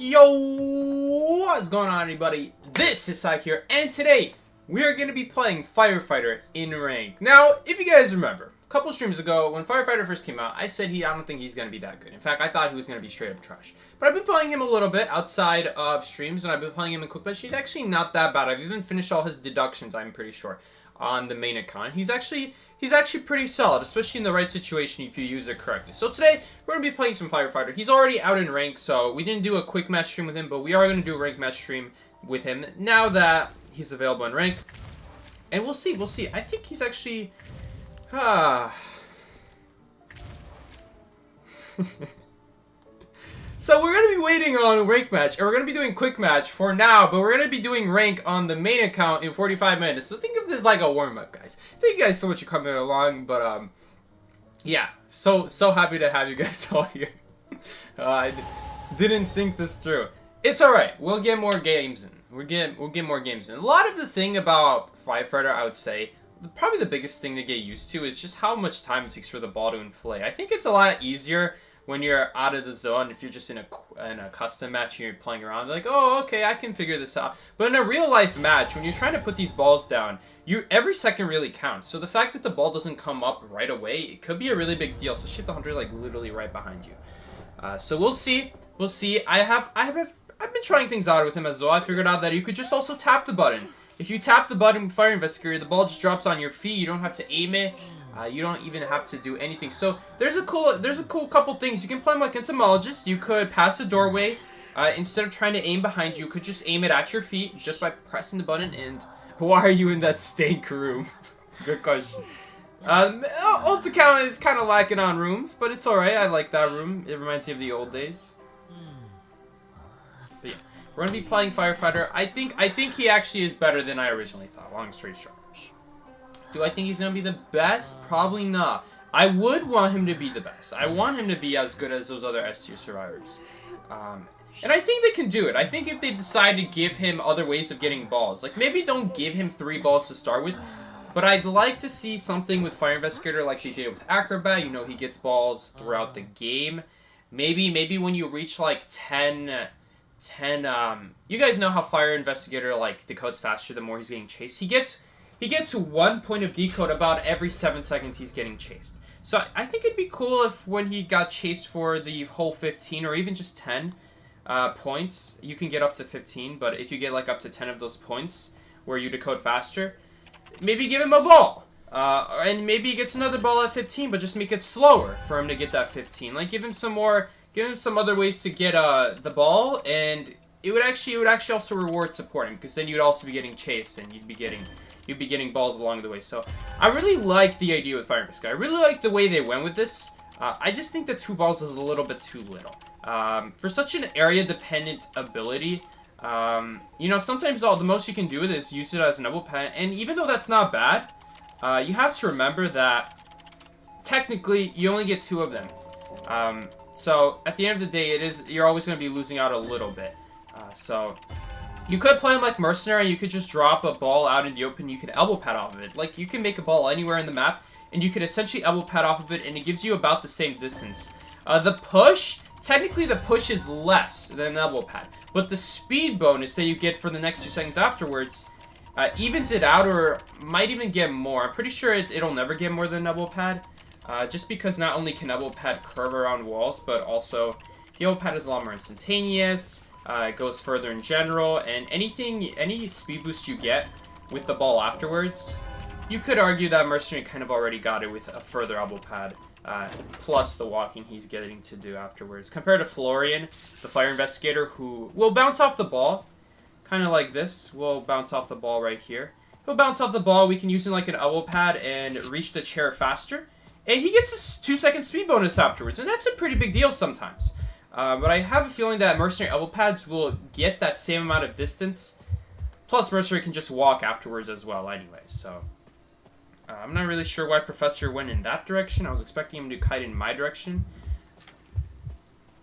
Yo, what's going on, everybody? This is Syke here, and today we are going to be playing Firefighter in rank. Now, if you guys remember, a couple streams ago when Firefighter first came out, I said I don't think he's going to be that good. In fact, I thought he was going to be straight up trash. But I've been playing him a little bit outside of streams, and I've been playing him in quick match. He's actually not that bad. I've even finished all his deductions, I'm pretty sure, on the main account. He's actually pretty solid, especially in the right situation if you use it correctly. So today, we're going to be playing some Firefighter. He's already out in rank, so we didn't do a quick match stream with him, but we are going to do a rank match stream with him now that he's available in rank. And we'll see. I think he's actually... So we're going to be waiting on rank match, or we're going to be doing quick match for now, but we're going to be doing rank on the main account in 45 minutes. So think of this like a warm-up, guys. Thank you guys so much for coming along, but yeah, so happy to have you guys all here. I didn't think this through. It's alright, we'll get more games in. We'll get more games in. A lot of the thing about Firefighter, I would say, probably the biggest thing to get used to is just how much time it takes for the ball to inflate. I think it's a lot easier when you're out of the zone, if you're just in a custom match and you're playing around, like, oh, okay, I can figure this out. But in a real life match, when you're trying to put these balls down, every second really counts. So the fact that the ball doesn't come up right away, it could be a really big deal. So Shift 100 is like literally right behind you. So we'll see. I've been trying things out with him as well. I figured out that you could just also tap the button. If you tap the button with Fire Investigator, the ball just drops on your feet. You don't have to aim it. You don't even have to do anything. So there's a cool couple things. You can play him like Entomologist. You could pass the doorway. Instead of trying to aim behind you, you could just aim it at your feet just by pressing the button. And why are you in that stank room? Good question. Old account is kind of lacking on rooms, but it's alright. I like that room. It reminds me of the old days. But yeah, we're gonna be playing Firefighter. I think he actually is better than I originally thought. Long story short. Do I think he's going to be the best? Probably not. I would want him to be the best. I want him to be as good as those other S-tier survivors. And I think they can do it. I think if they decide to give him other ways of getting balls, like maybe don't give him 3 balls to start with, but I'd like to see something with Fire Investigator like they did with Acrobat. You know, he gets balls throughout the game. Maybe when you reach like 10, you guys know how Fire Investigator like decodes faster the more he's getting chased. He gets 1 point of decode about every 7 seconds he's getting chased. So I think it'd be cool if when he got chased for the whole 15 or even just 10 points, you can get up to 15, but if you get like up to 10 of those points where you decode faster, maybe give him a ball. And maybe he gets another ball at 15, but just make it slower for him to get that 15. Like give him some other ways to get the ball, and it would actually also reward supporting, because then you'd also be getting chased and you'd be getting balls along the way. So I really like the idea with Fire Investigator. I really like the way they went with this. I just think that 2 balls is a little bit too little. For such an area-dependent ability, you know, sometimes the most you can do with it is use it as an elbow pad. And even though that's not bad, you have to remember that technically you only get 2 of them. So at the end of the day, you're always going to be losing out a little bit. So you could play him like Mercenary. You could just drop a ball out in the open. You can elbow pad off of it. Like, you can make a ball anywhere in the map, and you could essentially elbow pad off of it, and it gives you about the same distance. Technically the push is less than an elbow pad, but the speed bonus that you get for the next 2 seconds afterwards evens it out, or might even get more. I'm pretty sure it'll never get more than an elbow pad, just because not only can elbow pad curve around walls, but also the elbow pad is a lot more instantaneous. It goes further in general, and any speed boost you get with the ball afterwards, you could argue that Mercenary kind of already got it with a further elbow pad, plus the walking he's getting to do afterwards. Compared to Florian, the Fire Investigator, who will bounce off the ball, kind of like this. We'll bounce off the ball right here. He'll bounce off the ball. We can use him like an elbow pad and reach the chair faster. And he gets a 2-second speed bonus afterwards, and that's a pretty big deal sometimes. But I have a feeling that Mercenary elbow pads will get that same amount of distance. Plus, Mercenary can just walk afterwards as well anyway. So, I'm not really sure why Professor went in that direction. I was expecting him to kite in my direction.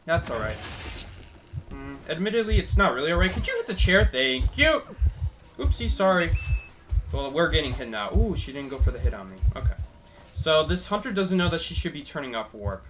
That's alright. Admittedly, it's not really alright. Could you hit the chair? Thank you! Oopsie, sorry. Well, we're getting hit now. Ooh, she didn't go for the hit on me. Okay. So, this Hunter doesn't know that she should be turning off Warp.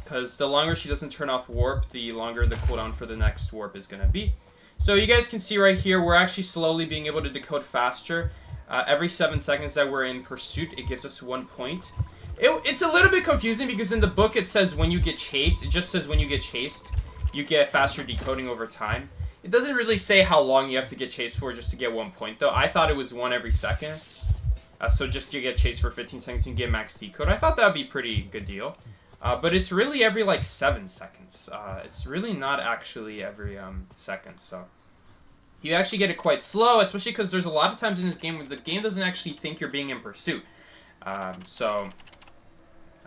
because the longer she doesn't turn off warp, the longer the cooldown for the next warp is going to be. So you guys can see right here, we're actually slowly being able to decode faster. Every 7 seconds that we're in pursuit, it gives us 1 point. It's a little bit confusing because in the book it says when you get chased. It just says when you get chased, you get faster decoding over time. It doesn't really say how long you have to get chased for just to get 1 point, though. I thought it was 1 every second. So just you get chased for 15 seconds and you get max decode. I thought that would be a pretty good deal. But it's really every, like, 7 seconds. It's really not actually every second, so... You actually get it quite slow, especially because there's a lot of times in this game where the game doesn't actually think you're being in pursuit.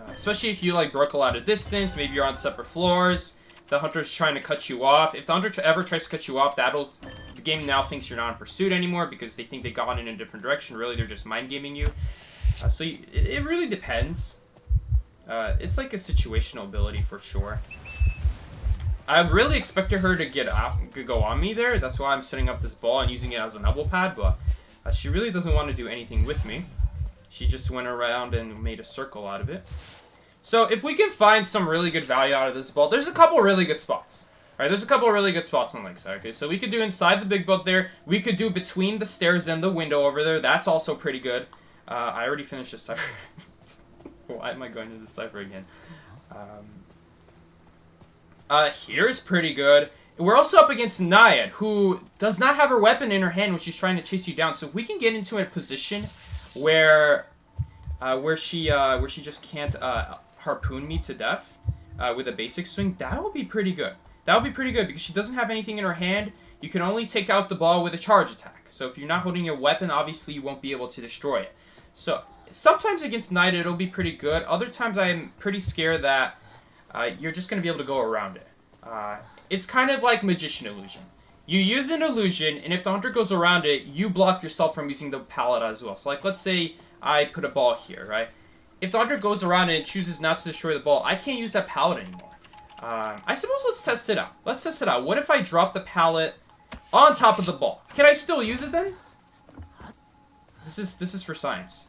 Especially if you, like, broke a lot of distance, maybe you're on separate floors, the hunter's trying to cut you off. If the hunter ever tries to cut you off, the game now thinks you're not in pursuit anymore because they think they gone in a different direction. Really, they're just mind-gaming you. It really depends. It's like a situational ability for sure. I really expected her to go on me there. That's why I'm setting up this ball and using it as an elbow pad, but she really doesn't want to do anything with me. She just went around and made a circle out of it. So if we can find some really good value out of this ball, there's a couple really good spots. All right, there's a couple really good spots on Lakeside. Okay, so we could do inside the big boat there. We could do between the stairs and the window over there. That's also pretty good. I already finished this cipher. Why am I going to the cipher again? Here's pretty good. We're also up against Naiad, who does not have her weapon in her hand when she's trying to chase you down. So if we can get into a position where she just can't harpoon me to death with a basic swing, that would be pretty good. That would be pretty good because she doesn't have anything in her hand. You can only take out the ball with a charge attack. So if you're not holding your weapon, obviously you won't be able to destroy it. So sometimes against Naiad it'll be pretty good. Other times I'm pretty scared that you're just going to be able to go around it. It's kind of like Magician Illusion. You use an illusion, and if the hunter goes around it, you block yourself from using the pallet as well. So, like, let's say I put a ball here, right? If the hunter goes around it and chooses not to destroy the ball, I can't use that pallet anymore. I suppose let's test it out. Let's test it out. What if I drop the pallet on top of the ball? Can I still use it then? This is for science.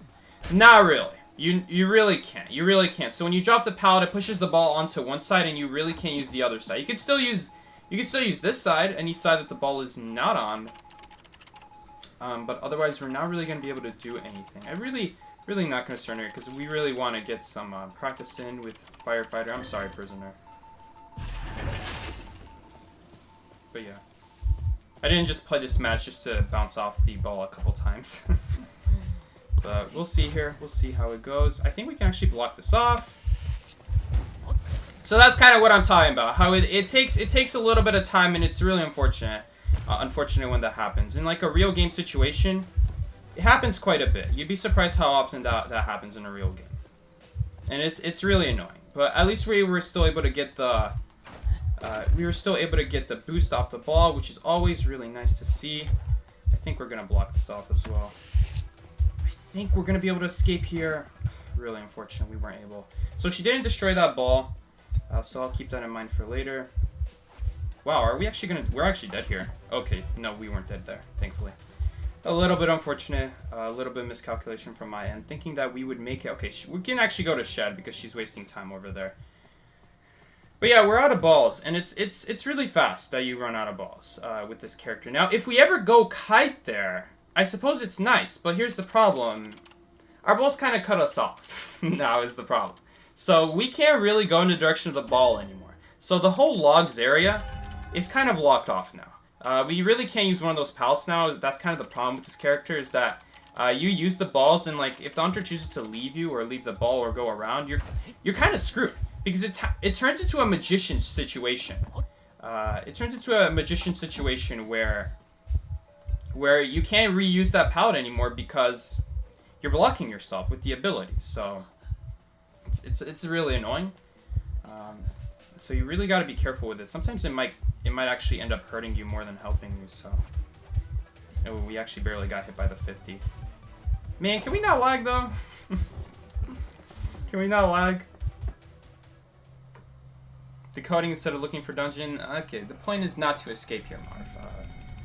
Not really. You really can't. You really can't. So when you drop the pallet, it pushes the ball onto one side, and you really can't use the other side. You can still use this side, any side that the ball is not on. But otherwise, we're not really going to be able to do anything. I'm really not concerned here because we really want to get some practice in with Firefighter. I'm sorry, prisoner. But yeah, I didn't just play this match just to bounce off the ball a couple times. But we'll see here. We'll see how it goes. I think we can actually block this off. So that's kind of what I'm talking about. How it takes a little bit of time, and it's really unfortunate. Unfortunate when that happens. In like a real game situation, it happens quite a bit. You'd be surprised how often that happens in a real game. And it's really annoying. But at least we were still able to get the boost off the ball, which is always really nice to see. I think we're gonna block this off as well. I think we're going to be able to escape here. Really unfortunate we weren't able. So she didn't destroy that ball. So I'll keep that in mind for later. Wow, are we actually going to... We're actually dead here. Okay, no, we weren't dead there, thankfully. A little bit unfortunate. A little bit of miscalculation from my end. Thinking that we would make it... Okay, we can actually go to Shed because she's wasting time over there. But yeah, we're out of balls. And it's really fast that you run out of balls with this character. Now, if we ever go Kite there... I suppose it's nice, but here's the problem. Our balls kind of cut us off. Now is the problem. So we can't really go in the direction of the ball anymore. So the whole logs area is kind of blocked off now. We really can't use one of those pallets now. That's kind of the problem with this character is that you use the balls and like if the hunter chooses to leave you or leave the ball or go around, you're kind of screwed because it turns into a magician situation. It turns into a magician situation where you can't reuse that pallet anymore because you're blocking yourself with the ability. So it's really annoying. So you really got to be careful with it. Sometimes it might actually end up hurting you more than helping you. So oh, we actually barely got hit by the 50. Man, can we not lag though? Can we not lag? Decoding instead of looking for dungeon. Okay, the point is not to escape here, Marv.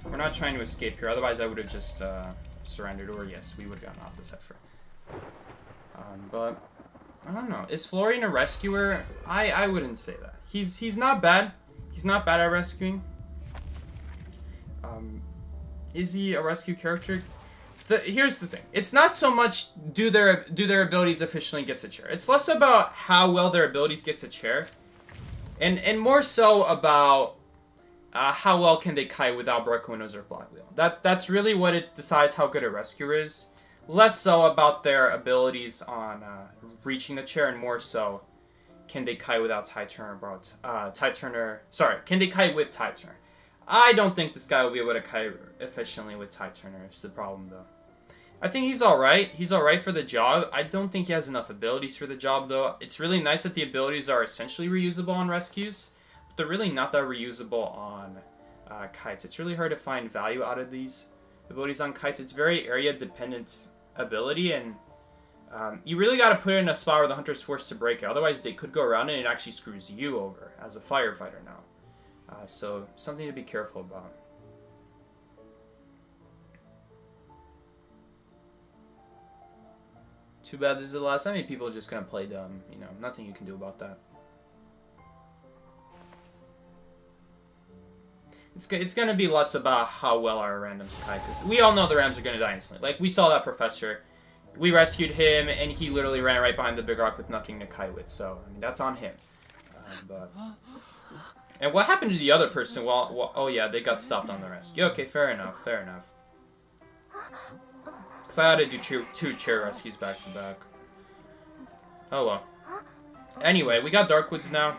We're not trying to escape here, otherwise I would have just surrendered, or yes, we would have gotten off the cipher. But I don't know. Is Florian a rescuer? I wouldn't say that. He's not bad. He's not bad at rescuing. Is he a rescue character? Here's the thing. It's not so much do their abilities efficiently get to chair. It's less about how well their abilities get to chair, and more so about how well can they kite without broken windows or flywheel. That's really what it decides how good a rescuer is. Less so about their abilities on reaching the chair, and more so can they kite without tie turner. Can they kite with tie turner? I don't think this guy will be able to kite efficiently with tie turner. It's the problem though. I think he's alright. He's alright for the job. I don't think he has enough abilities for the job though. It's really nice that the abilities are essentially reusable on rescues, but they're really not that reusable on kites. It's really hard to find value out of these abilities on kites. It's very area dependent ability, and you really got to put it in a spot where the hunter's forced to break it. Otherwise, they could go around and it actually screws you over as a firefighter now. So something to be careful about. Too bad this is the last time. People are just gonna play dumb. You know, nothing you can do about that. It's gonna be less about how well our randoms kite, because we all know the rams are gonna die instantly. Like, we saw that professor. We rescued him, and he literally ran right behind the big rock with nothing to kite with. So, I mean, that's on him. And what happened to the other person? Well, oh yeah, they got stopped on the rescue. Okay, fair enough, fair enough. Because I had to do two chair rescues back to back. Oh well. Anyway, we got Darkwoods now.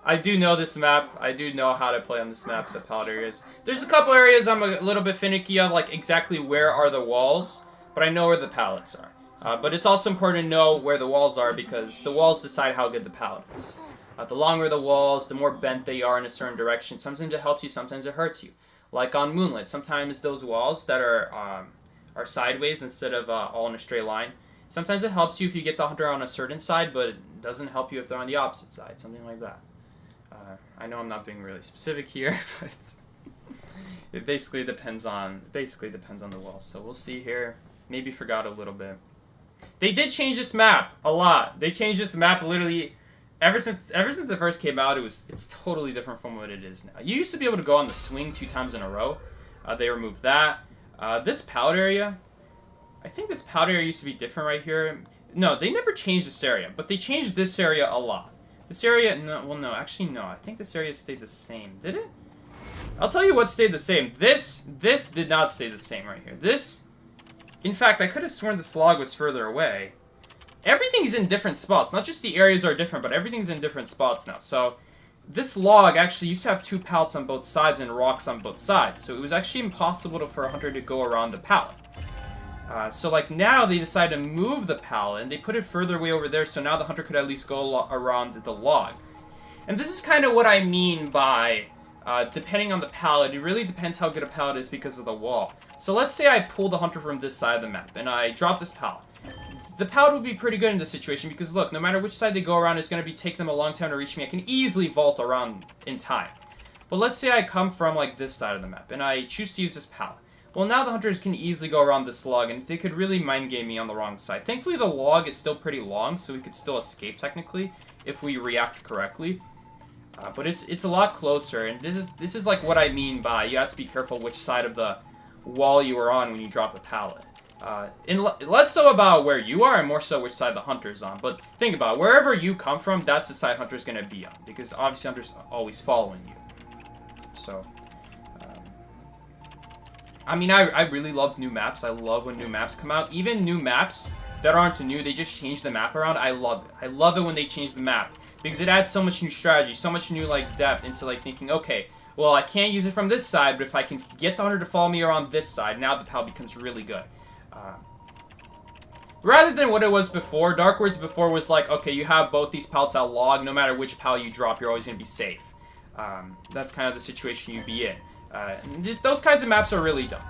I do know this map. I do know how to play on this map, the pallet areas. There's a couple areas I'm a little bit finicky of, like exactly where are the walls, but I know where the pallets are. But it's also important to know where the walls are, because the walls decide how good the pallet is. The longer the walls, the more bent they are in a certain direction. Sometimes it helps you, sometimes it hurts you. Like on Moonlit, sometimes those walls that are sideways instead of all in a straight line. Sometimes it helps you if you get the hunter on a certain side, but it doesn't help you if they're on the opposite side, something like that. I know I'm not being really specific here, but it basically depends on the walls. So we'll see here. Maybe forgot a little bit. They did change this map a lot. They changed this map literally ever since it first came out. It's totally different from what it is now. You used to be able to go on the swing 2 times in a row. They removed that. This pallet area, I think this pallet area used to be different right here. No, they never changed this area, but they changed this area a lot. This area, no, actually no. I think this area stayed the same. Did it? I'll tell you what stayed the same. This did not stay the same right here. This, in fact, I could have sworn this log was further away. Everything's in different spots. Not just the areas are different, but everything's in different spots now. So this log actually used to have 2 pallets on both sides and rocks on both sides. So it was actually impossible for a hunter to go around the pallet. So like now they decided to move the pallet and they put it further away over there, so now the hunter could at least go around the log. And this is kind of what I mean by depending on the pallet. It really depends how good a pallet is because of the wall. So let's say I pull the hunter from this side of the map and I drop this pallet. The pallet would be pretty good in this situation because look, no matter which side they go around, it's going to be taking them a long time to reach me. I can easily vault around in time. But let's say I come from like this side of the map and I choose to use this pallet. Well, now the hunters can easily go around this log, and they could really mind game me on the wrong side. Thankfully, the log is still pretty long, so we could still escape technically if we react correctly. But it's a lot closer, and this is like what I mean by you have to be careful which side of the wall you are on when you drop a pallet. And less so about where you are, and more so which side the hunter's on. But think about it, wherever you come from, that's the side hunter's going to be on, because obviously hunter's always following you. So. I mean, I really love new maps. I love when new maps come out. Even new maps that aren't new, they just change the map around. I love it. I love it when they change the map. Because it adds so much new strategy, so much new, like, depth into, like, thinking, okay, well, I can't use it from this side, but if I can get the hunter to follow me around this side, now the pallet becomes really good. Rather than what it was before, Darkwoods before was like, okay, you have both these pallets out log, no matter which pallet you drop, you're always going to be safe. That's kind of the situation you'd be in. Those kinds of maps are really dumb.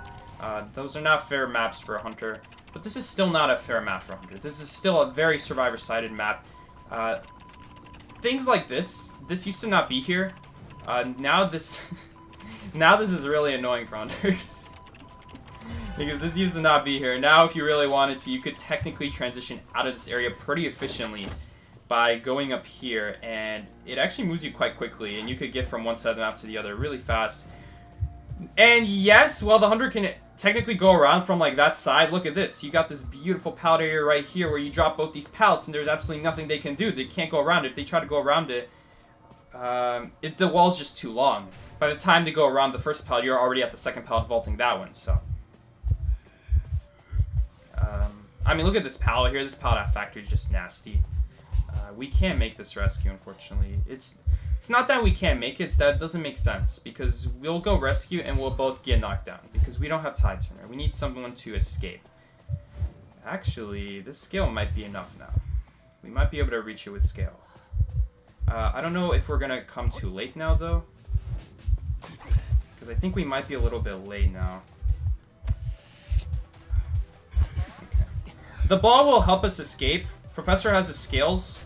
Those are not fair maps for a hunter. But this is still not a fair map for a hunter. This is still a very survivor-sided map. Things like this used to not be here. Now this is really annoying for hunters. Because this used to not be here. Now, if you really wanted to, you could technically transition out of this area pretty efficiently by going up here, and it actually moves you quite quickly, and you could get from one side of the map to the other really fast. And yes, well, the hunter can technically go around from like that side. Look at this. You got this beautiful pallet area right here where you drop both these pallets, and there's absolutely nothing they can do. They can't go around it. If they try to go around it, the wall's just too long. By the time they go around the first pallet, you're already at the second pallet vaulting that one, so. I mean, look at this pallet here. This pallet at factory is just nasty. We can't make this rescue, unfortunately. It's not that we can't make it, it's that it doesn't make sense. Because we'll go rescue and we'll both get knocked down. Because we don't have tide turner. We need someone to escape. Actually, this scale might be enough now. We might be able to reach it with scale. I don't know if we're going to come too late now, though. Because I think we might be a little bit late now. The ball will help us escape. Professor has his scales.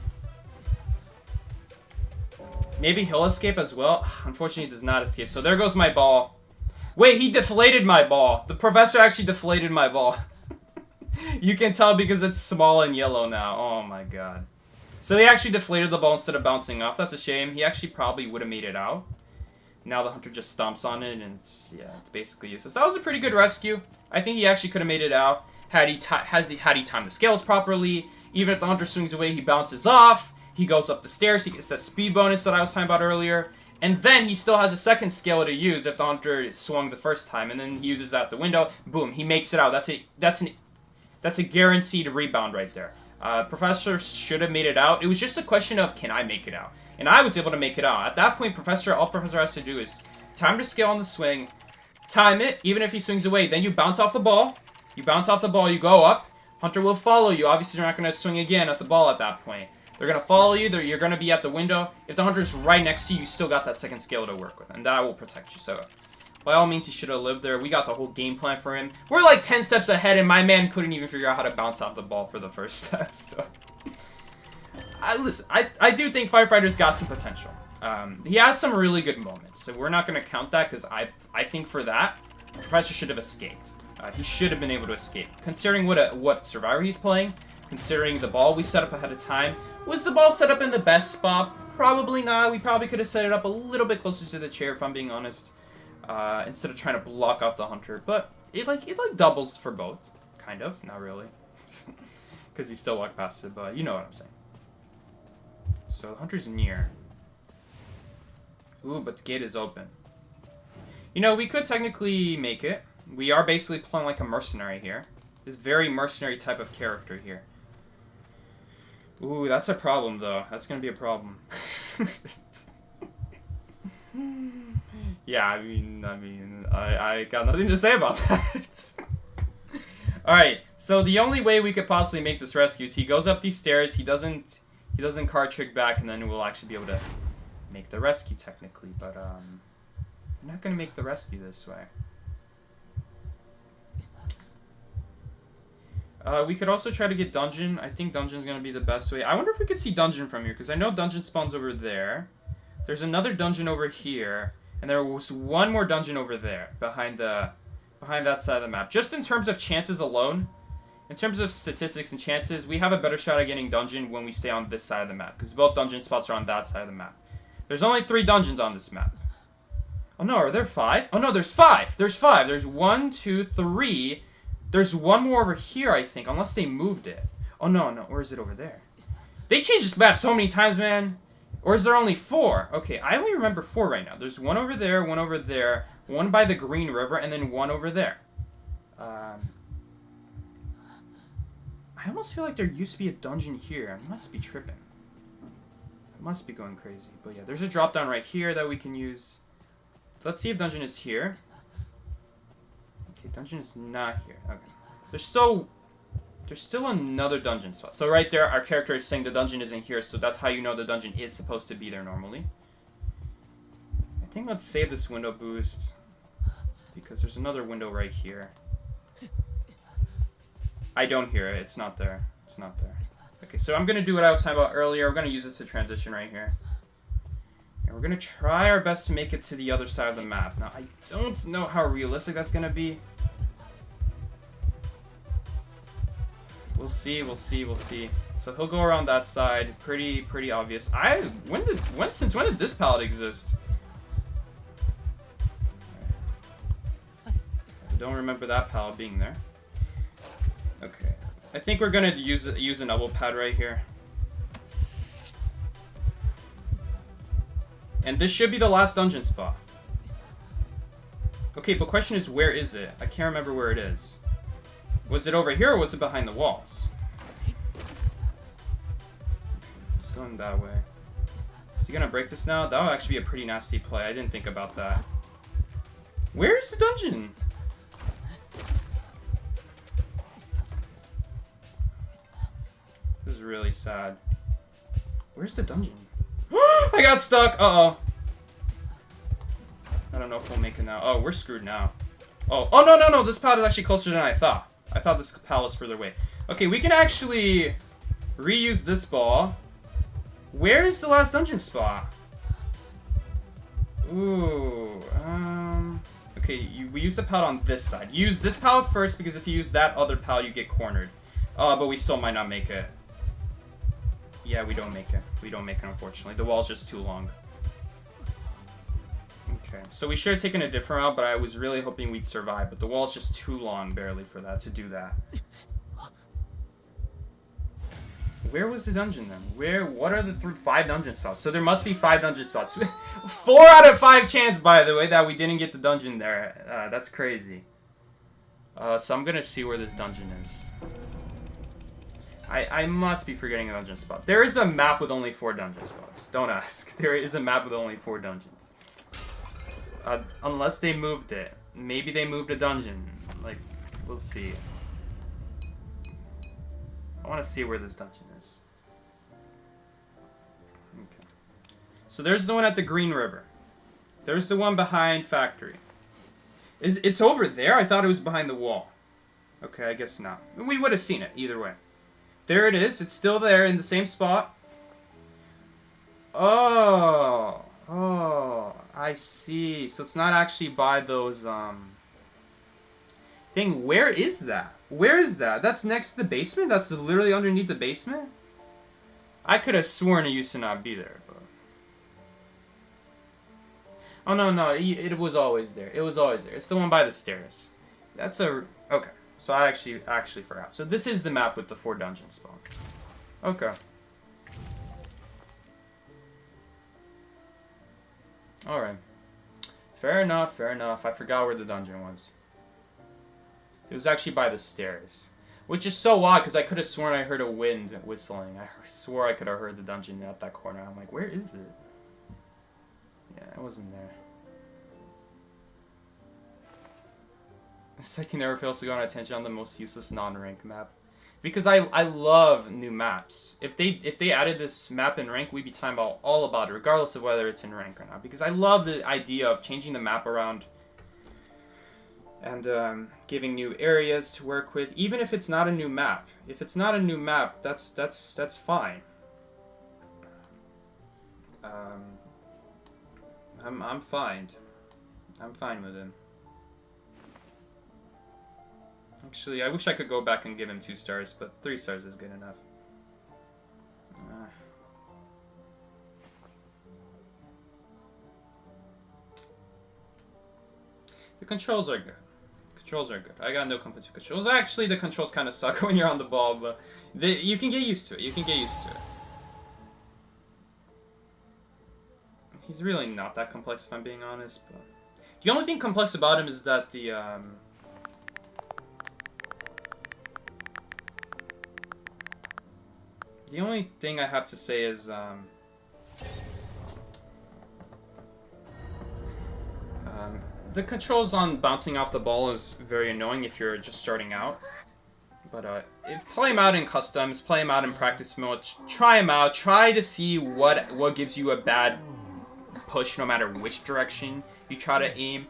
Maybe he'll escape as well. Unfortunately, he does not escape. So there goes my ball. Wait, he deflated my ball. The professor actually deflated my ball. You can tell because it's small and yellow now. Oh my god. So he actually deflated the ball instead of bouncing off. That's a shame. He actually probably would have made it out. Now the hunter just stomps on it, and it's basically useless. That was a pretty good rescue. I think he actually could have made it out. Had he timed the scales properly. Even if the hunter swings away, he bounces off. He goes up the stairs. He gets that speed bonus that I was talking about earlier. And then he still has a second scale to use if the hunter swung the first time. And then he uses that at the window. Boom, he makes it out. That's a guaranteed rebound right there. Professor should have made it out. It was just a question of, can I make it out? And I was able to make it out. At that point, all Professor has to do is time to scale on the swing. Time it, even if he swings away. Then you bounce off the ball. You bounce off the ball, you go up. Hunter will follow you. Obviously, they're not going to swing again at the ball at that point. They're going to follow you. You're going to be at the window. If the hunter's right next to you, you still got that second scale to work with. And that will protect you. So, by all means, he should have lived there. We got the whole game plan for him. We're like 10 steps ahead, and my man couldn't even figure out how to bounce off the ball for the first step. So, listen, I do think Firefighter's got some potential. He has some really good moments. So, we're not going to count that because I think for that, Professor should have escaped. He should have been able to escape. Considering what survivor he's playing, considering the ball we set up ahead of time, was the ball set up in the best spot? Probably not. We probably could have set it up a little bit closer to the chair, if I'm being honest, instead of trying to block off the hunter. But it doubles for both, kind of. Not really, because he still walked past it. But you know what I'm saying. So the hunter's near. Ooh, but the gate is open. You know, we could technically make it. We are basically playing like a mercenary here. This very mercenary type of character here. Ooh, that's a problem, though. That's going to be a problem. Yeah, I mean, I got nothing to say about that. Alright, so the only way we could possibly make this rescue is he goes up these stairs, he doesn't card trick back, and then we'll actually be able to make the rescue, technically. But, I'm not going to make the rescue this way. We could also try to get dungeon. I think dungeon's going to be the best way. I wonder if we could see dungeon from here, because I know dungeon spawns over there. There's another dungeon over here, and there was one more dungeon over there, behind that side of the map. Just in terms of chances alone, in terms of statistics and chances, we have a better shot at getting dungeon when we stay on this side of the map, because both dungeon spots are on that side of the map. There's only 3 dungeons on this map. Oh no, are there 5? Oh no, there's 5! There's 5! There's 1, 2, 3... There's one more over here, I think, unless they moved it. Oh, no, where is it over there? They changed this map so many times, man. Or is there only 4? Okay, I only remember 4 right now. There's one over there, one by the Green River, and then one over there. I almost feel like there used to be a dungeon here. I must be tripping. I must be going crazy. But yeah, there's a drop down right here that we can use. Let's see if dungeon is here. Okay, dungeon is not here. Okay. There's still another dungeon spot. So right there, our character is saying the dungeon isn't here, so that's how you know the dungeon is supposed to be there normally. I think let's save this window boost, because there's another window right here. I don't hear it. It's not there. It's not there. Okay, so I'm going to do what I was talking about earlier. We're going to use this to transition right here. And we're going to try our best to make it to the other side of the map. Now, I don't know how realistic that's going to be. We'll see, we'll see, we'll see. So he'll go around that side. Pretty obvious. Since when did this pallet exist? I don't remember that pallet being there. Okay. I think we're gonna use a double pad right here. And this should be the last dungeon spot. Okay, but question is, where is it? I can't remember where it is. Was it over here or was it behind the walls? It's going that way. Is he gonna break this now? That would actually be a pretty nasty play. I didn't think about that. Where is the dungeon? This is really sad. Where's the dungeon? I got stuck! Uh-oh. I don't know if we'll make it now. Oh, we're screwed now. Oh, no. This pal is actually closer than I thought. I thought this pal was further away. Okay, we can actually reuse this ball. Where is the last dungeon spot? Ooh, okay, we use the pal on this side. Use this pal first, because if you use that other pal, you get cornered. But we still might not make it. Yeah, we don't make it. We don't make it, unfortunately. The wall's just too long. Okay, so we should have taken a different route, but I was really hoping we'd survive. But the wall's just too long, barely, for that to do that. Where was the dungeon, then? What are the 5 dungeon spots? So there must be 5 dungeon spots. 4 out of 5 chance, by the way, that we didn't get the dungeon there. That's crazy. So I'm gonna see where this dungeon is. I must be forgetting a dungeon spot. There is a map with only 4 dungeon spots. Don't ask. There is a map with only 4 dungeons. Unless they moved it. Maybe they moved a dungeon. Like, we'll see. I want to see where this dungeon is. Okay. So there's the one at the Green River. There's the one behind Factory. It's over there? I thought it was behind the wall. Okay, I guess not. We would have seen it either way. There it is. It's still there in the same spot. Oh, I see. So it's not actually by those, Dang, where is that? Where is that? That's next to the basement? That's literally underneath the basement? I could have sworn it used to not be there, but... Oh, no, it was always there. It was always there. It's the one by the stairs. That's a... Okay. So I actually forgot. So this is the map with the 4 dungeon spots. Okay. Alright. Fair enough, fair enough. I forgot where the dungeon was. It was actually by the stairs. Which is so odd, because I could have sworn I heard a wind whistling. I swore I could have heard the dungeon at that corner. I'm like, where is it? Yeah, it wasn't there. The second never fails to go on attention on the most useless non-rank map. Because I love new maps. If they added this map in rank, we'd be talking about all about it, regardless of whether it's in rank or not. Because I love the idea of changing the map around and giving new areas to work with, even if it's not a new map. If it's not a new map, that's fine. I'm fine. I'm fine with it. Actually, I wish I could go back and give him 2 stars, but 3 stars is good enough. The controls are good. Controls are good. I got no complaints with controls. Actually, the controls kind of suck when you're on the ball, but you can get used to it. You can get used to it. He's really not that complex, if I'm being honest. But the only thing complex about him is that the only thing I have to say is the controls on bouncing off the ball is very annoying if you're just starting out. But play them out in customs, play them out in practice mode, try them out, try to see what gives you a bad push no matter which direction you try to aim.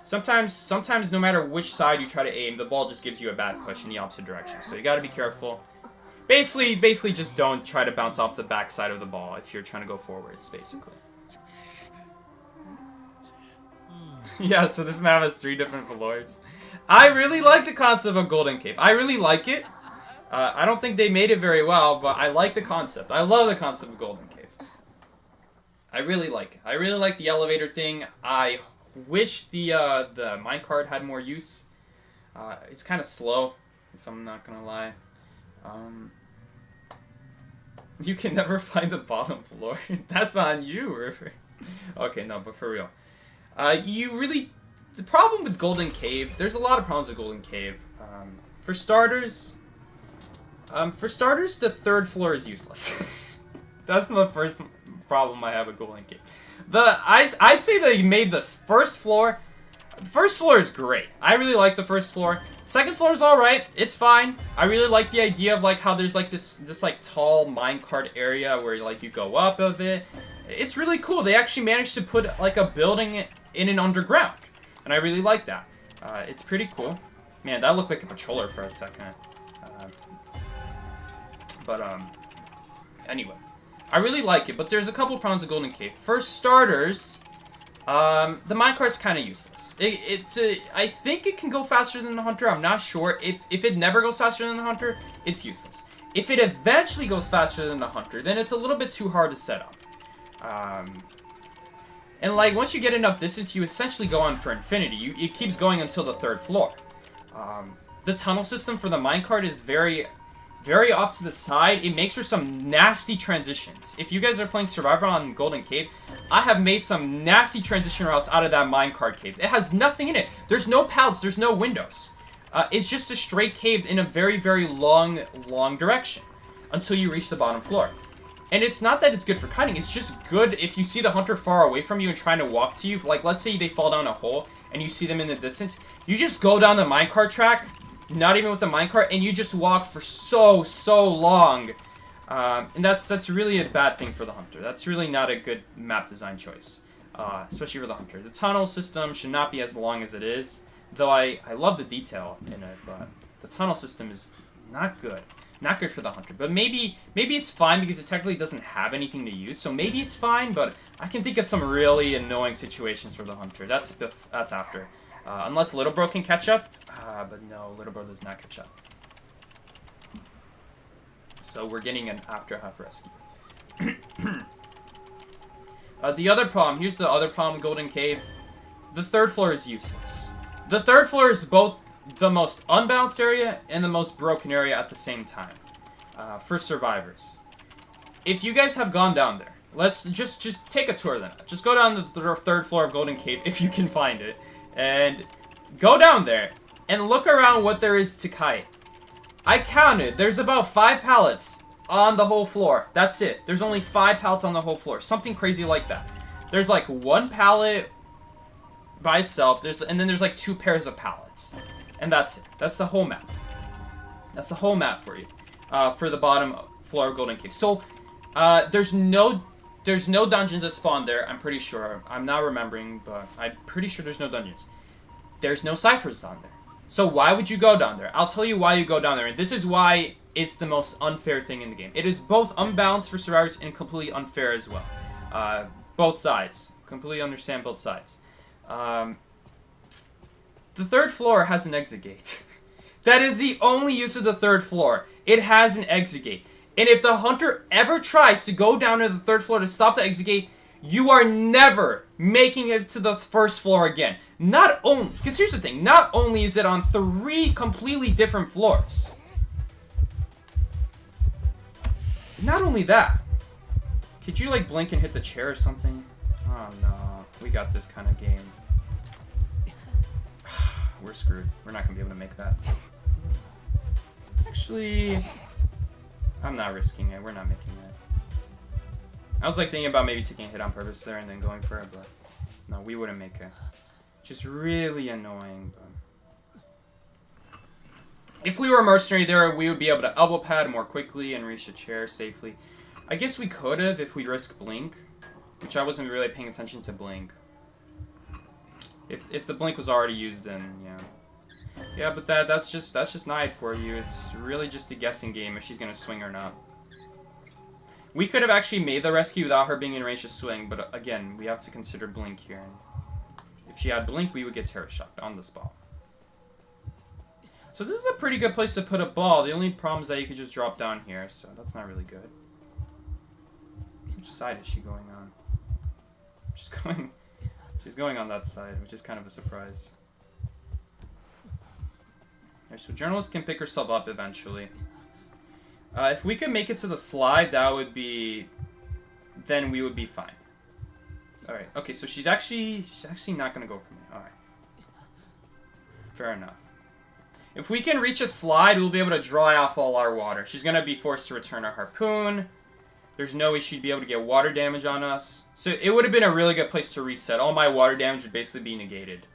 Sometimes no matter which side you try to aim, the ball just gives you a bad push in the opposite direction. So you gotta be careful. Basically just don't try to bounce off the back side of the ball if you're trying to go forwards, basically. Yeah, so this map has 3 different floors. I really like the concept of Golden Cave. I really like it. I don't think they made it very well, but I like the concept. I love the concept of Golden Cave. I really like it. I really like the elevator thing. I wish the minecart had more use. It's kind of slow, if I'm not gonna lie. You can never find the bottom floor. That's on you, River. Okay, no, but for real. The problem with Golden Cave, there's a lot of problems with Golden Cave. For starters, the third floor is useless. That's the first problem I have with Golden Cave. I'd say they made the first floor. The first floor is great. I really like the first floor. Second floor is alright. It's fine. I really like the idea of like how there's like this like tall minecart area where like you go up of it. It's really cool. They actually managed to put like a building in an underground. And I really like that. It's pretty cool. Man, that looked like a patroller for a second. Anyway. I really like it, but there's a couple problems with Golden Cave. For starters, the minecart's kind of useless. I think it can go faster than the Hunter. I'm not sure. If it never goes faster than the Hunter, it's useless. If it eventually goes faster than the Hunter, then it's a little bit too hard to set up. And like once you get enough distance, you essentially go on for infinity. It keeps going until the third floor. The tunnel system for the minecart is very off to the side. It makes for some nasty transitions. If you guys are playing Survivor on Golden Cave, I have made some nasty transition routes out of that minecart cave. It has nothing in it. There's no pallets. There's no windows. It's just a straight cave in a very long direction until you reach the bottom floor. And it's not that it's good for cutting. It's just good if you see the Hunter far away from you and trying to walk to you. Like, let's say they fall down a hole and you see them in the distance. You just go down the minecart track, not even with the minecart, and you just walk for so long. And that's really a bad thing for the Hunter. That's really not a good map design choice, especially for the Hunter. The tunnel system should not be as long as it is, though I love the detail in it, but the tunnel system is not good. Not good for the Hunter. But maybe it's fine because it technically doesn't have anything to use, so maybe it's fine, but I can think of some really annoying situations for the Hunter. That's after. Unless Little Bro can catch up. But no, Little Bro does not catch up. So we're getting an after half rescue. The other problem, here's the other problem with Golden Cave. The third floor is useless. The third floor is both the most unbalanced area and the most broken area at the same time. For survivors. If you guys have gone down there, let's just take a tour of that. Just go down to the third floor of Golden Cave if you can find it. And go down there and look around what there is to kite. I counted. There's about 5 pallets on the whole floor. That's it. There's only 5 pallets on the whole floor. Something crazy like that. There's like 1 pallet by itself. And then there's like 2 pairs of pallets. And that's it. That's the whole map. That's the whole map for you. For the bottom floor of Golden Cave. So, there's no dungeons that spawn there, I'm pretty sure. I'm not remembering, but I'm pretty sure there's no dungeons. There's no ciphers down there. So why would you go down there? I'll tell you why you go down there, and this is why it's the most unfair thing in the game. It is both unbalanced for survivors and completely unfair as well. Both sides. Completely understand both sides. The third floor has an exit gate. That is the only use of the third floor. It has an exit gate. And if the Hunter ever tries to go down to the third floor to stop the exit gate, you are never making it to the first floor again. Not only, because here's the thing, not only is it on 3 completely different floors. Not only that. Could you like blink and hit the chair or something? Oh no, we got this kind of game. We're screwed. We're not gonna be able to make that. Actually, I'm not risking it. We're not making it. I was like thinking about maybe taking a hit on purpose there and then going for it, but no, we wouldn't make it. Just really annoying. But if we were a mercenary there, we would be able to elbow pad more quickly and reach the chair safely. I guess we could have if we risked blink, which I wasn't really paying attention to blink. If the blink was already used, then yeah. Yeah, but that's just Knight for you. It's really just a guessing game if she's gonna swing or not. We could have actually made the rescue without her being in range to swing, but again, we have to consider blink here. If she had blink, we would get terror shocked on the spot. So this is a pretty good place to put a ball. The only problem is that you could just drop down here, so that's not really good. Which side is she going on? She's going on that side, which is kind of a surprise. Alright, so journalist can pick herself up eventually. If we could make it to the slide, that would be... then we would be fine. Alright, okay, so she's actually not gonna go for me. Alright. Fair enough. If we can reach a slide, we'll be able to dry off all our water. She's gonna be forced to return her harpoon. There's no way she'd be able to get water damage on us. So it would have been a really good place to reset. All my water damage would basically be negated.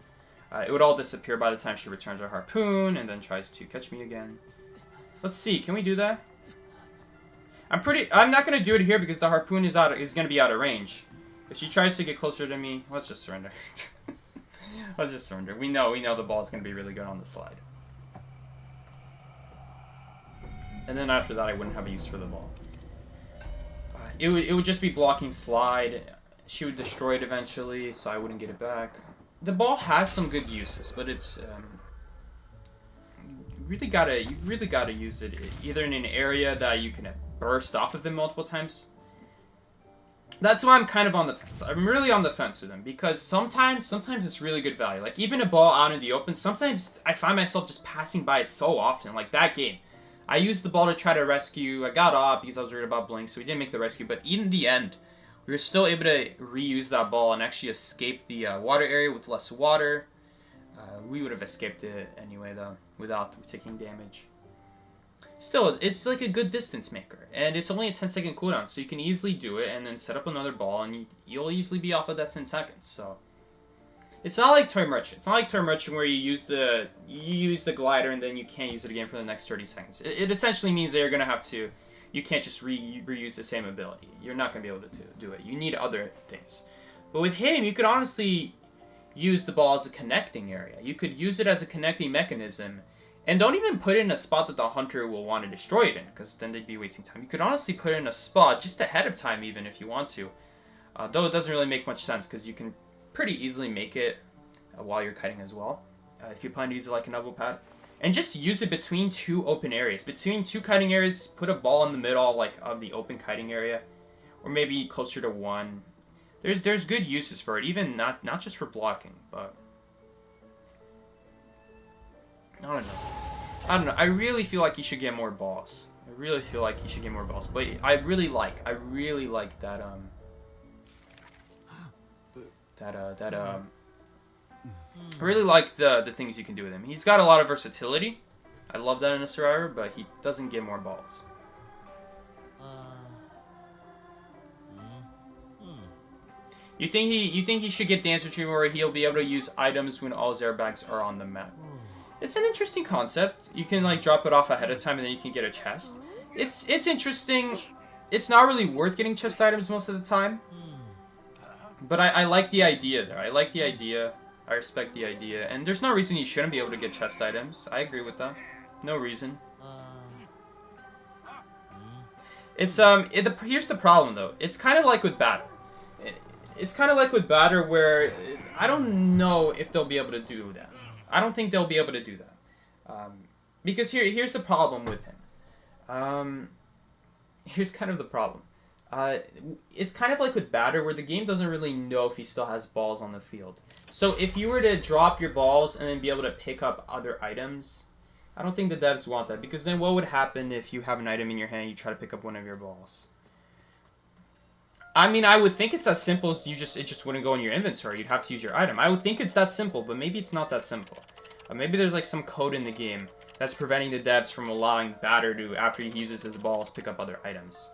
It would all disappear by the time she returns her harpoon and then tries to catch me again. Let's see, can we do that? I'm not gonna do it here because the harpoon is gonna be out of range. If she tries to get closer to me, let's just surrender. Let's just surrender. We know the ball is gonna be really good on the slide. And then after that, I wouldn't have a use for the ball. It would just be blocking slide. She would destroy it eventually, so I wouldn't get it back. The ball has some good uses, but it's you really gotta use it either in an area that you can burst off of it multiple times. That's why I'm kind of on the fence. I'm really on the fence with him because sometimes it's really good value. Like even a ball out in the open, sometimes I find myself just passing by it so often. Like that game. I used the ball to try to rescue. I got off because I was worried about Blink, so we didn't make the rescue. But in the end, we were still able to reuse that ball and actually escape the water area with less water. We would have escaped it anyway, though, without taking damage. Still, it's like a good distance maker. And it's only a 10-second cooldown, so you can easily do it and then set up another ball, and you'll easily be off of that 10 seconds. So it's not like Toy Merchant. It's not like Toy Merchant where you use the glider and then you can't use it again for the next 30 seconds. It essentially means that you're going to have to... You can't just reuse the same ability. You're not going to be able to do it. You need other things. But with him, you could honestly use the ball as a connecting area. You could use it as a connecting mechanism. And don't even put it in a spot that the hunter will want to destroy it in, because then they'd be wasting time. You could honestly put it in a spot just ahead of time even if you want to. Though it doesn't really make much sense, because you can pretty easily make it while you're kiting as well. If you plan to use it like an elbow pad. And just use it between two open areas. Between two kiting areas, put a ball in the middle like of the open kiting area. Or maybe closer to one. There's good uses for it, even not just for blocking, but I don't know. I really feel like he should get more balls. But I really like that I really like the things you can do with him. He's got a lot of versatility. I love that in a survivor, but he doesn't get more balls. You think he should get the answer to where he'll be able to use items when all his airbags are on the map? It's an interesting concept. You can like drop it off ahead of time and then you can get a chest. It's interesting. It's not really worth getting chest items most of the time. But I like the idea there. I like the idea. I respect the idea. And there's no reason you shouldn't be able to get chest items. I agree with that. No reason. It's here's the problem though. It's kind of like with Batter. It's kind of like with Batter where I don't know if they'll be able to do that. I don't think they'll be able to do that. Because here's the problem with him. Here's kind of the problem. It's kind of like with Batter where the game doesn't really know if he still has balls on the field. So if you were to drop your balls and then be able to pick up other items, I don't think the devs want that. Because then what would happen if you have an item in your hand and you try to pick up one of your balls? I mean, I would think it's as simple as it just wouldn't go in your inventory. You'd have to use your item. I would think it's that simple, but maybe it's not that simple. Maybe there's like some code in the game that's preventing the devs from allowing Batter to, after he uses his balls, pick up other items.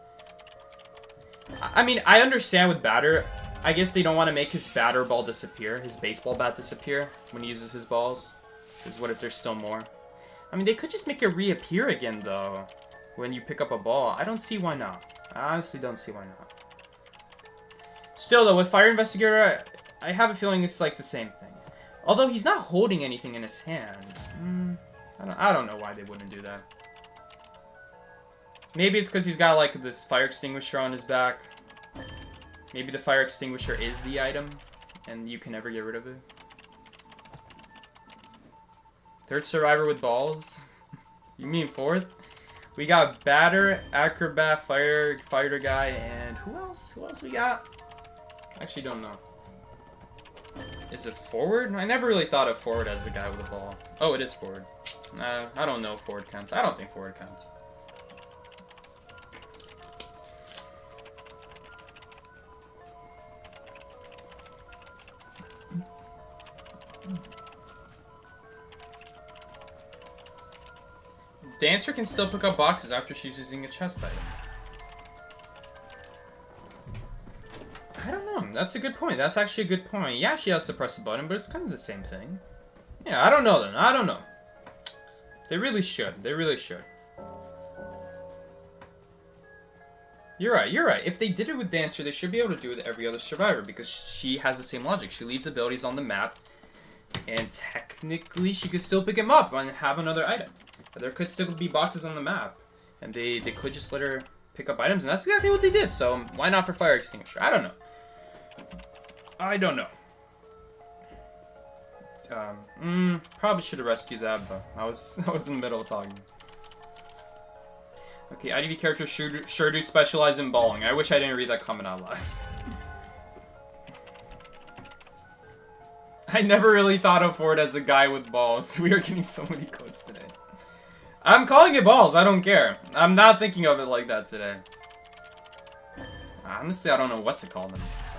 I mean, I understand with Batter. I guess they don't want to make his batter ball disappear, his baseball bat disappear when he uses his balls. Because what if there's still more? I mean, they could just make it reappear again, though, when you pick up a ball. I don't see why not. I honestly don't see why not. Still, though, with Fire Investigator, I have a feeling it's like the same thing. Although he's not holding anything in his hand. I don't know why they wouldn't do that. Maybe it's because he's got, like, this fire extinguisher on his back. Maybe the fire extinguisher is the item, and you can never get rid of it. Third survivor with balls? You mean fourth? We got batter, acrobat, firefighter guy, and who else? Who else we got? I actually don't know. Is it forward? I never really thought of forward as a guy with a ball. Oh, it is forward. I don't know if forward counts. I don't think forward counts. Dancer can still pick up boxes after she's using a chest item. I don't know. That's a good point. That's actually a good point. Yeah, she has to press a button, but it's kind of the same thing. Yeah, I don't know then. I don't know. They really should. They really should. You're right. You're right. If they did it with Dancer, they should be able to do it with every other survivor because she has the same logic. She leaves abilities on the map, and technically she could still pick them up and have another item. But there could still be boxes on the map, and they could just let her pick up items, and that's exactly what they did. So why not for fire extinguisher? I don't know. I don't know. Probably should have rescued that, but I was in the middle of talking. Okay, IDV characters sure do specialize in balling. I wish I didn't read that comment out loud. I never really thought of Ford as a guy with balls. We are getting so many quotes today. I'm calling it balls. I don't care. I'm not thinking of it like that today. Honestly, I don't know what to call them. So.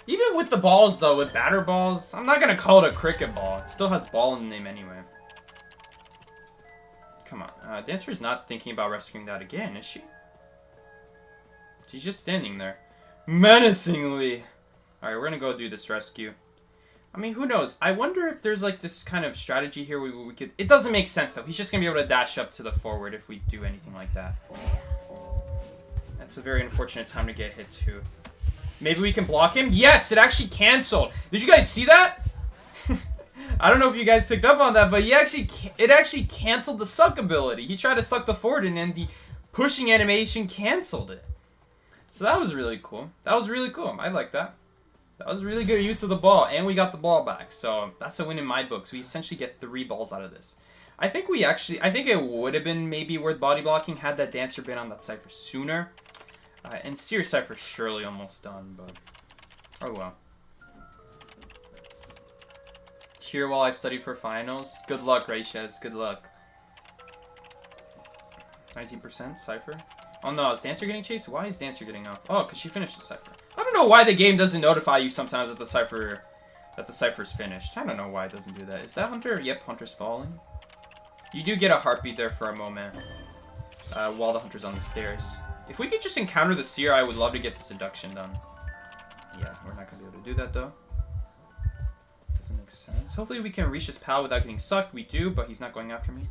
Even with the balls, though, with batter balls, I'm not going to call it a cricket ball. It still has ball in the name anyway. Come on. Dancer's not thinking about rescuing that again, is she? She's just standing there. Menacingly. Alright, we're going to go do this rescue. I mean, who knows? I wonder if there's like this kind of strategy here where we could... It doesn't make sense, though. He's just going to be able to dash up to the forward if we do anything like that. That's a very unfortunate time to get hit, too. Maybe we can block him? Yes, it actually canceled. Did you guys see that? I don't know if you guys picked up on that, but it actually canceled the suck ability. He tried to suck the forward, and then the pushing animation canceled it. So that was really cool. That was really cool. I like that. That was really good use of the ball, and we got the ball back. So that's a win in my books. We essentially get 3 balls out of this. I think it would have been maybe worth body blocking had that Dancer been on that Cypher sooner. And Seer Cypher's surely almost done, but oh well. Here while I study for finals. Good luck, Raychez. Good luck. 19% Cypher. Oh no, is Dancer getting chased? Why is Dancer getting off? Oh, because she finished the Cypher. I don't know why the game doesn't notify you sometimes that the Cypher's finished. I don't know why it doesn't do that. Is that Hunter? Yep, Hunter's falling. You do get a heartbeat there for a moment while the Hunter's on the stairs. If we could just encounter the Seer, I would love to get this induction done. Yeah, we're not going to be able to do that, though. Doesn't make sense. Hopefully we can reach his pal without getting sucked. We do, but he's not going after me.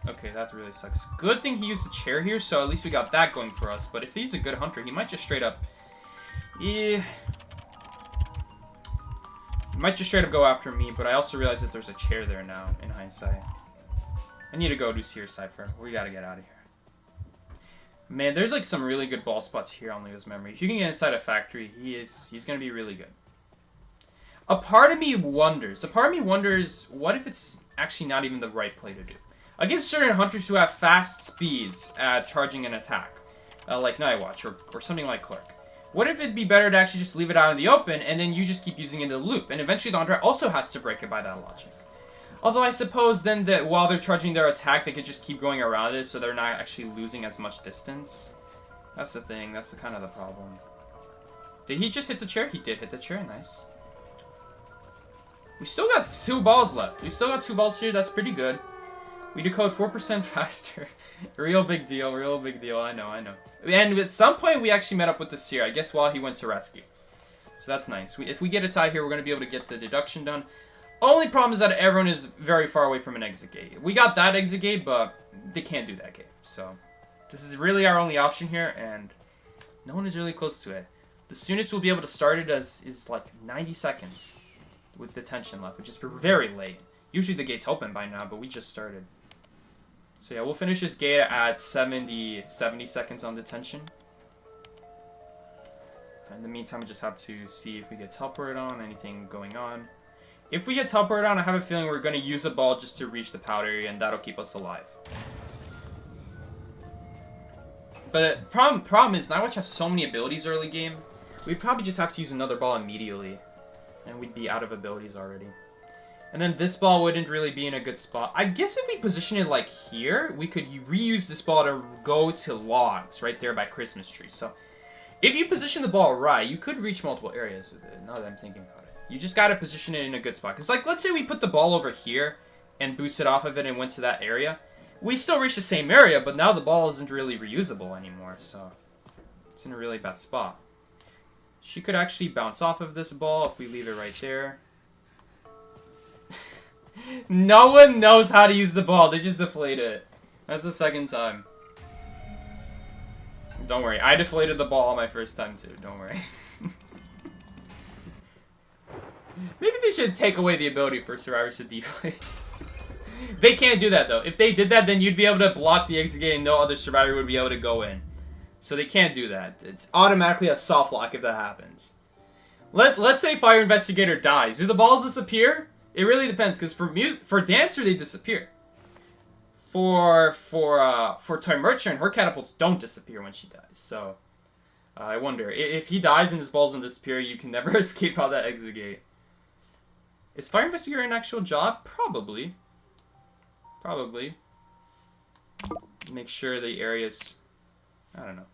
Okay, that really sucks. Good thing he used the chair here, so at least we got that going for us. But if he's a good hunter, he might just straight up... Yeah. He might just straight up go after me, but I also realize that there's a chair there now, in hindsight. I need to go do Seer Cypher. We gotta get out of here. Man, there's like some really good ball spots here on Leo's memory. If you can get inside a factory, he's gonna be really good. A part of me wonders, what if it's actually not even the right play to do? Against certain hunters who have fast speeds at charging an attack, like Nightwatch or something like Clerk. What if it'd be better to actually just leave it out in the open and then you just keep using it in the loop, and eventually the hunter also has to break it by that logic? Although I suppose then that while they're charging their attack, they could just keep going around it so they're not actually losing as much distance. That's the thing. That's kind of the problem. Did he just hit the chair? He did hit the chair. Nice. We still got 2 balls left. We still got 2 balls here. That's pretty good. We decode 4% faster. Real big deal. Real big deal. I know. I know. And at some point, we actually met up with the Seer. I guess while he went to rescue. So that's nice. If we get a tie here, we're going to be able to get the deduction done. Only problem is that everyone is very far away from an exit gate. We got that exit gate, but they can't do that gate. So this is really our only option here, and no one is really close to it. The soonest we'll be able to start it is like 90 seconds with detention left, which is very late. Usually the gate's open by now, but we just started. So yeah, we'll finish this gate at 70 seconds on detention. In the meantime, we just have to see if we get teleported on, anything going on. If we get teleported on, I have a feeling we're going to use a ball just to reach the powder area, and that'll keep us alive. But problem is, Nightwatch has so many abilities early game, we'd probably just have to use another ball immediately. And we'd be out of abilities already. And then this ball wouldn't really be in a good spot. I guess if we position it like here, we could reuse this ball to go to logs right there by Christmas trees. So if you position the ball right, you could reach multiple areas with it, now that I'm thinking about it. You just gotta position it in a good spot. Because like, let's say we put the ball over here and boosted off of it and went to that area. We still reach the same area, but now the ball isn't really reusable anymore. So it's in a really bad spot. She could actually bounce off of this ball if we leave it right there. No one knows how to use the ball. They just deflate it. That's the second time. Don't worry. I deflated the ball my first time too. Don't worry. Maybe they should take away the ability for survivors to deflate. They can't do that though. If they did that, then you'd be able to block the exit gate and no other survivor would be able to go in. So they can't do that. It's automatically a soft lock if that happens. Let's say Fire Investigator dies. Do the balls disappear? It really depends, because for Dancer they disappear. For Toy Merchant, her catapults don't disappear when she dies. So I wonder if he dies and his balls don't disappear, you can never escape out that exit gate. Is Fire Investigator an actual job? Probably. Probably. Make sure the area's, I don't know.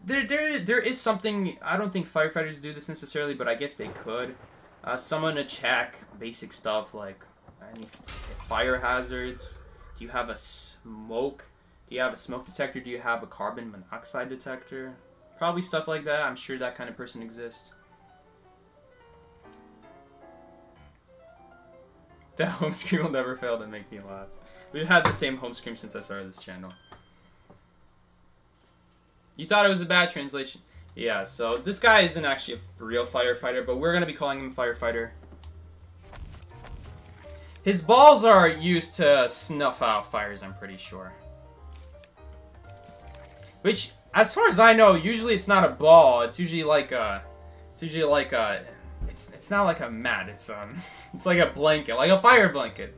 There is something, I don't think firefighters do this necessarily, but I guess they could. Someone to check basic stuff like fire hazards. Do you have a smoke? Do you have a smoke detector? Do you have a carbon monoxide detector? Probably stuff like that. I'm sure that kind of person exists. That home screen will never fail to make me laugh. We've had the same home screen since I started this channel. You thought it was a bad translation. Yeah, so this guy isn't actually a real firefighter, but we're going to be calling him Firefighter. His balls are used to snuff out fires, I'm pretty sure. Which, as far as I know, usually it's not a ball. It's usually like a... It's not like a mat. It's like a blanket, like a fire blanket.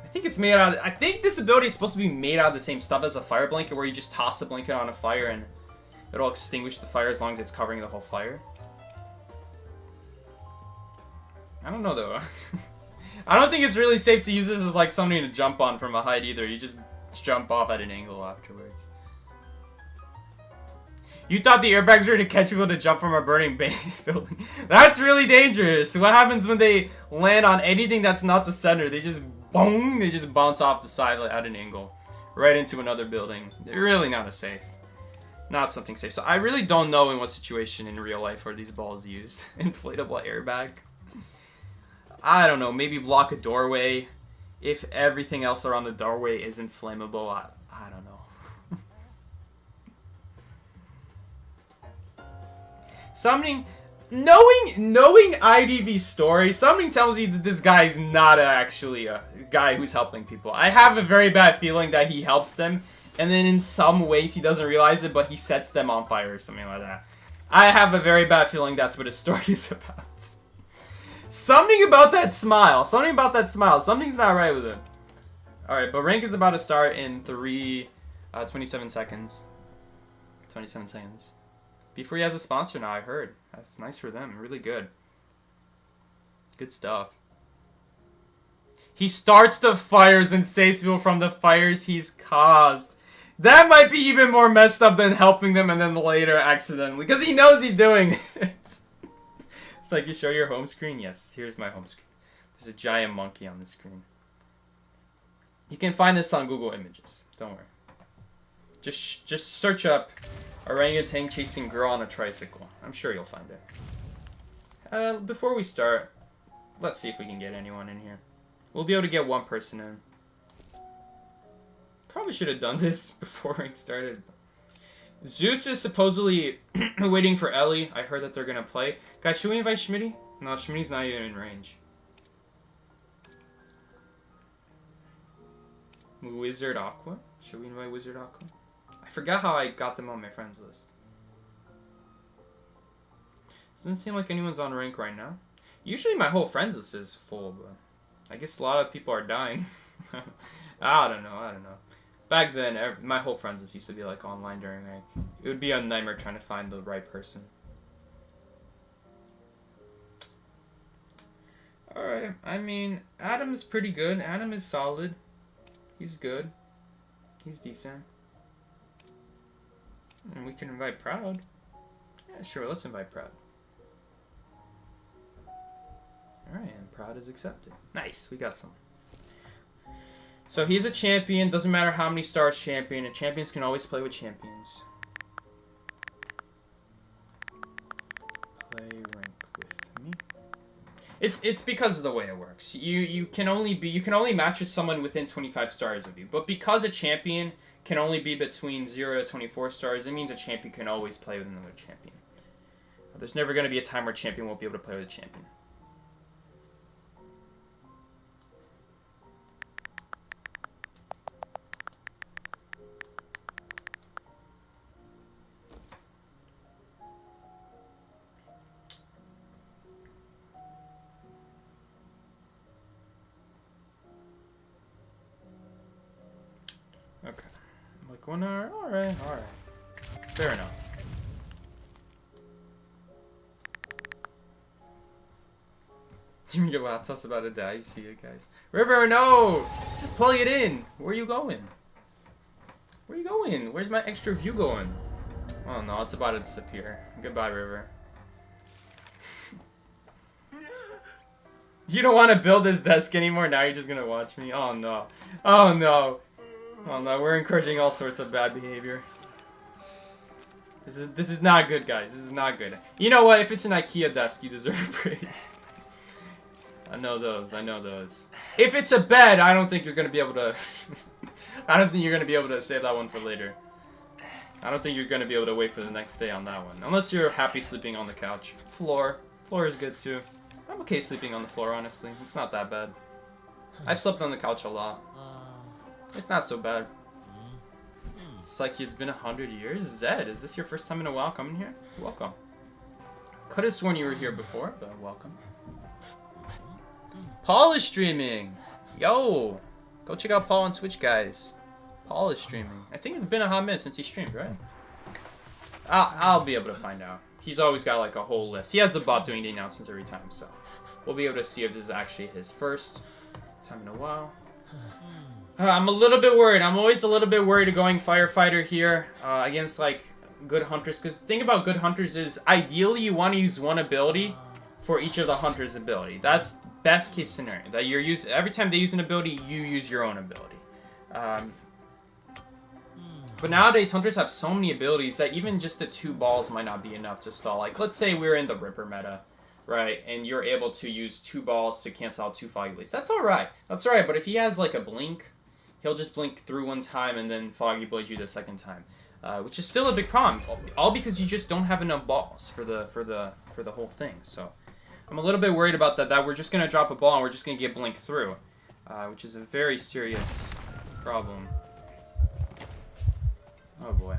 I think it's made out of... I think this ability is supposed to be made out of the same stuff as a fire blanket, where you just toss the blanket on a fire and it'll extinguish the fire as long as it's covering the whole fire. I don't know, though. I don't think it's really safe to use this as like something to jump on from a height either. You just jump off at an angle afterwards. You thought the airbags were to catch people to jump from a burning building. That's really dangerous. What happens when they land on anything that's not the center? They just boom, they just bounce off the side at an angle. Right into another building. They're really not safe. Not something safe. So I really don't know in what situation in real life are these balls used. Inflatable airbag. I don't know. Maybe block a doorway. If everything else around the doorway isn't flammable, I don't know. Something, knowing IDV's story, something tells me that this guy is not actually a guy who's helping people. I have a very bad feeling that he helps them, and then in some ways he doesn't realize it, but he sets them on fire or something like that. I have a very bad feeling that's what his story is about. Something about that smile. Something about that smile. Something's not right with it. Alright, but rank is about to start in 27 seconds. 27 seconds. Before he has a sponsor now, I heard. That's nice for them. Really good. Good stuff. He starts the fires and saves people from the fires he's caused. That might be even more messed up than helping them and then later accidentally. Because he knows he's doing it. It's like, you show your home screen? Yes, here's my home screen. There's a giant monkey on the screen. You can find this on Google Images. Don't worry. Just search up orangutan chasing girl on a tricycle. I'm sure you'll find it. Before we start, let's see if we can get anyone in here. We'll be able to get one person in. Probably should have done this before rank started. Zeus is supposedly waiting for Ellie. I heard that they're gonna play. Guys, should we invite Schmitty? No, Schmitty's not even in range. Wizard Aqua? Should we invite Wizard Aqua? I forgot how I got them on my friends list. Doesn't seem like anyone's on rank right now. Usually my whole friends list is full, but I guess a lot of people are dying. I don't know. Back then, my whole friends list used to be like online during rank. It would be a nightmare trying to find the right person. Alright, I mean, Adam is pretty good. Adam is solid. He's good. He's decent. And we can invite Proud. Yeah, sure, let's invite Proud. Alright, and Proud is accepted. Nice, we got some. So he's a champion. Doesn't matter how many stars champion. And champions can always play with champions. Play rank with me. It's because of the way it works. You can only match with someone within 25 stars of you. But because a champion can only be between 0 to 24 stars, it means a champion can always play with another champion. There's never going to be a time where a champion won't be able to play with a champion. Okay. Like 1 hour? Alright. Fair enough. Your laptop's about to die. See it, guys. River, no! Just plug it in. Where are you going? Where are you going? Where's my extra view going? Oh no, it's about to disappear. Goodbye, River. You don't want to build this desk anymore? Now you're just gonna watch me? Oh no. Oh no. Oh no, we're encouraging all sorts of bad behavior. This is not good, guys. This is not good. You know what? If it's an IKEA desk, you deserve a break. I know those. If it's a bed, I don't think you're gonna be able to. I don't think you're gonna be able to save that one for later. I don't think you're gonna be able to wait for the next day on that one, unless you're happy sleeping on the couch. Floor is good too. I'm okay sleeping on the floor, honestly. It's not that bad. I've slept on the couch a lot. It's not so bad. It's like it's been 100 years. Zed, is this your first time in a while coming here? Welcome. Could have sworn you were here before, but welcome. Paul is streaming. Yo, go check out Paul on Twitch, guys. Paul is streaming. I think it's been a hot minute since he streamed, right? I'll be able to find out. He's always got like a whole list. He has the bot doing the announcements every time, so we'll be able to see if this is actually his first time in a while. I'm a little bit worried. I'm always a little bit worried of going Firefighter here against like good hunters. Because the thing about good hunters is ideally you want to use one ability for each of the hunter's ability. That's best case scenario. That you're every time they use an ability, you use your own ability. But nowadays hunters have so many abilities that even just the 2 balls might not be enough to stall. Like let's say we're in the Ripper meta. Right, and you're able to use 2 balls to cancel out 2 Foggy Blades. That's alright. That's alright, but if he has like a blink, he'll just blink through one time and then Foggy Blade you the second time, which is still a big problem. All because you just don't have enough balls for the whole thing. So I'm a little bit worried about that. That we're just gonna drop a ball and we're just gonna get blinked through, which is a very serious problem. Oh boy.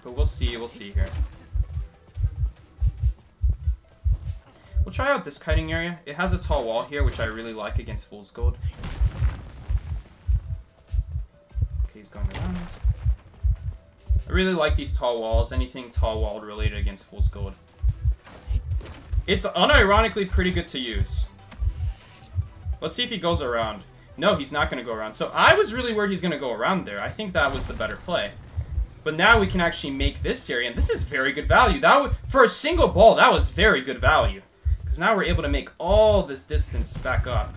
But we'll see. We'll see here. We'll try out this kiting area. It has a tall wall here, which I really like against Fool's Gold. Okay, he's going around. I really like these tall walls. Anything tall walled related against Fool's Gold. It's unironically pretty good to use. Let's see if he goes around. No, he's not going to go around. So I was really worried he's going to go around there. I think that was the better play. But now we can actually make this area, and this is very good value. For a single ball, that was very good value. Because now we're able to make all this distance back up.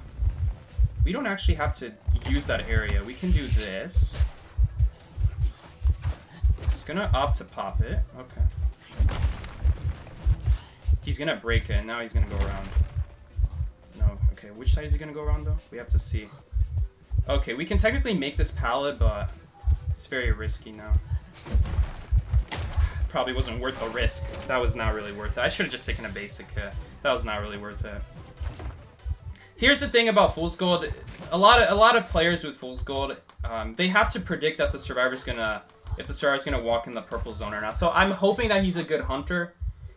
We don't actually have to use that area. We can do this. It's going to opt to pop it. Okay. He's going to break it, and now he's going to go around. No. Okay, which side is he going to go around, though? We have to see. Okay, we can technically make this pallet, but it's very risky now. Probably wasn't worth the risk. That was not really worth it. I should have just taken a basic hit. That was not really worth it. Here's the thing about Fool's Gold. A lot of players with Fool's Gold, they have to predict that if the survivor's gonna walk in the purple zone or not. So I'm hoping that he's a good hunter,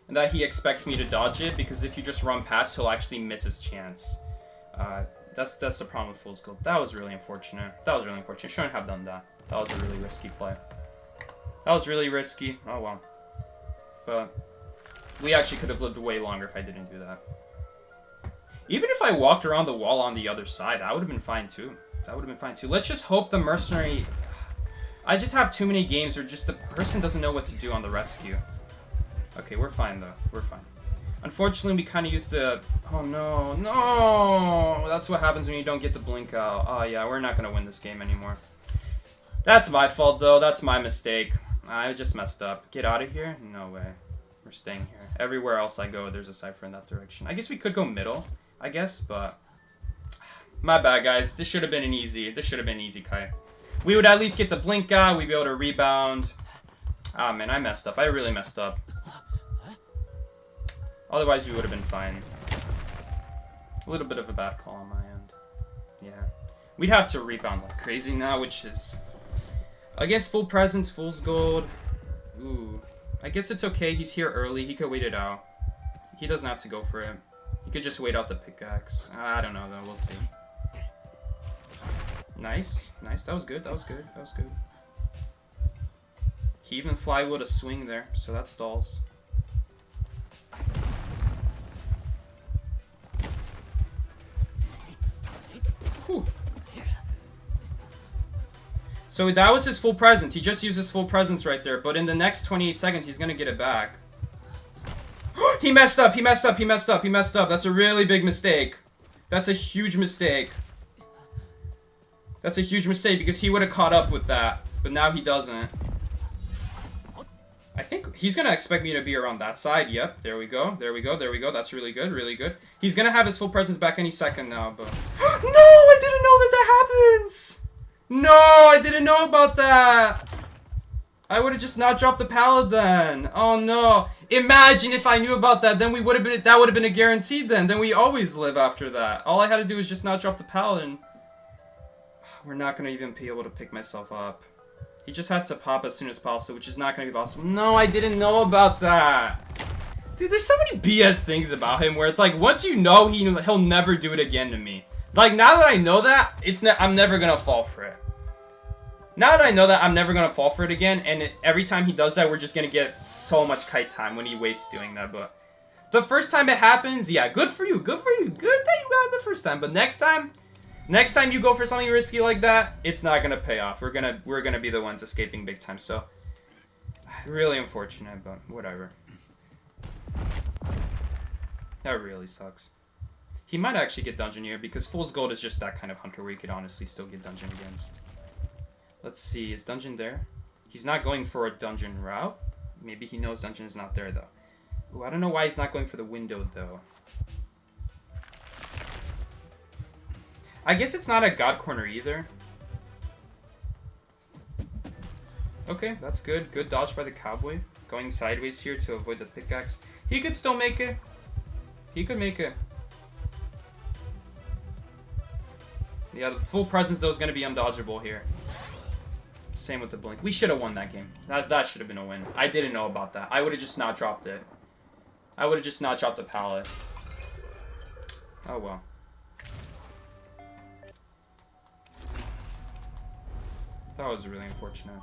and that he expects me to dodge it, because if you just run past, he'll actually miss his chance. That's the problem with Fool's Gold. That was really unfortunate. That was really unfortunate. Shouldn't have done that. That was a really risky play. That was really risky. Oh well. But we actually could have lived way longer if I didn't do that. Even if I walked around the wall on the other side, that would have been fine too. That would have been fine too. Let's just hope the mercenary... I just have too many games where just the person doesn't know what to do on the rescue. Okay, we're fine though. We're fine. Unfortunately, we kind of used the... Oh no, no! That's what happens when you don't get the blink out. Oh yeah, we're not going to win this game anymore. That's my fault though. That's my mistake. I just messed up. Get out of here? No way. We're staying here. Everywhere else I go, there's a cipher in that direction. I guess we could go middle, I guess, but... My bad, guys. This should have been an easy... This should have been easy, Kai. We would at least get the blink out. We'd be able to rebound. Ah, man, I messed up. I really messed up. Otherwise, we would have been fine. A little bit of a bad call on my end. Yeah. We'd have to rebound like crazy now, which is... Against full presence, Fool's Gold. Ooh. I guess it's okay. He's here early. He could wait it out. He doesn't have to go for it. He could just wait out the pickaxe. I don't know, though. We'll see. Nice. Nice. That was good. That was good. That was good. He even flywheeled a swing there, so that stalls. Whew. So that was his full presence. He just used his full presence right there. But in the next 28 seconds, he's going to get it back. He messed up. He messed up. He messed up. He messed up. That's a really big mistake. That's a huge mistake. That's a huge mistake because he would have caught up with that. But now he doesn't. I think he's going to expect me to be around that side. Yep. There we go. There we go. There we go. That's really good. Really good. He's going to have his full presence back any second now. But no, I didn't know that that happens. No, I didn't know about that. I would have just not dropped the pallet then. Oh no. Imagine if I knew about that, then we would have been, that would have been a guaranteed then. Then we always live after that. All I had to do was just not drop the pallet and we're not going to even be able to pick myself up. He just has to pop as soon as possible, which is not going to be possible. No, I didn't know about that. Dude, there's so many BS things about him where it's like, once you know, he'll never do it again to me. Like, now that I know that, I'm never going to fall for it. Now that I know that, I'm never going to fall for it again, and every time he does that, we're just going to get so much kite time when he wastes doing that, but... The first time it happens, yeah, good for you, good for you. Good that you got it the first time, but next time you go for something risky like that, it's not going to pay off. We're gonna be the ones escaping big time, so... Really unfortunate, but whatever. That really sucks. He might actually get dungeon here, because Fool's Gold is just that kind of hunter where you could honestly still get dungeon against. Let's see, is dungeon there? He's not going for a dungeon route. Maybe he knows dungeon is not there, though. Ooh, I don't know why he's not going for the window, though. I guess it's not a god corner either. Okay, that's good. Good dodge by the cowboy. Going sideways here to avoid the pickaxe. He could still make it. He could make it. Yeah, the full presence, though, is going to be undodgeable here. Same with the blink. We should have won that game. That should have been a win. I didn't know about that. I would have just not dropped it. I would have just not dropped the pallet. Oh, well. That was really unfortunate.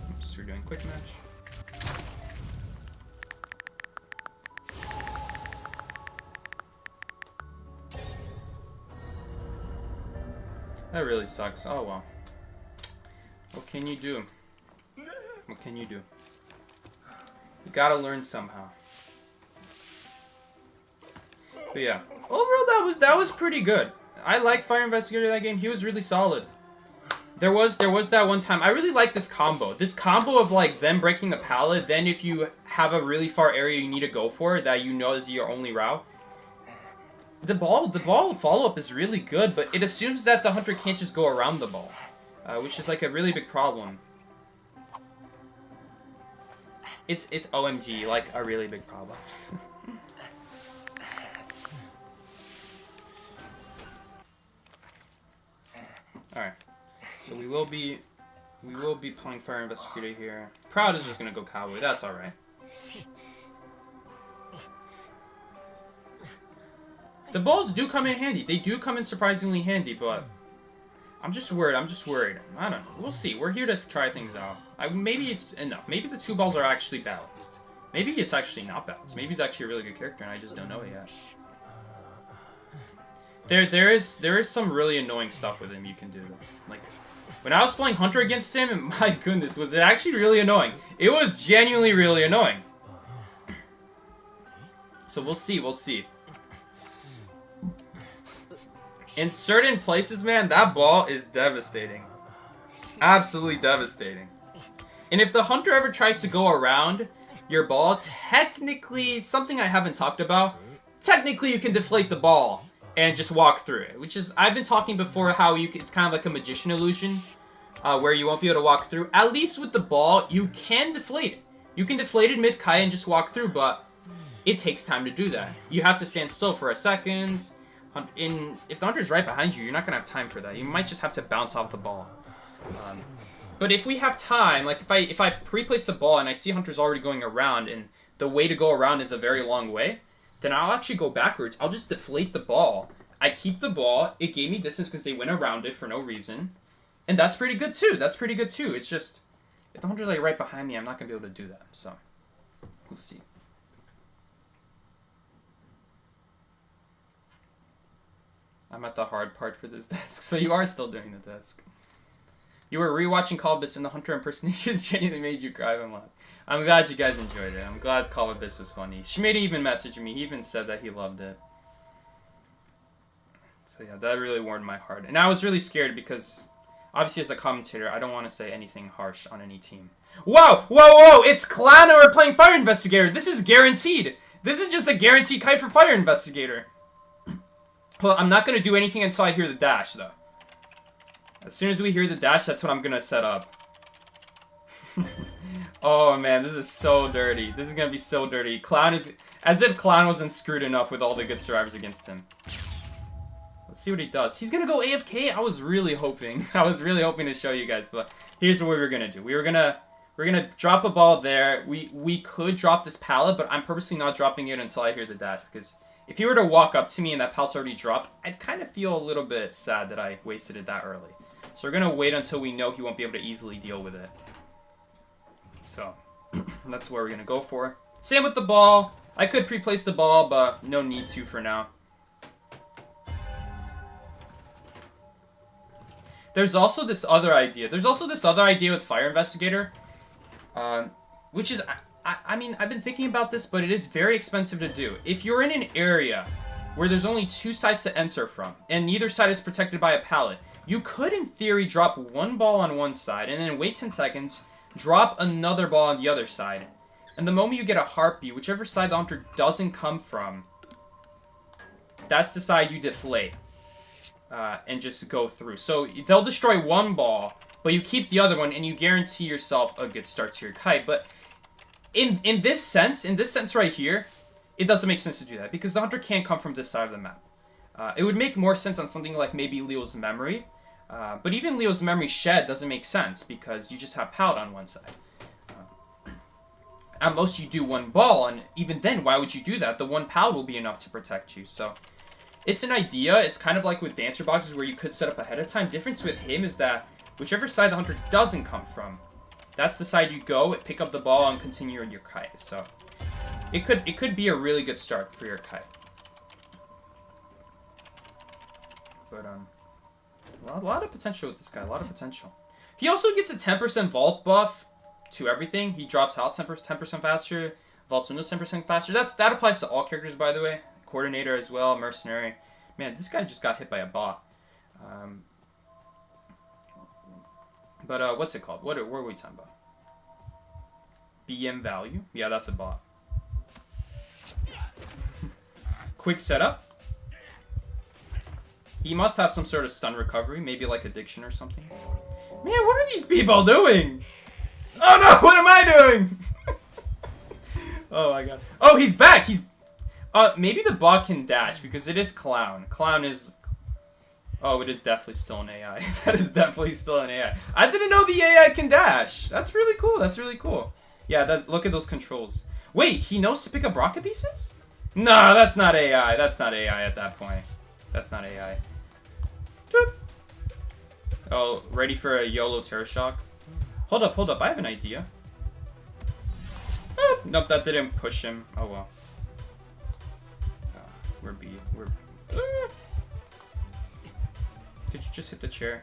Oops, we're doing quick match. That really sucks. Oh well. What can you do? What can you do? You gotta learn somehow. But yeah. Overall that was pretty good. I liked Fire Investigator that game. He was really solid. There was that one time. I really like this combo. This combo of like them breaking the pallet, then if you have a really far area you need to go for that you know is your only route. The ball follow-up is really good, but it assumes that the hunter can't just go around the ball, which is like a really big problem. It's OMG, like a really big problem. Alright, so we will be We will be playing Fire Investigator here. Proud is just gonna go Cowboy. That's alright. The balls do come in handy. They do come in surprisingly handy, but I'm just worried. I don't know. We'll see. We're here to try things out. Maybe it's enough. Maybe the two balls are actually balanced. Maybe it's actually not balanced. Maybe he's actually a really good character, and I just don't know it yet. There is some really annoying stuff with him you can do. Like, when I was playing Hunter against him, my goodness, was it actually really annoying. It was genuinely really annoying. So we'll see. In certain places, man, that ball is devastating. Absolutely devastating. And if the Hunter ever tries to go around your ball, technically, something I haven't talked about, technically you can deflate the ball and just walk through it. Which is, I've been talking before how it's kind of like a magician illusion, where you won't be able to walk through. At least with the ball, you can deflate it. You can deflate it mid-Kai and just walk through, but it takes time to do that. You have to stand still for a second. If the Hunter's right behind you, you're not going to have time for that. You might just have to bounce off the ball. But if we have time, like if I pre-place the ball and I see Hunter's already going around and the way to go around is a very long way, then I'll actually go backwards. I'll just deflate the ball. I keep the ball. It gave me distance because they went around it for no reason. And that's pretty good too. It's just, if the Hunter's like right behind me, I'm not going to be able to do that. So, we'll see. I'm at the hard part for this desk, so you are still doing the desk. You were rewatching Call of Abyss and the Hunter impersonations genuinely made you cry. I'm glad you guys enjoyed it. I'm glad Call of Abyss was funny. Schmidt even messaged me. He even said that he loved it. So yeah, that really warmed my heart. And I was really scared because, obviously as a commentator, I don't want to say anything harsh on any team. Whoa! It's Clown and we're playing Fire Investigator. This is guaranteed. This is just a guaranteed kite for Fire Investigator. Well, I'm not going to do anything until I hear the dash, though. As soon as we hear the dash, that's what I'm going to set up. Oh, man, this is so dirty. This is going to be so dirty. Clown is... As if Clown wasn't screwed enough with all the good survivors against him. Let's see what he does. He's going to go AFK? I was really hoping. I was really hoping to show you guys, but here's what we were going to do. We're gonna drop a ball there. We could drop this pallet, but I'm purposely not dropping it until I hear the dash, because if he were to walk up to me and that pallet's already dropped, I'd kind of feel a little bit sad that I wasted it that early. So we're going to wait until we know he won't be able to easily deal with it. So, that's what we're going to go for. Same with the ball. I could pre-place the ball, but no need to for now. There's also this other idea. With Fire Investigator, which is... I mean, I've been thinking about this, but it is very expensive to do. If you're in an area where there's only two sides to enter from, and neither side is protected by a pallet, you could, in theory, drop one ball on one side, and then wait 10 seconds, drop another ball on the other side. And the moment you get a heartbeat, whichever side the Hunter doesn't come from, that's the side you deflate. And just go through. So, they'll destroy one ball, but you keep the other one, and you guarantee yourself a good start to your kite. But... In this sense right here, it doesn't make sense to do that, because the Hunter can't come from this side of the map. It would make more sense on something like maybe Leo's Memory, but even Leo's Memory Shed doesn't make sense, because you just have pallet on one side. At most you do one ball, and even then, why would you do that? The one pallet will be enough to protect you, so... It's an idea. It's kind of like with Dancer Boxes, where you could set up ahead of time. Difference with him is that whichever side the Hunter doesn't come from, that's the side you go, pick up the ball, and continue your kite. So, it could be a really good start for your kite. But, a lot of potential with this guy. A lot of potential. He also gets a 10% vault buff to everything. He drops health 10% faster, vaults windows 10% faster. That applies to all characters, by the way. Coordinator as well, Mercenary. Man, this guy just got hit by a bot. But what's it called? What are we talking about? BM value? Yeah, that's a bot. Quick setup. He must have some sort of stun recovery, maybe like addiction or something. Man, what are these people doing? Oh no, what am I doing? Oh my god. Oh, he's back! Maybe the bot can dash, because it is Clown. Clown is... Oh, it is definitely still an AI. That is definitely still an AI. I didn't know the AI can dash. That's really cool. That's really cool. Yeah, look at those controls. Wait, he knows to pick up rocket pieces? Nah, that's not AI. That's not AI at that point. That's not AI. Doop. Oh, ready for a YOLO Terror Shock? Hold up. I have an idea. Nope, that didn't push him. Oh, well. We're B. We're... Did you just hit the chair?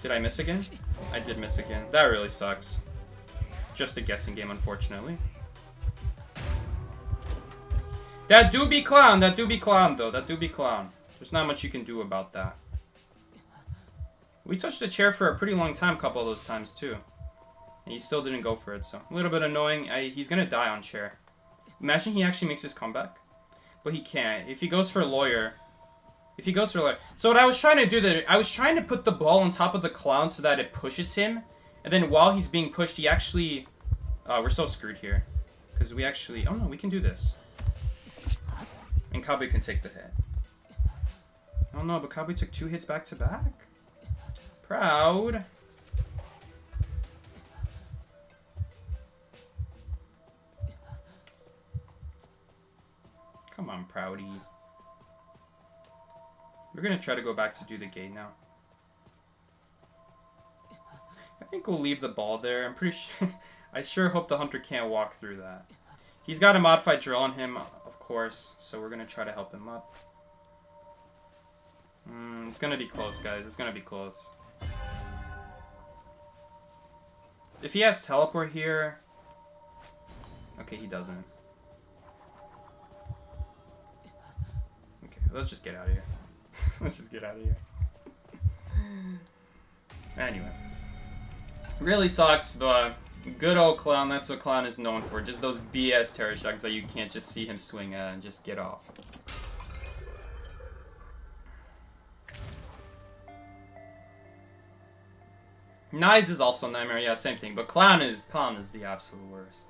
Did I miss again? I did miss again. That really sucks. Just a guessing game, unfortunately. That do be clown. That do be clown, though. That do be clown. There's not much you can do about that. We touched the chair for a pretty long time, a couple of those times, too. And he still didn't go for it, so... A little bit annoying. He's gonna die on chair. Imagine he actually makes his comeback. But he can't. If he goes for a lawyer... If he goes for a lawyer... So what I was trying to do there... I was trying to put the ball on top of the clown so that it pushes him. And then while he's being pushed, he actually... we're so screwed here. Because we actually... Oh, no, we can do this. And Kabe can take the hit. Oh, no, but Kabe took 2 hits back to back? Proud. Come on, Proudy. We're gonna try to go back to do the gate now. I think we'll leave the ball there. I'm pretty sure... I sure hope the hunter can't walk through that. He's got a modified drill on him, of course, so we're gonna try to help him up. It's gonna be close, guys. It's gonna be close. If he has teleport here... Okay, he doesn't. Okay, let's just get out of here. Let's just get out of here. Anyway. Really sucks, but good old clown. That's what clown is known for. Just those BS terror shocks that you can't just see him swing at and just get off. Knives is also Nightmare, yeah, same thing. But Clown is the absolute worst.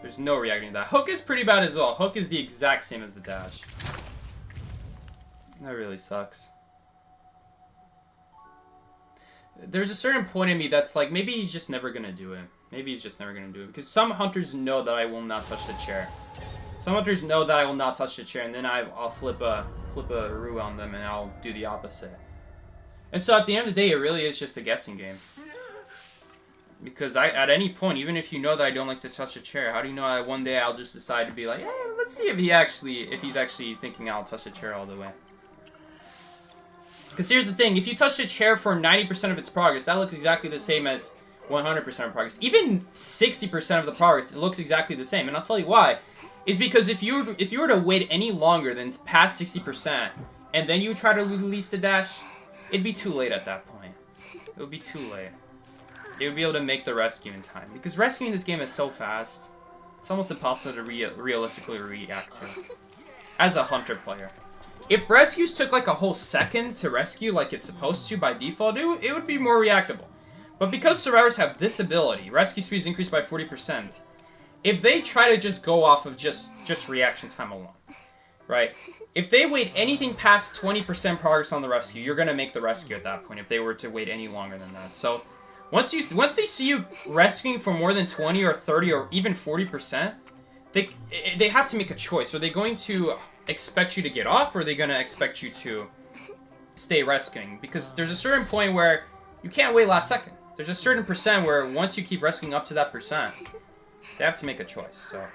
There's no reacting to that. Hook is pretty bad as well. Hook is the exact same as the dash. That really sucks. There's a certain point in me that's like, maybe he's just never gonna do it. Maybe he's just never gonna do it. Because some hunters know that I will not touch the chair. Some hunters know that I will not touch the chair, and then I'll flip a Rue on them, and I'll do the opposite. And so at the end of the day, it really is just a guessing game. Because at any point, even if you know that I don't like to touch a chair, how do you know that one day I'll just decide to be like, let's see if he's actually thinking I'll touch the chair all the way. Because here's the thing, if you touch the chair for 90% of its progress, that looks exactly the same as 100% of progress. Even 60% of the progress, it looks exactly the same. And I'll tell you why. Is because if you were to wait any longer than past 60%, and then you try to release the dash, it'd be too late at that point. It would be too late. They would be able to make the rescue in time. Because rescuing this game is so fast, it's almost impossible to realistically react to. As a hunter player. If rescues took like a whole second to rescue like it's supposed to by default, it would be more reactable. But because survivors have this ability, rescue speed is increased by 40%, if they try to just go off of just reaction time alone, right? If they wait anything past 20% progress on the rescue, you're gonna make the rescue at that point if they were to wait any longer than that. So once they see you rescuing for more than 20 or 30 or even 40%, they have to make a choice. Are they going to expect you to get off, or are they going to expect you to stay rescuing? Because there's a certain point where you can't wait last second. There's a certain percent where once you keep rescuing up to that percent, they have to make a choice. So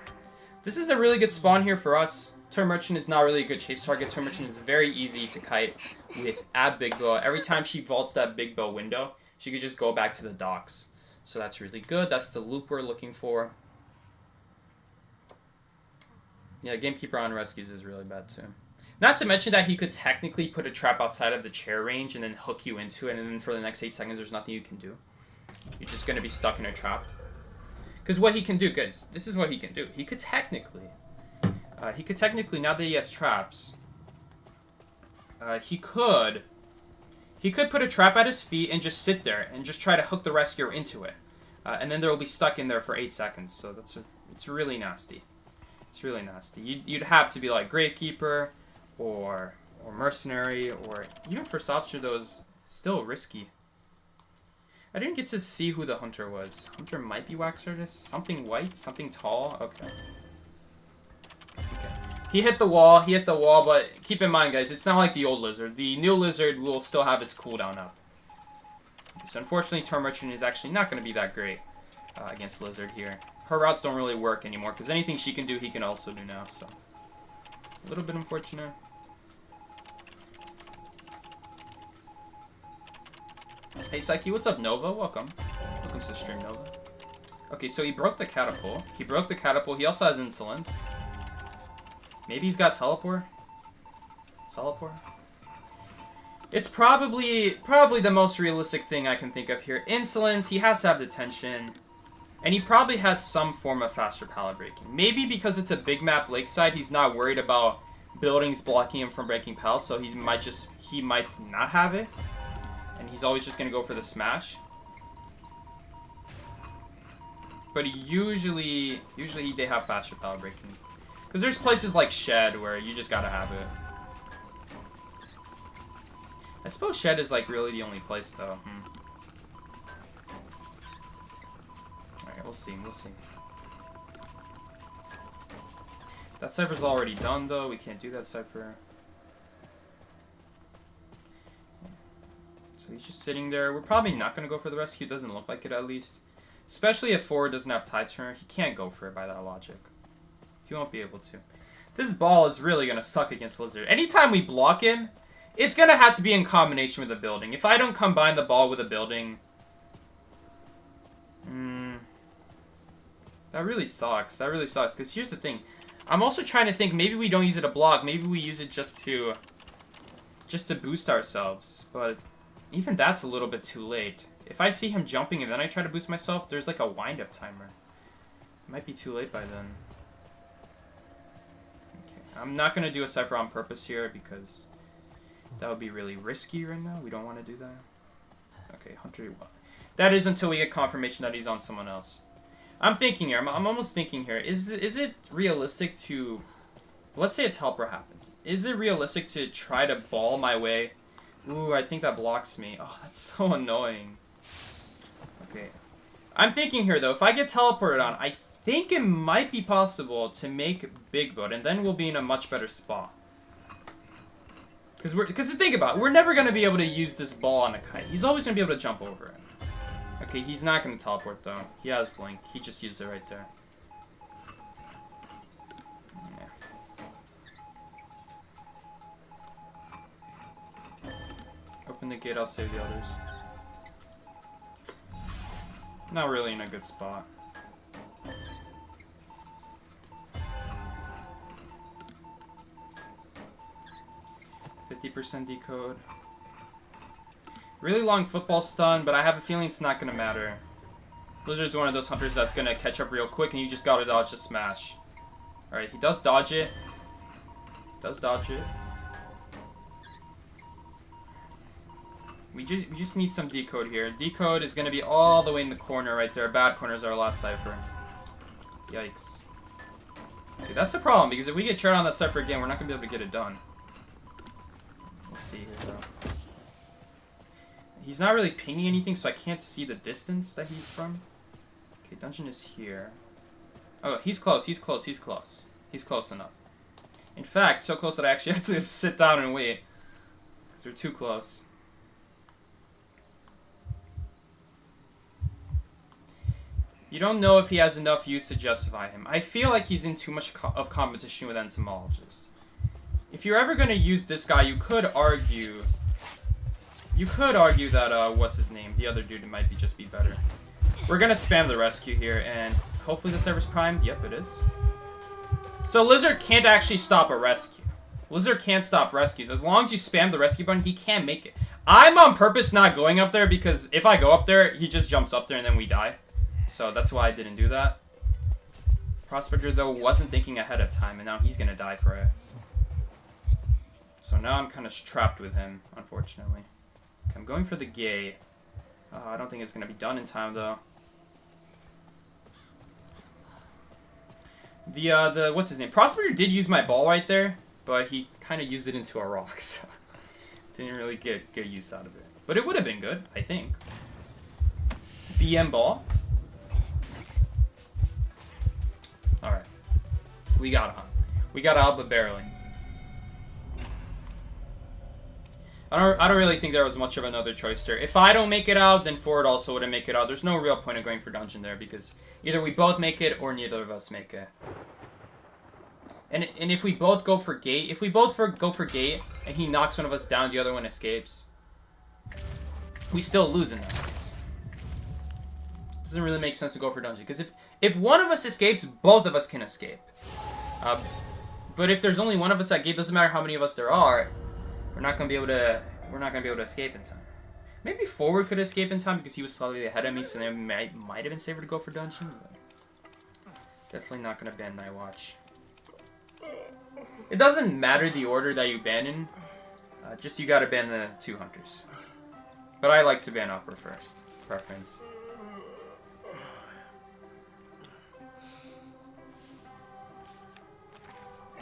this is a really good spawn here for us. Turn Merchant is not really a good chase target. Turn Merchant is very easy to kite with at Big Bow. Every time she vaults that Big Bow window, she could just go back to the docks. So that's really good. That's the loop we're looking for. Yeah, Gamekeeper on rescues is really bad too. Not to mention that he could technically put a trap outside of the chair range and then hook you into it, and then for the next 8 seconds there's nothing you can do. You're just going to be stuck in a trap. Because what he can do, guys, this is what he can do. He could technically, now that he has traps, he could put a trap at his feet and just sit there and just try to hook the rescuer into it. And then they'll be stuck in there for 8 seconds. So it's really nasty. It's really nasty. You'd have to be like Gravekeeper or or mercenary, or even first officer, though, is still risky. I didn't get to see who the hunter was. Hunter might be wax artist. Something white, something tall. Okay. Okay. He hit the wall, but keep in mind, guys, it's not like the old lizard. The new lizard will still have his cooldown up. So unfortunately, Turn Merchant is actually not going to be that great against lizard here. Her routes don't really work anymore, because anything she can do, he can also do now, so. A little bit unfortunate. Hey, Psyche, what's up, Nova? Welcome. Welcome to the stream, Nova. Okay, so he broke the catapult. He broke the catapult. He also has insolence. Maybe he's got teleport? Teleport? It's probably the most realistic thing I can think of here. Insolence, he has to have detention. And he probably has some form of faster pallet breaking. Maybe because it's a big map lakeside, he's not worried about buildings blocking him from breaking pallets, so he might not have it. And he's always just going to go for the smash. But usually they have faster pallet breaking. Because there's places like Shed where you just got to have it. I suppose Shed is like really the only place though. Alright, we'll see. That cipher's already done though. We can't do that cipher. So he's just sitting there. We're probably not going to go for the rescue. It doesn't look like it at least. Especially if forward doesn't have tide turner. He can't go for it by that logic. He won't be able to. This ball is really going to suck against Lizard. Anytime we block him, it's going to have to be in combination with a building. If I don't combine the ball with a building... that really sucks. That really sucks. Because here's the thing. I'm also trying to think, maybe we don't use it to block. Maybe we use it just to boost ourselves. But even that's a little bit too late. If I see him jumping and then I try to boost myself, there's like a wind-up timer. It might be too late by then. Okay, I'm not going to do a cipher on purpose here because that would be really risky right now. We don't want to do that. Okay, Hunter. That is until we get confirmation that he's on someone else. I'm thinking here. I'm almost thinking here. Is it realistic to... Let's say a teleport happens. Is it realistic to try to ball my way? Ooh, I think that blocks me. Oh, that's so annoying. Okay. I'm thinking here, though. If I get teleported on, I think it might be possible to make Big Boat, and then we'll be in a much better spot. Because think about it. We're never going to be able to use this ball on a kite. He's always going to be able to jump over it. Okay, he's not going to teleport, though. He has Blink. He just used it right there. Yeah. Open the gate, I'll save the others. Not really in a good spot. %50 decode. Really long football stun, but I have a feeling it's not going to matter. Blizzard's one of those hunters that's going to catch up real quick, and you just got to dodge the smash. Alright, he does dodge it. We just need some decode here. Decode is going to be all the way in the corner right there. Bad corner is our last cipher. Yikes. Okay, that's a problem, because if we get charred on that cipher again, we're not going to be able to get it done. We'll see here, though. He's not really pinging anything, so I can't see the distance that he's from. Okay, dungeon is here. Oh, he's close. He's close enough. In fact, so close that I actually have to sit down and wait. Because we're too close. You don't know if he has enough use to justify him. I feel like he's in too much of competition with Entomologist. If you're ever going to use this guy, you could argue that, what's his name? The other dude might just be better. We're going to spam the rescue here, and hopefully the server's primed. Yep, it is. So Lizard can't actually stop a rescue. Lizard can't stop rescues. As long as you spam the rescue button, he can't make it. I'm on purpose not going up there, because if I go up there, he just jumps up there and then we die. So that's why I didn't do that. Prospector, though, wasn't thinking ahead of time, and now he's going to die for it. So now I'm kind of trapped with him, unfortunately. Okay, I'm going for the gate. I don't think it's going to be done in time, though. The what's his name? Prospector did use my ball right there. but he kind of used it into a rock, so didn't really get use out of it. But it would have been good, I think. BM ball. Alright. We got on. We got out, but barely. I don't really think there was much of another choice there. If I don't make it out, then Ford also wouldn't make it out. There's no real point of going for dungeon there, because either we both make it or neither of us make it. And if we both go for gate, go for gate, and he knocks one of us down, the other one escapes, we still lose in that case. Doesn't really make sense to go for dungeon, because if one of us escapes, both of us can escape. But if there's only one of us at gate, doesn't matter how many of us there are, we're not gonna be able to escape in time. Maybe Forward could escape in time because he was slightly ahead of me, so then might have been safer to go for dungeon. But definitely not gonna ban Night Watch. It doesn't matter the order that you ban in, just you gotta ban the 2 hunters. But I like to ban upper first, preference.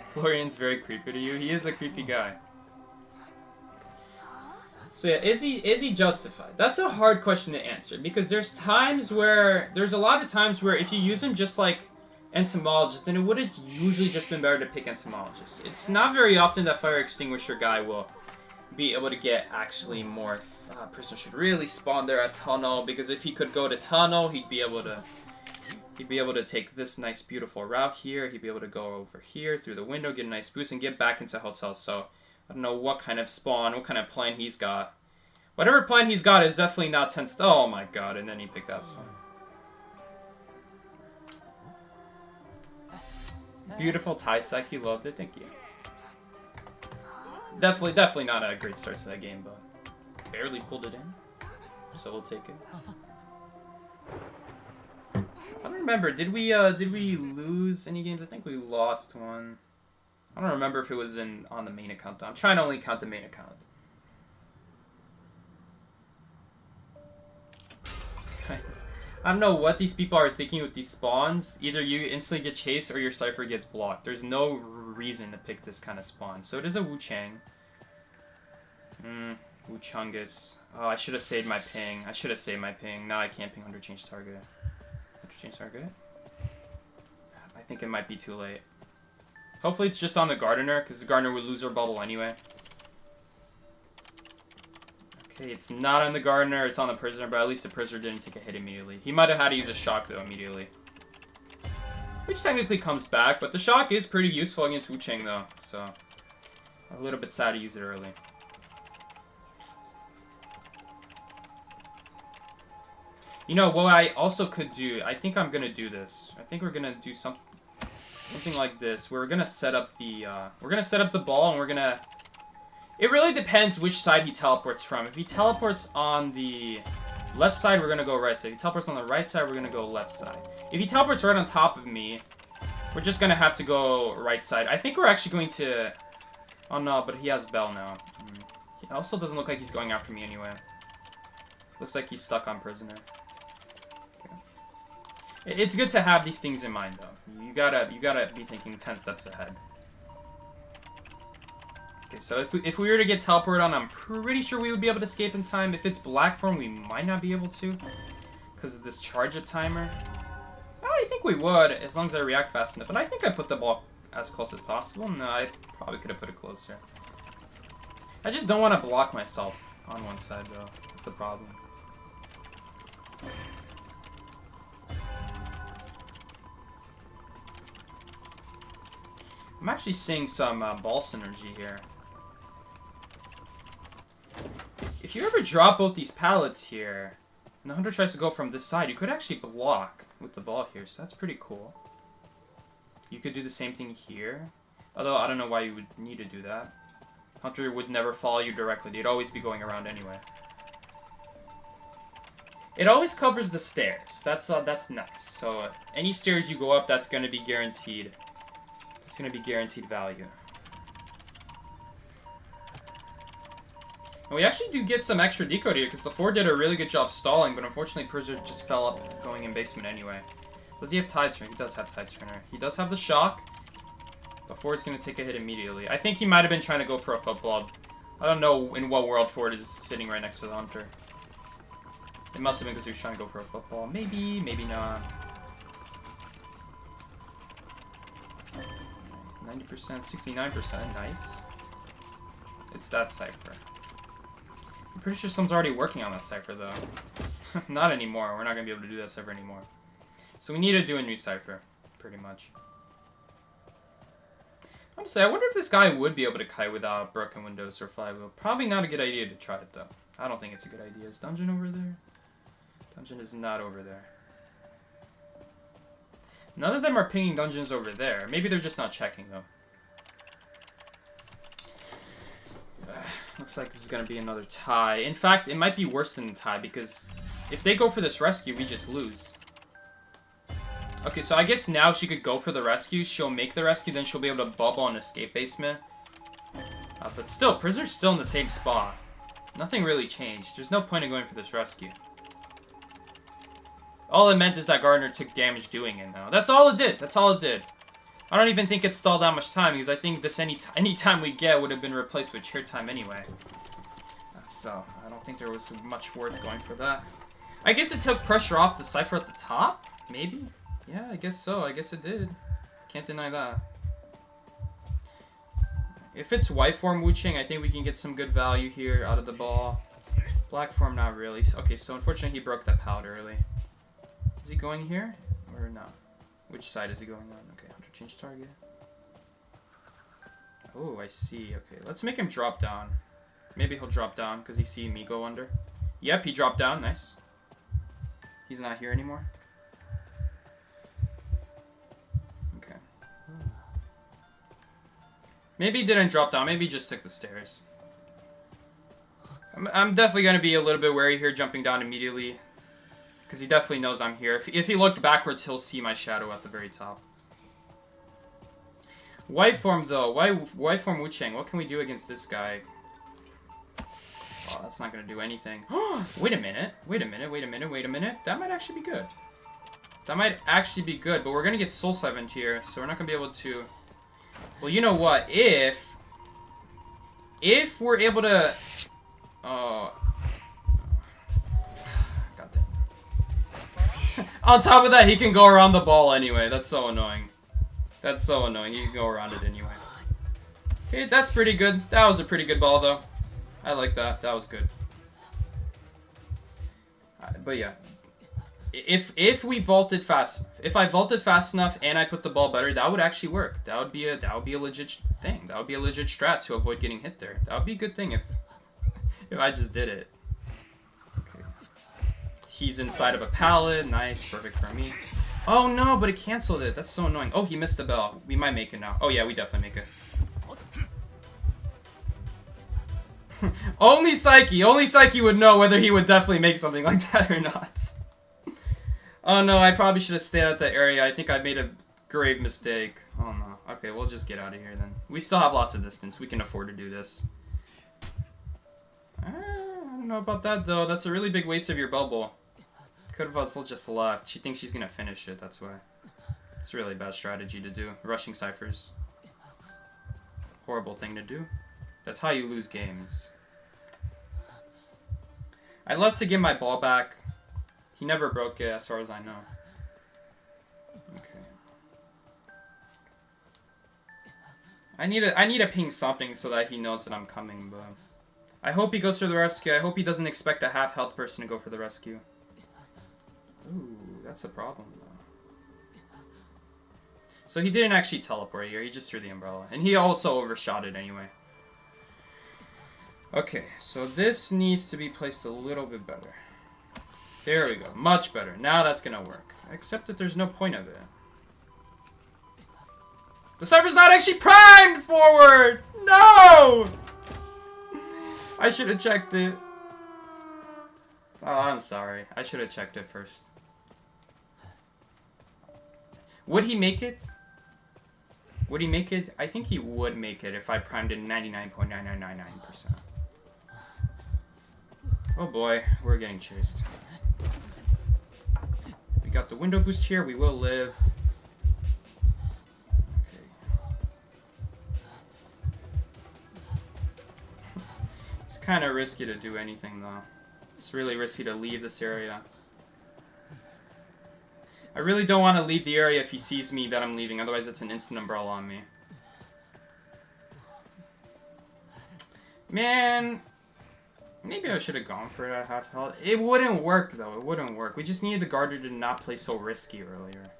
Florian's very creepy to you. He is a creepy guy. So yeah, is he justified? That's a hard question to answer, because there's a lot of times where if you use him just like entomologist, then it would have usually just been better to pick entomologist. It's not very often that fire extinguisher guy will be able to get actually more. Prisoner should really spawn there at tunnel, because if he could go to tunnel, he'd be able to take this nice beautiful route here. He'd be able to go over here through the window, get a nice boost, and get back into hotel. So I don't know what kind of spawn, what kind of plan he's got. Whatever plan he's got is definitely not 10 Oh my god, and then he picked that spawn. Beautiful tie sack, you loved it, thank you. Definitely not a great start to that game, but barely pulled it in. So we'll take it. I don't remember, did we lose any games? I think we lost one. I don't remember if it was on the main account though. I'm trying to only count the main account. I don't know what these people are thinking with these spawns. Either you instantly get chased or your cipher gets blocked. There's no reason to pick this kind of spawn. So it is a Wu Chang. Wu Chungus. Oh, I should have saved my ping. Now I can't ping under change target. Under change target? I think it might be too late. Hopefully it's just on the Gardener, because the Gardener would lose her bubble anyway. Okay, it's not on the Gardener, it's on the Prisoner, but at least the Prisoner didn't take a hit immediately. He might have had to use a shock, though, immediately. Which technically comes back, but the shock is pretty useful against Wu Chang, though, so a little bit sad to use it early. You know, what I also could do, I think I'm going to do this. I think we're going to do something like this. We're going to set up the ball, and we're going to... It really depends which side he teleports from. If he teleports on the left side, we're going to go right side. If he teleports on the right side, we're going to go left side. If he teleports right on top of me, we're just going to have to go right side. I think we're actually going to... Oh, no, but he has Bell now. He also doesn't look like he's going after me anyway. Looks like he's stuck on Prisoner. Okay. It's good to have these things in mind, though. You gotta be thinking 10 steps ahead. Okay, so if we were to get teleported on, I'm pretty sure we would be able to escape in time. If it's black form, we might not be able to, because of this charge-up timer. Well, I think we would, as long as I react fast enough. And I think I put the ball as close as possible. No, I probably could have put it closer. I just don't want to block myself on one side, though. That's the problem. I'm actually seeing some ball synergy here. If you ever drop both these pallets here, and the hunter tries to go from this side, you could actually block with the ball here, so that's pretty cool. You could do the same thing here, although I don't know why you would need to do that. Hunter would never follow you directly, they'd always be going around anyway. It always covers the stairs, that's nice. So any stairs you go up, that's going to be guaranteed. It's going to be guaranteed value. And we actually do get some extra decode here, because the 4 did a really good job stalling, but unfortunately Prisoner just fell up going in basement anyway. Does he have Tide Turner? He does have Tide Turner. He does have the shock, But Ford's going to take a hit immediately. I think he might have been trying to go for a football. I don't know in what world Ford is sitting right next to the Hunter. It must have been because he was trying to go for a football. Maybe, maybe not. 90%, 69%, nice. It's that cipher. I'm pretty sure someone's already working on that cipher, though. Not anymore. We're not going to be able to do that cipher anymore. So we need to do a new cipher, pretty much. Honestly, I wonder if this guy would be able to kite without broken windows or flywheel. Probably not a good idea to try it, though. I don't think it's a good idea. Is dungeon over there? Dungeon is not over there. None of them are pinging dungeons over there. Maybe they're just not checking them. Looks like this is going to be another tie. In fact, it might be worse than a tie because if they go for this rescue, we just lose. Okay, so I guess now she could go for the rescue. She'll make the rescue, then she'll be able to bubble and escape basement. But still, prisoner's still in the same spot. Nothing really changed. There's no point in going for this rescue. All it meant is that Gardner took damage doing it now. That's all it did. That's all it did. I don't even think it stalled that much time because I think this any time we get would have been replaced with chair time anyway. So, I don't think there was much worth going for that. I guess it took pressure off the cipher at the top? Maybe? Yeah, I guess so. I guess it did. Can't deny that. If it's white form Wuching, I think we can get some good value here out of the ball. Black form, not really. Okay, so unfortunately he broke that pallet early. Is he going here? Or not? Which side is he going on? Okay, Hunter change target. Oh, I see. Okay, let's make him drop down. Maybe he'll drop down because he see me go under. Yep, he dropped down. Nice. He's not here anymore. Okay. Maybe he didn't drop down. Maybe he just took the stairs. I'm definitely going to be a little bit wary here jumping down immediately. Because he definitely knows I'm here. If he looked backwards, he'll see my shadow at the very top. White form, though. White form Wucheng. What can we do against this guy? Oh, that's not going to do anything. Wait a minute. Wait a minute. Wait a minute. Wait a minute. That might actually be good. That might actually be good. But we're going to get soul siphoned here. So we're not going to be able to... Well, you know what? If we're able to... On top of that, he can go around the ball anyway. That's so annoying. That's so annoying. He can go around it anyway. Okay, that's pretty good. That was a pretty good ball, though. I like that. That was good. But yeah. If we vaulted fast... If I vaulted fast enough and I put the ball better, that would actually work. That would be a legit thing. That would be a legit strat to avoid getting hit there. That would be a good thing if I just did it. He's inside of a pallet. Nice. Perfect for me. Oh, no, but it canceled it. That's so annoying. Oh, he missed the bell. We might make it now. Oh, yeah, we definitely make it. Only Psyche would know whether he would definitely make something like that or not. Oh, no, I probably should have stayed at the area. I think I made a grave mistake. Oh, no. Okay, we'll just get out of here then. We still have lots of distance. We can afford to do this. I don't know about that, though. That's a really big waste of your bubble. Could have also just left. She thinks she's going to finish it, that's why. It's really a bad strategy to do. Rushing ciphers. Horrible thing to do. That's how you lose games. I'd love to get my ball back. He never broke it, as far as I know. Okay. I need to ping something so that he knows that I'm coming, but... I hope he goes for the rescue. I hope he doesn't expect a half-health person to go for the rescue. Ooh, that's a problem, though. So he didn't actually teleport here. He just threw the umbrella. And he also overshot it anyway. Okay, so this needs to be placed a little bit better. There we go. Much better. Now that's going to work. Except that there's no point of it. The cipher's not actually primed forward! No! I should have checked it. Oh, I'm sorry. I should have checked it first. Would he make it? Would he make it? I think he would make it if I primed it 99.9999%. Oh boy, we're getting chased. We got the window boost here. We will live. Okay. kind of risky to do anything, though. It's really risky to leave this area. I really don't want to leave the area if he sees me that I'm leaving. Otherwise, it's an instant umbrella on me. Man, maybe I should have gone for it at half health. It wouldn't work, though. It wouldn't work. We just needed the Garter to not play so risky earlier.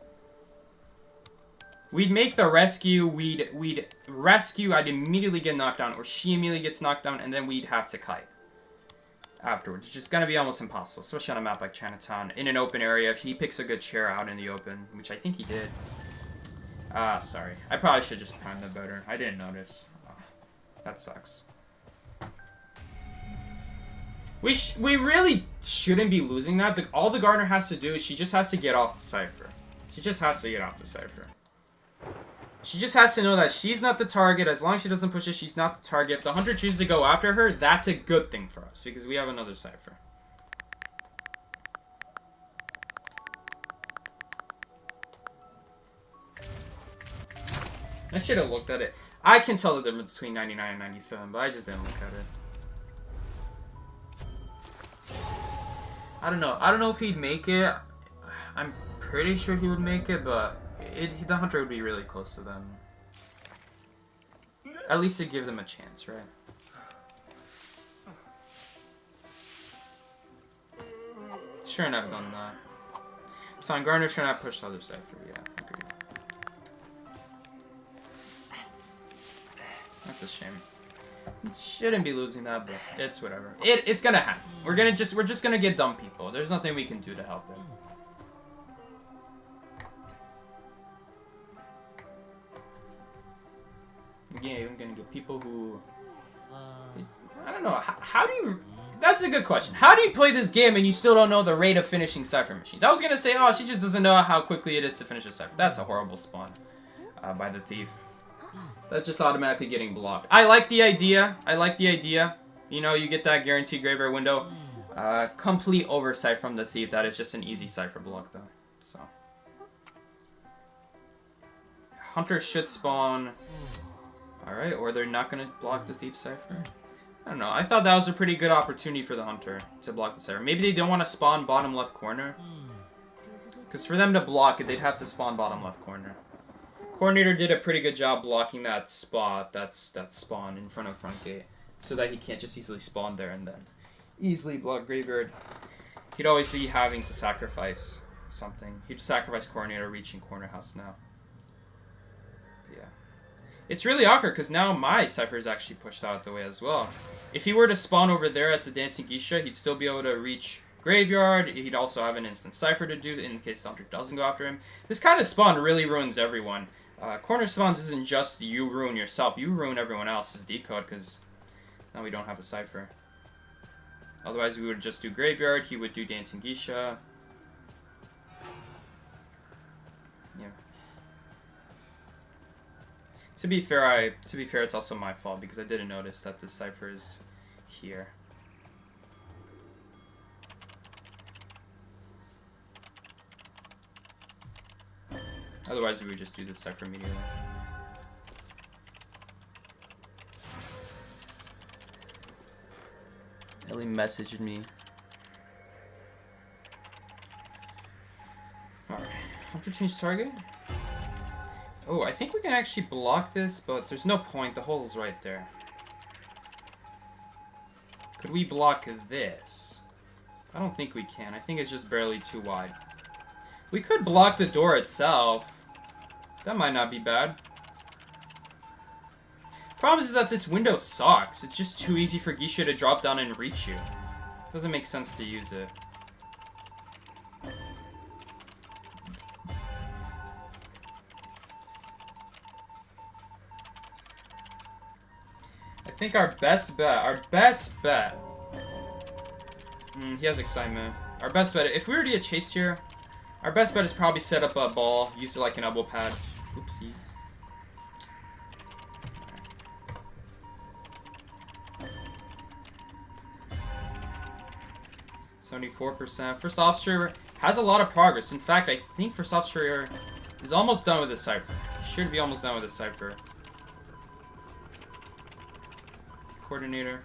We'd make the rescue, we'd rescue, I'd immediately get knocked down, or she immediately gets knocked down, and then we'd have to kite afterwards. It's just gonna be almost impossible, especially on a map like Chinatown. In an open area, if he picks a good chair out in the open, which I think he did. Sorry. I probably should just primed them better. I didn't notice. That sucks. We really shouldn't be losing that. All the Gardener has to do is she just has to get off the Cypher. She just has to get off the Cypher. She just has to know that she's not the target. As long as she doesn't push it, she's not the target. If the Hunter chooses to go after her, that's a good thing for us, because we have another Cypher. I should have looked at it. I can tell the difference between 99 and 97, but I just didn't look at it. I don't know. I don't know if he'd make it. I'm pretty sure he would make it, but the Hunter would be really close to them. At least to give them a chance, right? Shouldn't have done that. So on Garner shouldn't have pushed the other Cypher, yeah, agreed. That's a shame. Shouldn't be losing that, but it's whatever. It's gonna happen. We're just gonna get dumb people. There's nothing we can do to help it. Yeah, you're gonna get people who... I don't know. How do you... That's a good question. How do you play this game and you still don't know the rate of finishing Cypher machines? I was gonna say, oh, she just doesn't know how quickly it is to finish a Cypher. That's a horrible spawn by the Thief. That's just automatically getting blocked. I like the idea. I like the idea. You know, you get that guaranteed graveyard window. Complete oversight from the Thief. That is just an easy Cypher block, though. So... Hunter should spawn... Alright, or they're not going to block the Thief Cypher. I don't know. I thought that was a pretty good opportunity for the Hunter to block the Cypher. Maybe they don't want to spawn bottom left corner. Because for them to block it, they'd have to spawn bottom left corner. Coordinator did a pretty good job blocking that spot, that spawn in front of front gate. So that he can't just easily spawn there and then easily block Graveyard. He'd always be having to sacrifice something. He'd sacrifice Coordinator reaching corner house now. Yeah. It's really awkward because now my Cypher is actually pushed out of the way as well. If he were to spawn over there at the Dancing Geisha, he'd still be able to reach Graveyard. He'd also have an instant Cypher to do in case the Hunter doesn't go after him. This kind of spawn really ruins everyone. Corner spawns isn't just you ruin yourself, you ruin everyone else's decode because now we don't have a Cypher. Otherwise we would just do Graveyard, he would do Dancing Geisha. Yeah. To be fair, it's also my fault because I didn't notice that the Cypher is here. Otherwise, we would just do the Cypher immediately. Ellie messaged me. Alright. Hunter change target? Oh, I think we can actually block this, but there's no point. The hole's right there. Could we block this? I don't think we can. I think it's just barely too wide. We could block the door itself. That might not be bad. Problem is that this window sucks. It's just too easy for Geisha to drop down and reach you. Doesn't make sense to use it. I think our best bet, he has excitement. Our best bet, if we were to get chased here, our best bet is probably set up a ball, use it like an elbow pad. Oopsies. 74%. First officer has a lot of progress. In fact, I think first officer is almost done with the Cypher. Should be almost done with the Cypher. Coordinator.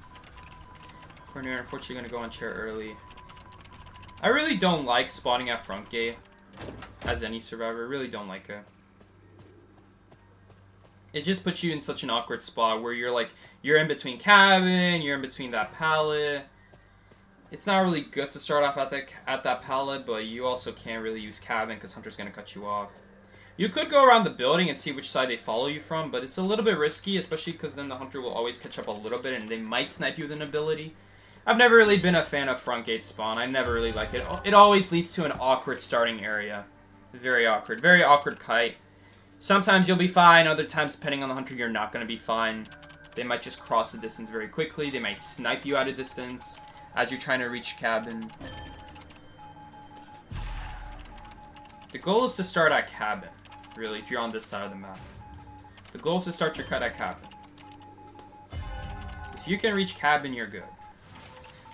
Corner, unfortunately, gonna go on chair early. I really don't like spawning at front gate as any survivor. Really don't like it. It just puts you in such an awkward spot where you're like, you're in between cabin, you're in between that pallet. It's not really good to start off at that pallet, but you also can't really use cabin because Hunter's gonna cut you off. You could go around the building and see which side they follow you from, but it's a little bit risky, especially because then the Hunter will always catch up a little bit and they might snipe you with an ability. I've never really been a fan of front gate spawn. I never really like it. It always leads to an awkward starting area. Very awkward. Very awkward kite. Sometimes you'll be fine. Other times, depending on the Hunter, you're not going to be fine. They might just cross the distance very quickly. They might snipe you out of distance as you're trying to reach cabin. The goal is to start at cabin, really, if you're on this side of the map. The goal is to start your cut at cabin. If you can reach cabin, you're good.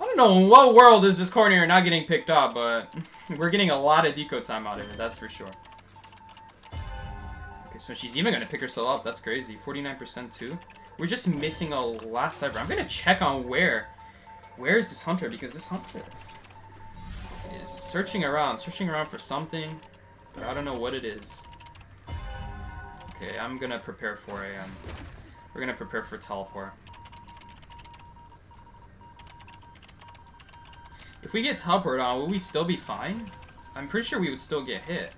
I don't know in what world is this corner not getting picked up, but we're getting a lot of deco time out of it, that's for sure. Okay, so she's even going to pick herself up. That's crazy. 49% too. We're just missing a last cyber. I'm going to check on where is this Hunter, because this Hunter is searching around for something, but I don't know what it is. Okay, I'm going to prepare for we're going to prepare for teleport. If we get teleport on, will we still be fine? I'm pretty sure we would still get hit.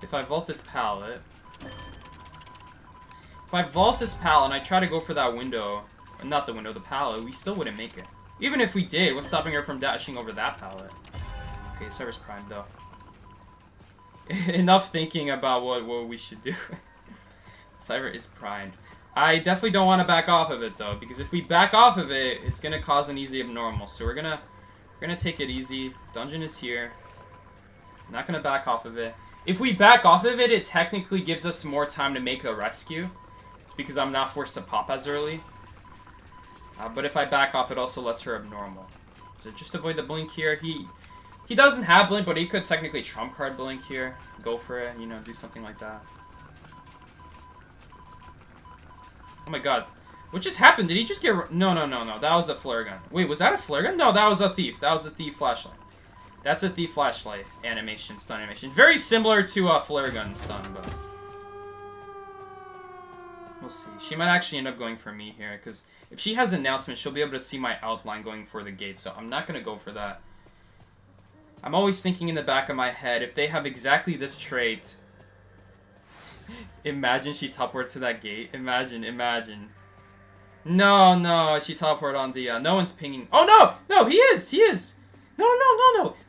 If I vault this pallet. If I vault this pallet and I try to go for that window, not the window, the pallet, we still wouldn't make it. Even if we did, what's stopping her from dashing over that pallet? Okay, Cyber's primed though. Enough thinking about what we should do. Cyber is primed. I definitely don't want to back off of it though, because if we back off of it, it's gonna cause an easy abnormal. So we're gonna take it easy. Dungeon is here. I'm not gonna back off of it. If we back off of it, it technically gives us more time to make a rescue. It's because I'm not forced to pop as early. But if I back off, it also lets her abnormal. So just avoid the blink here. He doesn't have blink, but he could technically trump card blink here. Go for it, you know, do something like that. Oh my god. What just happened? Did he just get... No. That was a flare gun. Wait, was that a flare gun? No, that was a thief. That was a thief flashlight. That's a thief flashlight animation, stun animation. Very similar to a flare gun stun, but... We'll see. She might actually end up going for me here, because if she has announcement, she'll be able to see my outline going for the gate, so I'm not going to go for that. I'm always thinking in the back of my head, if they have exactly this trait... Imagine she teleported to that gate. Imagine. No, she teleported on the, no one's pinging. Oh, no, he is.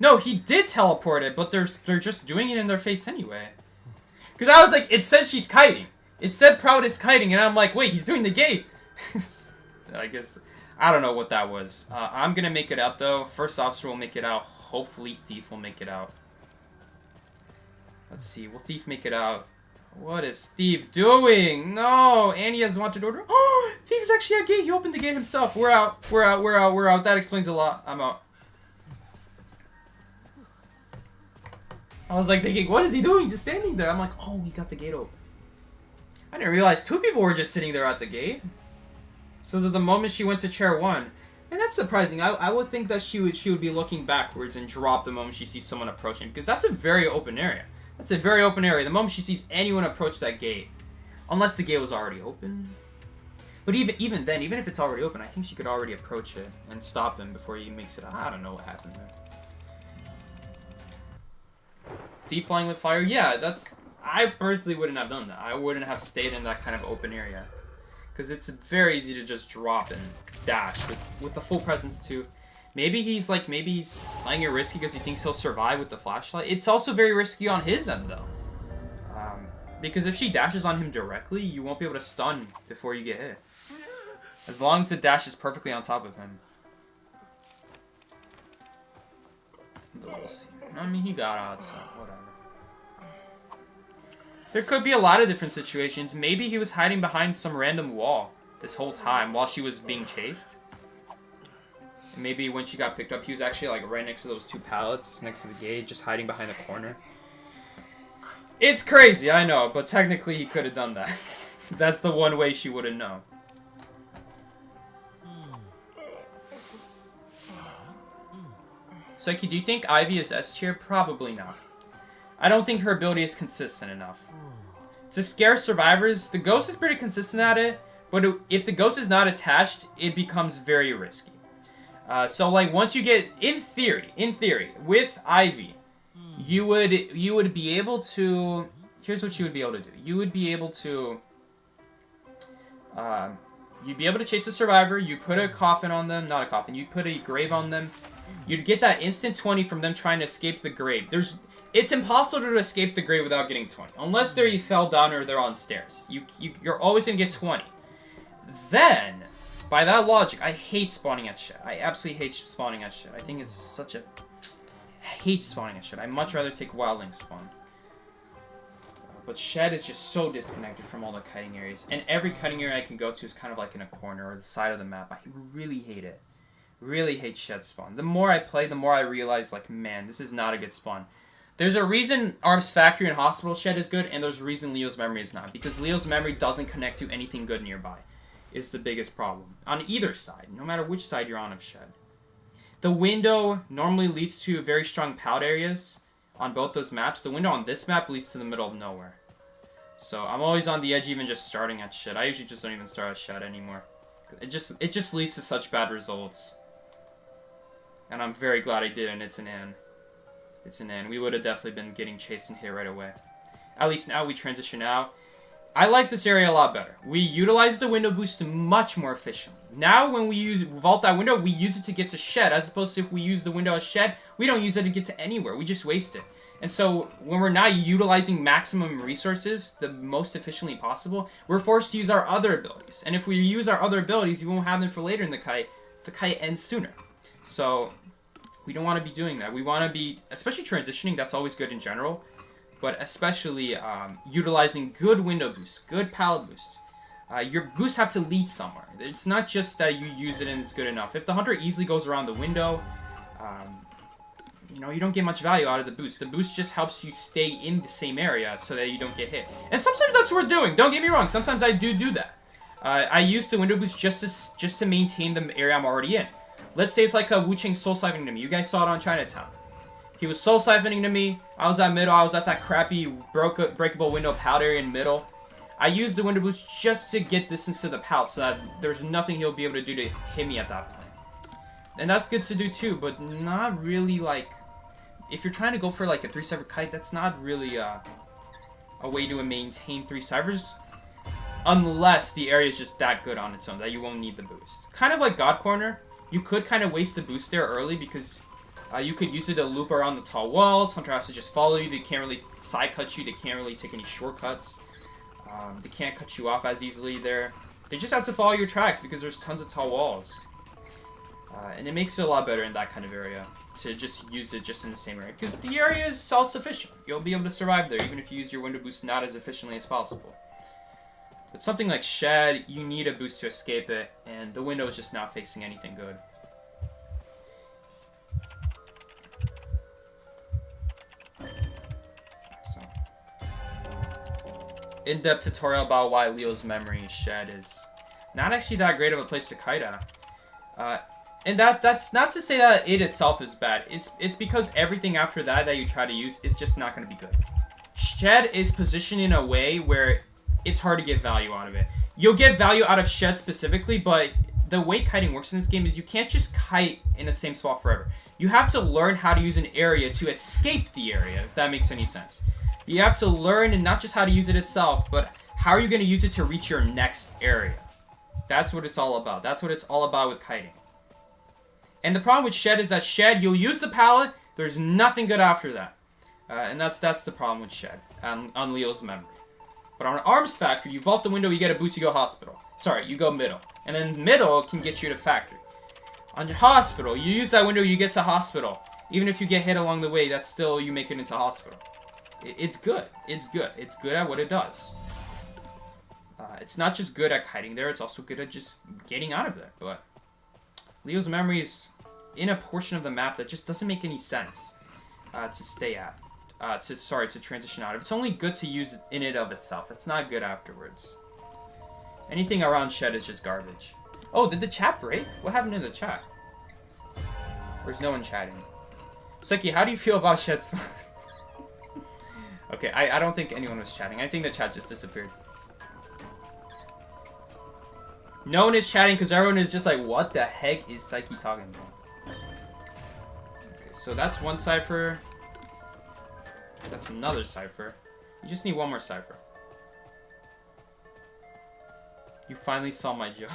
No, he did teleport it, but they're just doing it in their face anyway. Because I was like, it said she's kiting. It said Proud is kiting, and I'm like, wait, he's doing the gate. I guess, I don't know what that was. I'm going to make it out, though. First officer will make it out. Hopefully, Thief will make it out. Let's see, will Thief make it out? What is Thief doing? No, Annie has wanted order. Oh, Thief's actually at gate. He opened the gate himself. We're out. That explains a lot. I'm out. I was like thinking, what is he doing? Just standing there. I'm like, oh, we got the gate open. I didn't realize two people were just sitting there at the gate. So that the moment she went to chair 1, and that's surprising. I would think that she would be looking backwards and drop the moment she sees someone approaching, because that's a very open area. That's a very open area. The moment she sees anyone approach that gate, unless the gate was already open. But even then, even if it's already open, I think she could already approach it and stop him before he makes it out. I don't know what happened there. Deep playing with fire? Yeah, that's... I personally wouldn't have done that. I wouldn't have stayed in that kind of open area. Because it's very easy to just drop and dash with the full presence too. Maybe he's playing it risky because he thinks he'll survive with the flashlight. It's also very risky on his end though. Because if she dashes on him directly, you won't be able to stun before you get hit. As long as the dash is perfectly on top of him. But we'll see. I mean, he got out, so whatever. There could be a lot of different situations. Maybe he was hiding behind some random wall this whole time while she was being chased. And maybe when she got picked up, he was actually like right next to those two pallets next to the gate, just hiding behind a corner. It's crazy, I know, but technically he could have done that. That's the one way she wouldn't know. Psyche, do you think Ivy is S tier? Probably not. I don't think her ability is consistent enough. To scare survivors, the ghost is pretty consistent at it, but if the ghost is not attached, it becomes very risky. So like once you get, in theory, with Ivy, you would be able to, here's what you would be able to do. You would be able to, you'd be able to chase a survivor, you put a coffin on them, not a coffin, you put a grave on them, you'd get that instant 20 from them trying to escape the grave. It's impossible to escape the grave without getting 20. Unless you fell down or they're on stairs. You're always going to get 20. Then, by that logic, I hate spawning at shed. I absolutely hate spawning at shed. I think it's such a... I hate spawning at shed. I'd much rather take wildling spawn. But shed is just so disconnected from all the kiting areas. And every kiting area I can go to is kind of like in a corner or the side of the map. I really hate it. Really hate shed spawn. The more I play, the more I realize, like, man, this is not a good spawn. There's a reason Arms Factory and Hospital Shed is good, and there's a reason Leo's Memory is not. Because Leo's Memory doesn't connect to anything good nearby. Is the biggest problem. On either side, no matter which side you're on of Shed. The window normally leads to very strong pout areas on both those maps. The window on this map leads to the middle of nowhere. So I'm always on the edge even just starting at Shed. I usually just don't even start at Shed anymore. It just leads to such bad results. And I'm very glad I did, and it's an N. It's an N. We would have definitely been getting chased and hit right away. At least now we transition out. I like this area a lot better. We utilize the window boost much more efficiently. Now when we vault that window, we use it to get to shed, as opposed to if we use the window as shed, we don't use it to get to anywhere. We just waste it. And so when we're not utilizing maximum resources the most efficiently possible, we're forced to use our other abilities. And if we use our other abilities, we won't have them for later in the kite. The kite ends sooner. So we don't want to be doing that. We want to be, especially transitioning, that's always good in general, but especially utilizing good window boosts, good pallet boosts. Your boosts have to lead somewhere. It's not just that you use it and it's good enough. If the hunter easily goes around the window, you know, you don't get much value out of the boost. The boost just helps you stay in the same area so that you don't get hit. And sometimes that's what we're doing. Don't get me wrong. Sometimes I do that. I use the window boost just to maintain the area I'm already in. Let's say it's like a Wu Chang soul siphoning to me. You guys saw it on Chinatown. He was soul siphoning to me. I was at middle. I was at that crappy breakable window pout area in middle. I used the window boost just to get distance to the pout so that there's nothing he'll be able to do to hit me at that point. And that's good to do too, but not really like... If you're trying to go for like a 3-cypher kite, that's not really a way to maintain 3 ciphers. Unless the area is just that good on its own that you won't need the boost. Kind of like God Corner. You could kind of waste the boost there early because you could use it to loop around the tall walls. Hunter has to just follow you. They can't really side cut you. They can't really take any shortcuts. They can't cut you off as easily there. They just have to follow your tracks because there's tons of tall walls. And it makes it a lot better in that kind of area to just use it just in the same area. Because the area is self-sufficient. You'll be able to survive there even if you use your window boost not as efficiently as possible. But something like Shed, you need a boost to escape it, and the window is just not facing anything good. So, in-depth tutorial about why Leo's Memory Shed is not actually that great of a place to kite at. And that's not to say that it itself is bad. It's because everything after that you try to use is just not going to be good. Shed is positioned in a way where it's hard to get value out of it. You'll get value out of Shed specifically, but the way kiting works in this game is you can't just kite in the same spot forever. You have to learn how to use an area to escape the area, if that makes any sense. You have to learn and not just how to use it itself, but how are you going to use it to reach your next area. That's what it's all about. That's what it's all about with kiting. And the problem with Shed is that Shed, you'll use the pallet, there's nothing good after that. And that's the problem with Shed on Leo's Memory. But on Arms Factory, you vault the window, you get a boost, you go hospital. Sorry, you go middle. And then middle can get you to factory. On hospital, you use that window, you get to hospital. Even if you get hit along the way, that's still you make it into hospital. It's good. It's good. It's good at what it does. It's not just good at kiting there, it's also good at just getting out of there. But Leo's Memory is in a portion of the map that just doesn't make any sense to stay at. To transition out of. It's only good to use it in and of itself. It's not good afterwards. Anything around Shed is just garbage. Oh, did the chat break? What happened in the chat? There's no one chatting. Suki, how do you feel about Shed's... Okay, I don't think anyone was chatting. I think the chat just disappeared. No one is chatting because everyone is just like, what the heck is Psyche talking about? Okay, so that's one cipher. That's another cipher. You just need one more cipher. You finally saw my joke.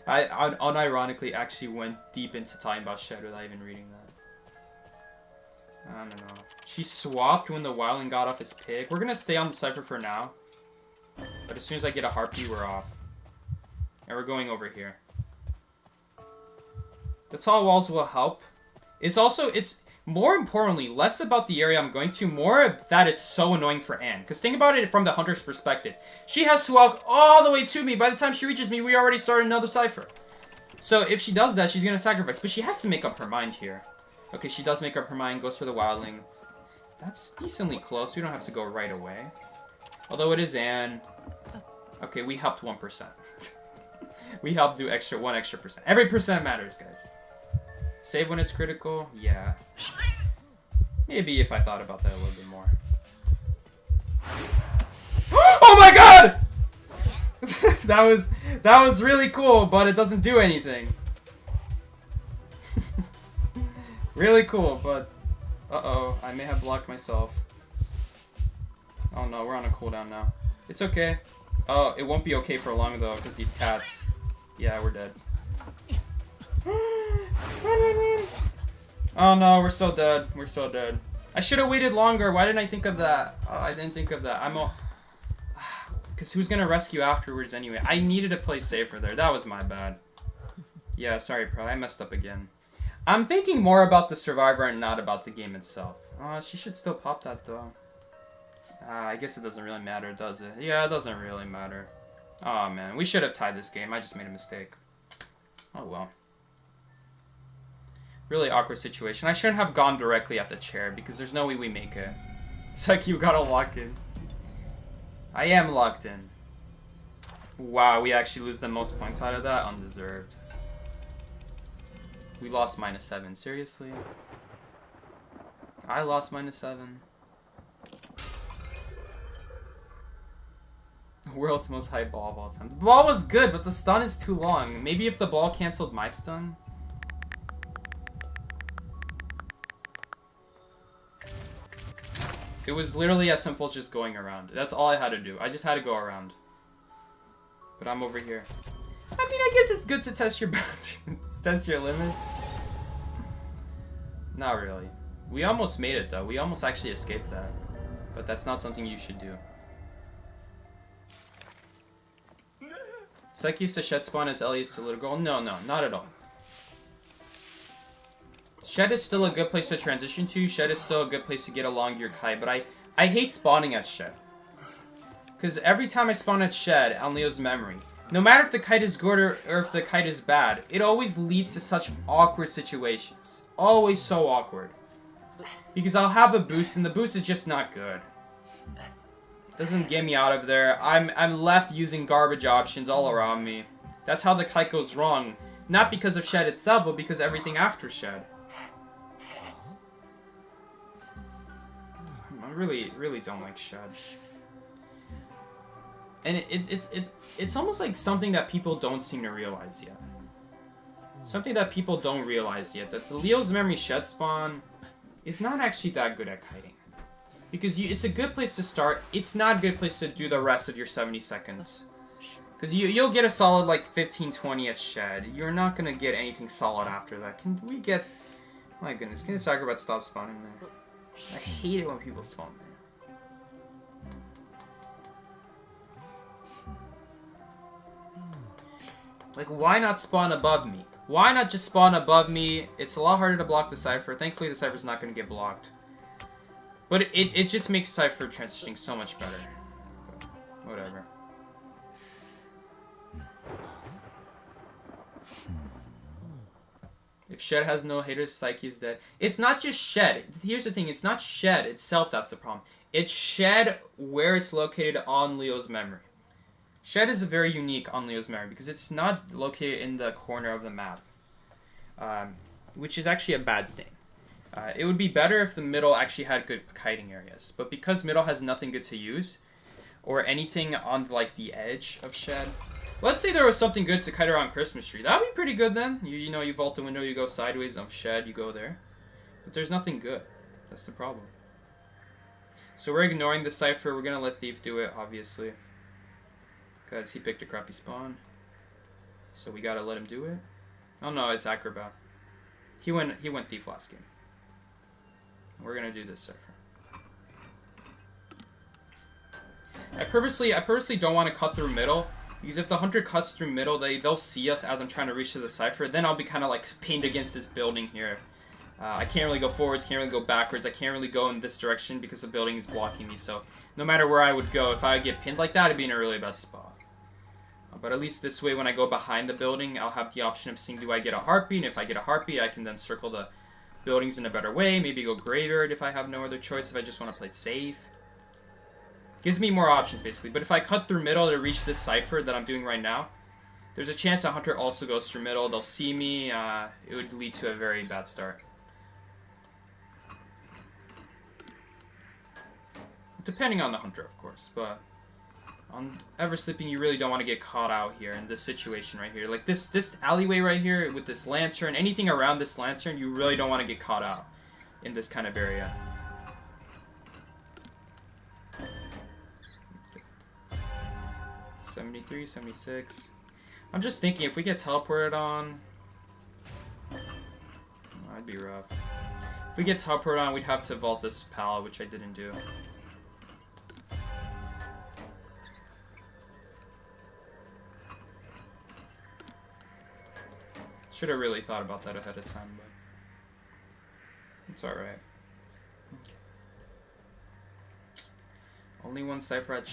I unironically actually went deep into talking about Shed without even reading that. I don't know. She swapped when the wildling got off his pig. We're gonna stay on the cipher for now. But as soon as I get a heartbeat, we're off. And we're going over here. The tall walls will help. It's more importantly, less about the area I'm going to, more that it's so annoying for Anne. Because think about it from the hunter's perspective. She has to walk all the way to me. By the time she reaches me, we already started another cipher. So if she does that, she's going to sacrifice. But she has to make up her mind here. Okay, she does make up her mind, goes for the wildling. That's decently close. We don't have to go right away. Although it is Anne. Okay, we helped 1%. We helped do 1 extra percent. Every percent matters, guys. Save when it's critical? Yeah. Maybe if I thought about that a little bit more. Oh my god! that was really cool, but it doesn't do anything. Really cool, but uh-oh, I may have blocked myself. Oh no, we're on a cooldown now. It's okay. Oh, it won't be okay for long though, because these cats. Yeah, we're dead. Oh no, we're so dead. We're so dead. I should have waited longer. Why didn't I think of that? Oh, I didn't think of that. Because who's going to rescue afterwards anyway? I needed to play safer there. That was my bad. Yeah, sorry, Pro. I messed up again. I'm thinking more about the survivor and not about the game itself. She should still pop that, though. I guess it doesn't really matter, does it? Yeah, it doesn't really matter. Oh, man. We should have tied this game. I just made a mistake. Oh, well. Really awkward situation. I shouldn't have gone directly at the chair because there's no way we make it. It's like you gotta lock in. I am locked in. Wow, we actually lose the most points out of that? Undeserved. We lost -7. Seriously? I lost -7. World's most hype ball of all time. The ball was good, but the stun is too long. Maybe if the ball canceled my stun? It was literally as simple as just going around. That's all I had to do. I just had to go around. But I'm over here. I mean, I guess it's good to test your boundaries, test your limits. Not really. We almost made it, though. We almost actually escaped that. But that's not something you should do. Psyche used to shed spawn as Ellie used to little girl. No, not at all. Shed is still a good place to transition to. Shed is still a good place to get along your kite. But I hate spawning at Shed. Because every time I spawn at Shed on Leo's memory, no matter if the kite is good or if the kite is bad, it always leads to such awkward situations. Always so awkward. Because I'll have a boost and the boost is just not good. Doesn't get me out of there. I'm left using garbage options all around me. That's how the kite goes wrong. Not because of Shed itself, but because everything after Shed. I really don't like Shed. And it's almost like something that people don't seem to realize yet. Something that people don't realize yet. That the Leo's Memory Shed spawn is not actually that good at kiting. Because it's a good place to start. It's not a good place to do the rest of your 70 seconds. Because you'll get a solid like 15-20 at Shed. You're not going to get anything solid after that. Can we get... My goodness, can this Acrobat stop spawning there? I hate it when people spawn there. Like, why not spawn above me? Why not just spawn above me? It's a lot harder to block the Cypher. Thankfully, the Cypher's not going to get blocked. But it just makes Cypher transitioning so much better. But whatever. If Shed has no haters, Psyche is dead. It's not just Shed. Here's the thing. It's not Shed itself that's the problem. It's Shed where it's located on Leo's memory. Shed is very unique on Leo's memory because it's not located in the corner of the map. which is actually a bad thing. It would be better if the middle actually had good kiting areas, but because middle has nothing good to use, or anything on like the edge of shed. Let's say there was something good to kite around Christmas tree. That'd be pretty good then. You know, you vault the window, you go sideways of shed, you go there. But there's nothing good. That's the problem. So we're ignoring the cipher. We're gonna let Thief do it, obviously, because he picked a crappy spawn. So we gotta let him do it. Oh no, it's Acrobat. He went Thief last game. We're gonna do this cipher. I purposely don't want to cut through middle, because if the hunter cuts through middle, they'll see us as I'm trying to reach to the cipher. Then I'll be kind of like pinned against this building here. I can't really go forwards, can't really go backwards. I can't really go in this direction because the building is blocking me. So no matter where I would go, if I get pinned like that, I'd be in a really bad spot. But at least this way, when I go behind the building, I'll have the option of seeing, do I get a heartbeat? And if I get a heartbeat, I can then circle the buildings in a better way. Maybe go graveyard if I have no other choice, if I just want to play it safe. Gives me more options, basically. But if I cut through middle to reach this cipher that I'm doing right now, there's a chance a hunter also goes through middle. They'll see me. It would lead to a very bad start. Depending on the hunter, of course. But on Ever Sleeping, you really don't want to get caught out here in this situation right here. Like this alleyway right here with this lantern, anything around this lantern, you really don't want to get caught out in this kind of area. 73, 76. I'm just thinking, if we get teleported on... That'd be rough. If we get teleported on, we'd have to vault this pal, which I didn't do. Should have really thought about that ahead of time, but... It's alright. Okay. Only one cipher at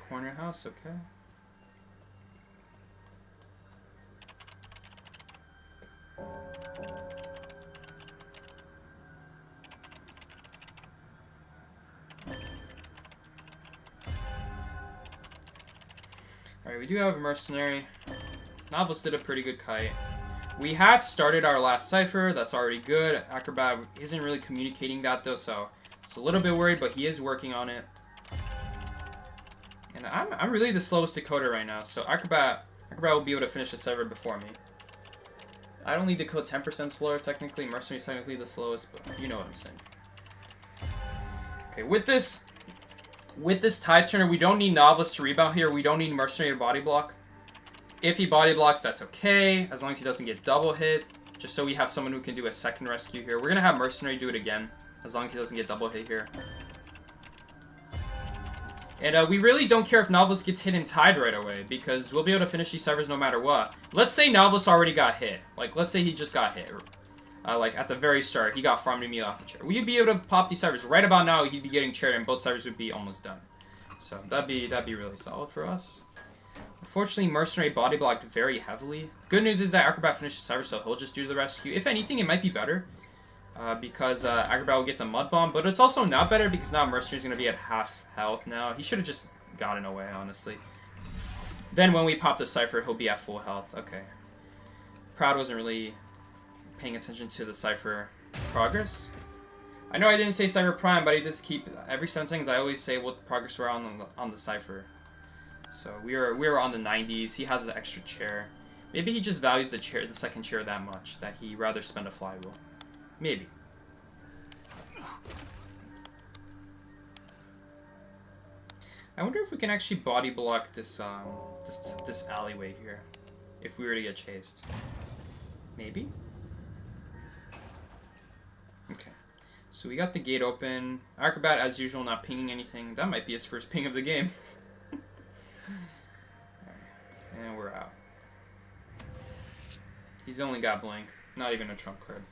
corner house, okay. Alright, we do have a mercenary. Novelist did a pretty good kite. We have started our last cipher. That's already good. Acrobat isn't really communicating that though, so it's a little bit worried, but he is working on it. And I'm really the slowest decoder right now, so Acrobat will be able to finish the cipher before me. I don't need to code 10% slower technically. Mercenary is technically the slowest, but you know what I'm saying. Okay, with this Tide Turner, we don't need Novelist to rebound here. We don't need Mercenary to body block. If he body blocks, that's okay, as long as he doesn't get double hit. Just so we have someone who can do a second rescue here. We're going to have Mercenary do it again, as long as he doesn't get double hit here. And we really don't care if Novelist gets hit in Tide right away, because we'll be able to finish these ciphers no matter what. Let's say Novelist already got hit. Like, let's say he just got hit. Like, at the very start, he got farmed immediately off the chair. We'd be able to pop these ciphers. Right about now, he'd be getting chaired, and both ciphers would be almost done. So, that'd be really solid for us. Unfortunately, Mercenary body blocked very heavily. Good news is that Acrobat finished the cipher, so he'll just do the rescue. If anything, it might be better. Because Acrobat will get the Mud Bomb. But it's also not better because now Mercenary's going to be at half health now. He should have just gotten away, honestly. Then when we pop the cipher, he'll be at full health. Okay. Proud wasn't really paying attention to the cipher progress. I know I didn't say Cipher Prime, but I just keep... Every 7 seconds, I always say what progress we're on the cipher. So we were on the 90s. He has an extra chair. Maybe he just values the second chair that much that he rather spend a flywheel. Maybe. I wonder if we can actually body block this this alleyway here, if we were to get chased. Maybe. Okay. So we got the gate open. Acrobat, as usual, not pinging anything. That might be his first ping of the game. And we're out. He's only got Blink. Not even a trump card.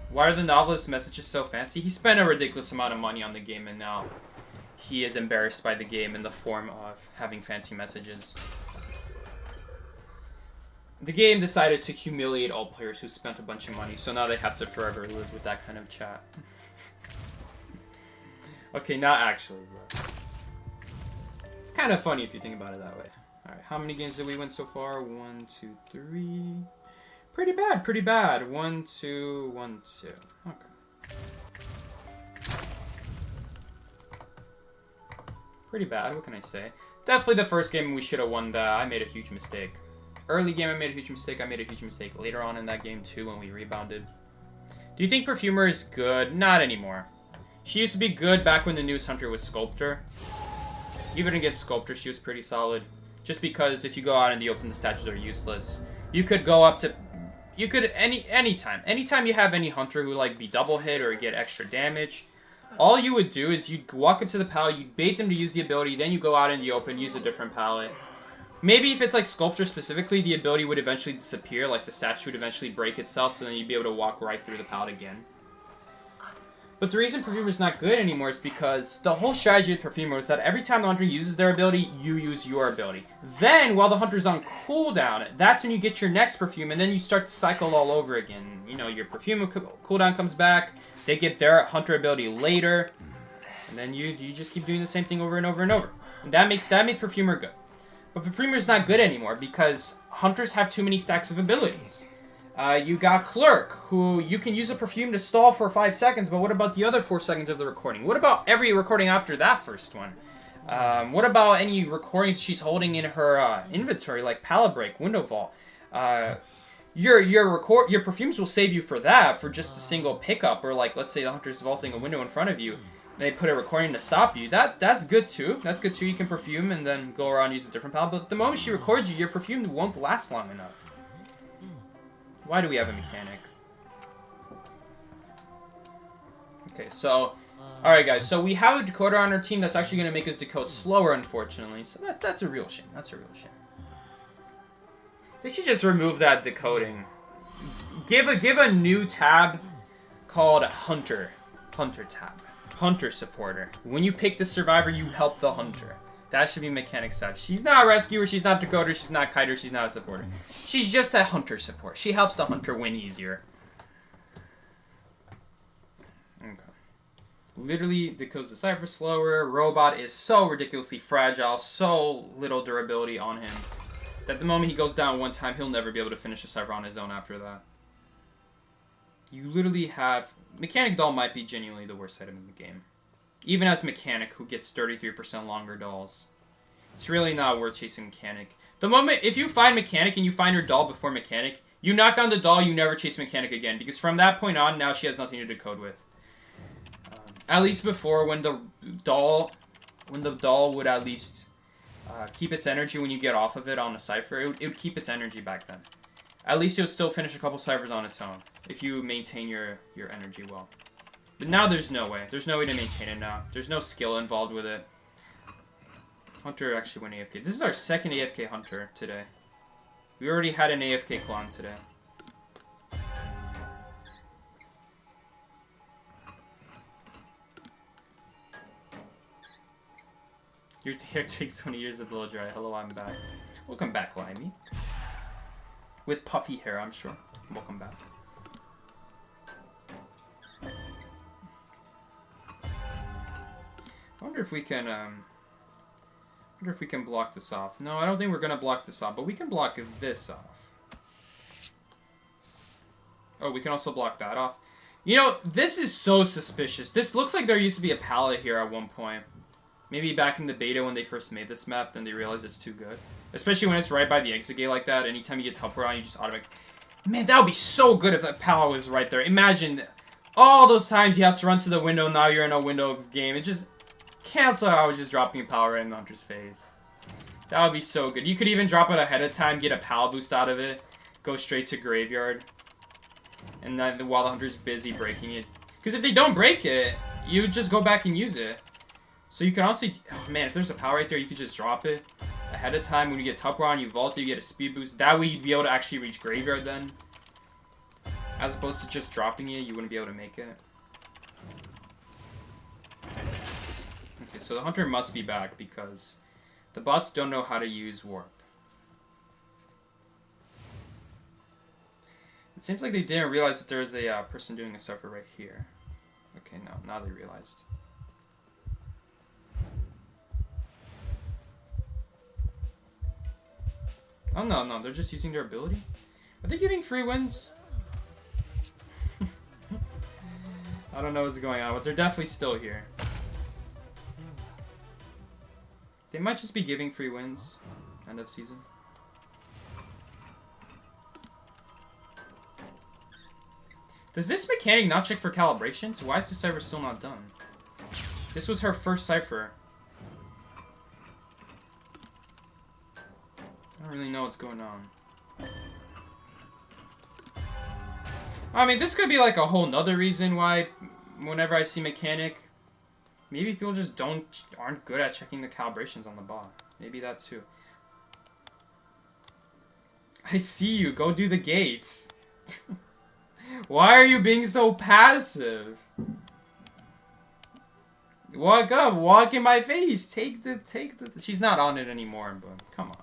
Why are the Novelist messages so fancy? He spent a ridiculous amount of money on the game, and now he is embarrassed by the game in the form of having fancy messages. The game decided to humiliate all players who spent a bunch of money, so now they have to forever live with that kind of chat. Okay, not actually, but... It's kind of funny if you think about it that way. Alright, how many games did we win so far? 1, 2, 3. Pretty bad, pretty bad. 1, 2, 1, 2. Okay. Pretty bad, what can I say? Definitely the first game we should have won that. I made a huge mistake. Early game I made a huge mistake. I made a huge mistake later on in that game too when we rebounded. Do you think Perfumer is good? Not anymore. She used to be good back when the newest Hunter was Sculptor. Even against Sculptor, she was pretty solid. Just because if you go out in the open, the statues are useless. You could go up to... You could anytime. Anytime you have any Hunter who like be double hit or get extra damage, all you would do is you'd walk into the pallet, you'd bait them to use the ability, then you go out in the open, use a different pallet. Maybe if it's like Sculptor specifically, the ability would eventually disappear, like the statue would eventually break itself, so then you'd be able to walk right through the pallet again. But the reason Perfumer's not good anymore is because the whole strategy of Perfumer is that every time the Hunter uses their ability, you use your ability. Then, while the Hunter's on cooldown, that's when you get your next Perfume, and then you start to cycle all over again. You know, your Perfume cooldown comes back, they get their Hunter ability later, and then you just keep doing the same thing over and over and over. And that makes Perfumer good. But Perfumer's not good anymore because Hunters have too many stacks of abilities. You got Clerk, who you can use a Perfume to stall for 5 seconds, but what about the other 4 seconds of the recording? What about every recording after that first one? What about any recordings she's holding in her inventory, like Pallet Break, Window Vault? Your Perfumes will save you for that, for just a single pickup, or like, let's say the Hunter's vaulting a window in front of you, they put a recording to stop you. That's good too. That's good too. You can Perfume and then go around and use a different palette. But the moment she records you, your Perfume won't last long enough. Why do we have a mechanic? Okay, so... Alright guys, so we have a decoder on our team that's actually going to make us decode slower, unfortunately. So that's a real shame. That's a real shame. They should just remove that decoding. Give a new tab called Hunter. Hunter tab. Hunter supporter. When you pick the survivor, you help the Hunter. That should be Mechanic's tab. She's not a rescuer, she's not decoder, she's not kiter, she's not a supporter. She's just a Hunter support. She helps the Hunter win easier. Okay. Literally decodes the cipher slower. Robot is so ridiculously fragile, so little durability on him, that the moment he goes down one time, he'll never be able to finish a cipher on his own after that. You literally have... Mechanic Doll might be genuinely the worst item in the game. Even as Mechanic, who gets 33% longer dolls. It's really not worth chasing Mechanic. The moment... If you find Mechanic and you find her doll before Mechanic, you knock down the doll, you never chase Mechanic again. Because from that point on, now she has nothing to decode with. At least before, when the doll would at least... keep its energy when you get off of it on a cipher, it would keep its energy back then. At least it would still finish a couple ciphers on its own, if you maintain your energy well. But now there's no way. There's no way to maintain it now. There's no skill involved with it. Hunter actually went AFK. This is our second AFK Hunter today. We already had an AFK clone today. Your hair takes 20 years to blow dry. Hello, I'm back. Welcome back, Limey. With puffy hair, I'm sure. Welcome back. I wonder if we can, block this off. No, I don't think we're gonna block this off, but we can block this off. Oh, we can also block that off. You know, this is so suspicious. This looks like there used to be a pallet here at one point. Maybe back in the beta when they first made this map, then they realized it's too good. Especially when it's right by the exit gate like that. Anytime you get teleport on, you just automatically... Man, that would be so good if that pallet was right there. Imagine all those times you have to run to the window, now you're in a window game. It just... Cancel out with just dropping a pallet right in the Hunter's face. That would be so good. You could even drop it ahead of time, get a pallet boost out of it, go straight to Graveyard. And then while the Hunter's busy breaking it. Because if they don't break it, you just go back and use it. So you can honestly, oh man, if there's a power right there, you could just drop it ahead of time. When you get teleport on, you vault it, you get a speed boost. That way you'd be able to actually reach Graveyard then. As opposed to just dropping it, you wouldn't be able to make it. Okay, so the Hunter must be back because the bots don't know how to use Warp. It seems like they didn't realize that there was a person doing a cipher right here. Okay, no, now they realized. Oh, no, they're just using their ability. Are they giving free wins? I don't know what's going on, but they're definitely still here. They might just be giving free wins. End of season. Does this mechanic not check for calibrations? Why is the cipher still not done? This was her first cipher. I don't really know what's going on. I mean, this could be like a whole nother reason why whenever I see mechanic, maybe people just aren't good at checking the calibrations on the bot. Maybe that too. I see you. Go do the gates. Why are you being so passive? Walk up. Walk in my face. Take the. She's not on it anymore, but come on.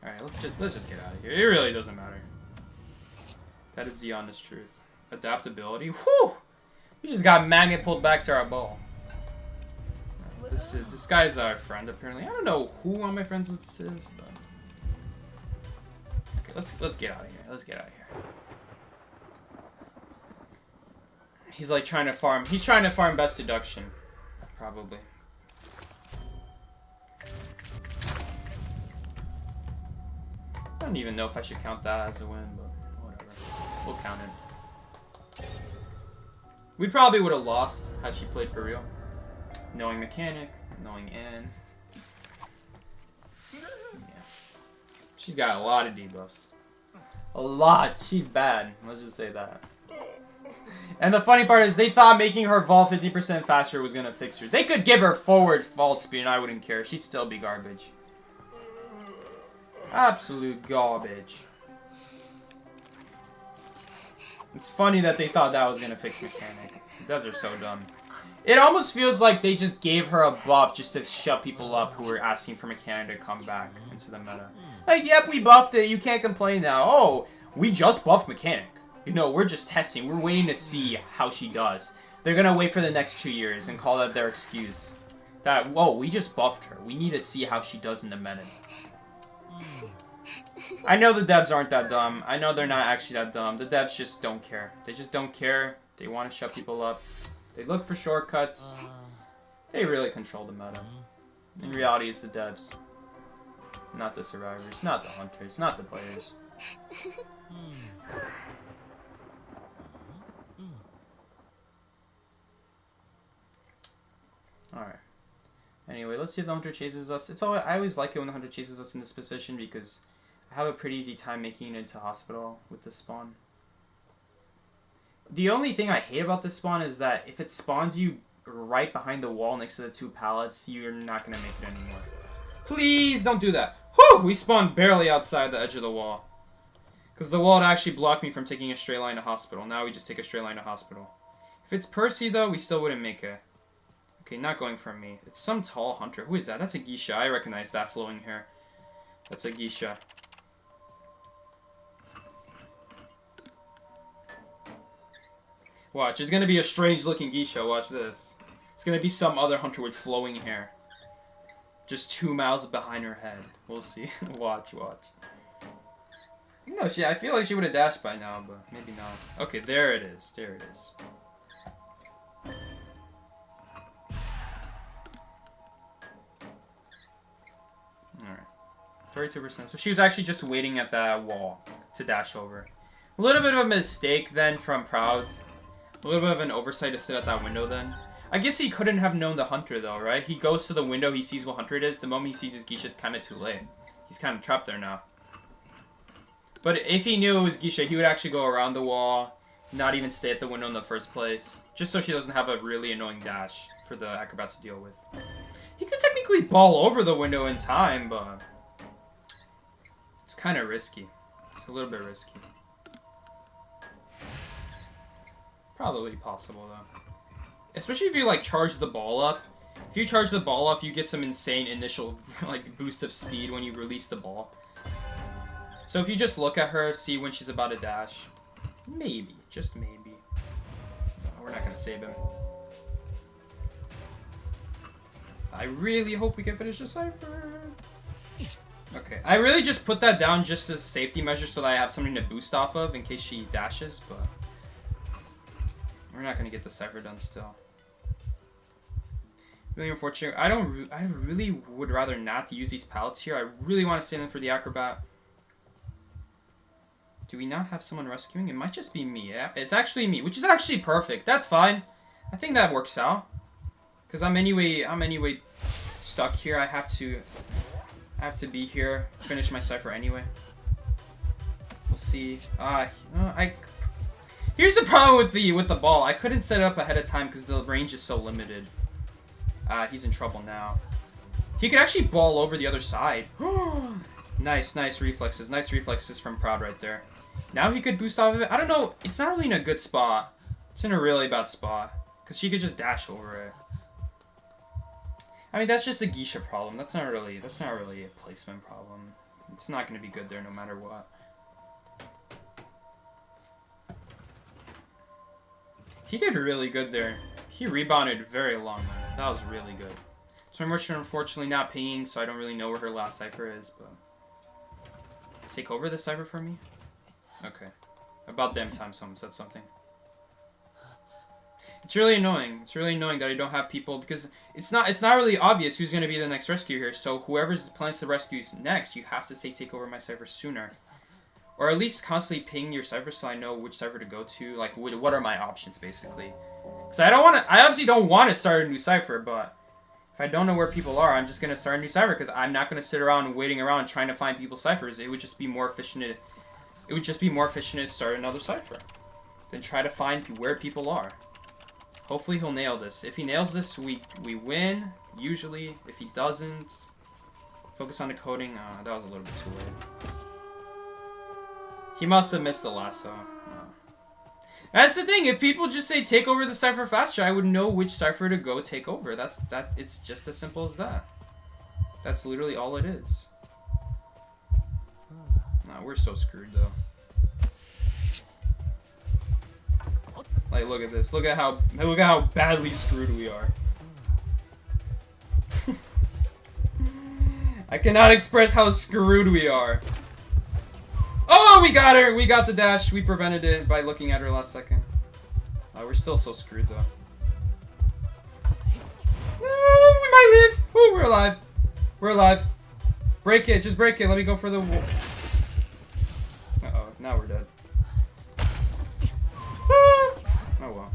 All right, let's just get out of here. It really doesn't matter. That is the honest truth. Adaptability. Whew. We just got magnet pulled back to our ball. This guy's our friend apparently. I don't know who on my friends list this is, but okay, let's get out of here. Let's get out of here. He's like trying to farm. He's trying to farm best deduction, probably. I don't even know if I should count that as a win, but whatever. We'll count it. We probably would have lost had she played for real. Knowing mechanic, knowing Anne. Yeah. She's got a lot of debuffs. A lot. She's bad. Let's just say that. And the funny part is they thought making her vault 50% faster was going to fix her. They could give her forward vault speed and I wouldn't care. She'd still be garbage. Absolute garbage. It's funny that they thought that was going to fix mechanic. Devs are so dumb. It almost feels like they just gave her a buff just to shut people up who were asking for mechanic to come back into the meta. Like, yep, we buffed it. You can't complain now. Oh, we just buffed mechanic. You know, we're just testing. We're waiting to see how she does. They're going to wait for the next 2 years and call that their excuse. That, whoa, we just buffed her. We need to see how she does in the meta. I know the devs aren't that dumb. I know they're not actually that dumb. The devs just don't care. They just don't care. They want to shut people up. They look for shortcuts. They really control the meta. In reality, it's the devs. Not the survivors. Not the hunters. Not the players. Alright. Anyway, let's see if the hunter chases us. I always like it when the hunter chases us in this position because I have a pretty easy time making it into hospital with this spawn. The only thing I hate about this spawn is that if it spawns you right behind the wall next to the 2 pallets, you're not going to make it anymore. Please don't do that. Whew! We spawned barely outside the edge of the wall. Because the wall had actually blocked me from taking a straight line to hospital. Now we just take a straight line to hospital. If it's Percy, though, we still wouldn't make it. Okay, not going for me. It's some tall hunter. Who is that? That's a geisha. I recognize that flowing hair. That's a geisha. Watch, it's gonna be a strange looking geisha, watch this. It's gonna be some other hunter with flowing hair. Just 2 miles behind her head. We'll see. watch. No, I feel like she would have dashed by now, but maybe not. Okay, there it is. There it is. Alright. 32%. So she was actually just waiting at that wall to dash over. A little bit of a mistake then from Proud. A little bit of an oversight to sit at that window then. I guess he couldn't have known the hunter though, right? He goes to the window, he sees what hunter it is. The moment he sees his geisha, it's kind of too late. He's kind of trapped there now. But if he knew it was geisha, he would actually go around the wall, not even stay at the window in the first place. Just so she doesn't have a really annoying dash for the acrobats to deal with. He could technically ball over the window in time, but it's kind of risky. It's a little bit risky. Probably possible, though. Especially if you, like, charge the ball up. If you charge the ball up, you get some insane initial, like, boost of speed when you release the ball. So if you just look at her, see when she's about to dash. Maybe. Just maybe. No, we're not going to save him. I really hope we can finish the cipher. Okay, I really just put that down just as a safety measure so that I have something to boost off of in case she dashes, but we're not gonna get the Cypher done still. Really unfortunate. I really would rather not use these pallets here. I really want to save them for the acrobat. Do we not have someone rescuing? It might just be me. Yeah, it's actually me, which is actually perfect. That's fine. I think that works out. Because I'm anyway stuck here. I have to be here, finish my Cypher anyway. We'll see. Here's the problem with the ball. I couldn't set it up ahead of time because the range is so limited. He's in trouble now. He could actually ball over the other side. Nice reflexes. Nice reflexes from Proud right there. Now he could boost off of it. I don't know. It's not really in a good spot. It's in a really bad spot. Because she could just dash over it. I mean, that's just a Geisha problem. That's not really a placement problem. It's not going to be good there no matter what. He did really good there. He rebounded very long. That was really good. So unfortunately not pinging, so I don't really know where her last Cypher is, but... Take over the Cypher for me? Okay. About damn time someone said something. It's really annoying. It's really annoying that I don't have people, because it's not really obvious who's going to be the next rescue here, so whoever's plans to rescue next, you have to say take over my Cypher sooner. Or at least constantly ping your Cypher so I know which Cypher to go to, like what are my options basically. Because I obviously don't want to start a new Cypher, but if I don't know where people are, I'm just going to start a new Cypher because I'm not going to sit around waiting around trying to find people's Cyphers. It would just be more efficient to start another Cypher than try to find where people are. Hopefully he'll nail this. If he nails this, we win, usually. If he doesn't, focus on the coding. That was a little bit too late. He must have missed the lasso. That's the thing. If people just say take over the Cypher faster, I would know which Cypher to go take over. It's just as simple as that. That's literally all it is. Nah, we're so screwed though. Like, look at this. Look at how badly screwed we are. I cannot express how screwed we are. Oh, we got her! We got the dash. We prevented it by looking at her last second. We're still so screwed, though. Oh, we might live. Oh, we're alive. We're alive. Break it. Just break it. Let me go for the... Uh-oh. Now we're dead. Oh, well.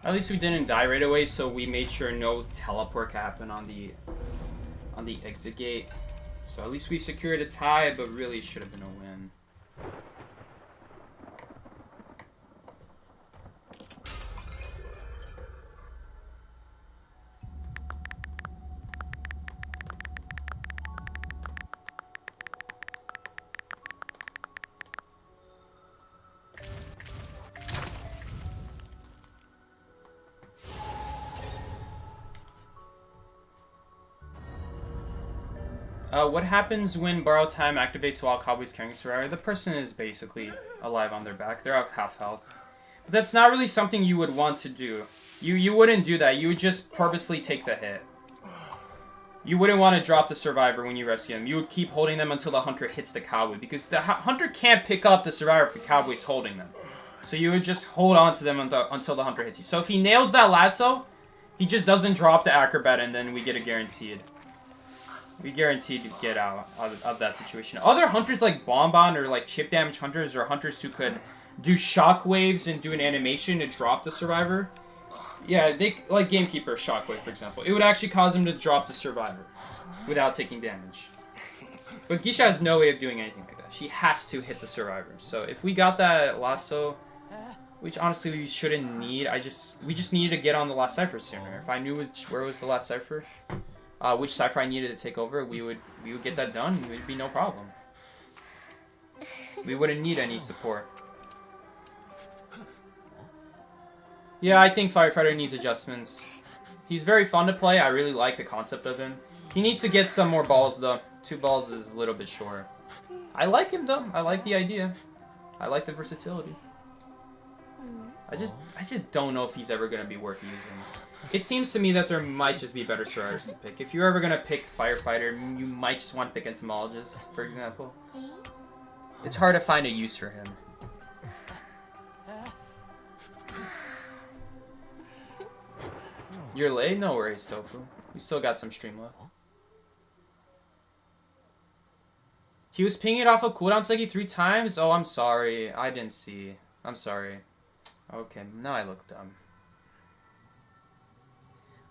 At least we didn't die right away, so we made sure no teleport could happen on the exit gate. So at least we secured a tie, but really should have been a win. What happens when Borrow Time activates while Cowboy's carrying Survivor? The person is basically alive on their back. They're at half health. But that's not really something you would want to do. You wouldn't do that. You would just purposely take the hit. You wouldn't want to drop the Survivor when you rescue them. You would keep holding them until the Hunter hits the Cowboy. Because the Hunter can't pick up the Survivor if the Cowboy's holding them. So you would just hold on to them until the Hunter hits you. So if he nails that lasso, he just doesn't drop the Acrobat and then we get a guaranteed. We guaranteed to get out of that situation. Other hunters like Bonbon or like chip damage hunters or hunters who could do shockwaves and do an animation to drop the Survivor. Yeah, they like Gamekeeper Shockwave, for example. It would actually cause him to drop the Survivor without taking damage. But Geisha has no way of doing anything like that. She has to hit the Survivor. So if we got that lasso, which honestly we shouldn't need, we just needed to get on the last Cypher sooner. If I knew where was the last Cypher, which Cypher I needed to take over, we would get that done. It would be no problem. We wouldn't need any support. Yeah, I think Firefighter needs adjustments. He's very fun to play. I really like the concept of him. He needs to get some more balls, though. 2 balls is a little bit short. I like him, though. I like the idea. I like the versatility. I just don't know if he's ever gonna be worth using. It seems to me that there might just be better survivors to pick. If you're ever gonna pick Firefighter, you might just want to pick Entomologist, for example. It's hard to find a use for him. You're late? No worries, Tofu. We still got some stream left. He was pinging it off of cooldowns like 3 times? Oh, I'm sorry. I didn't see. I'm sorry. Okay, now I look dumb.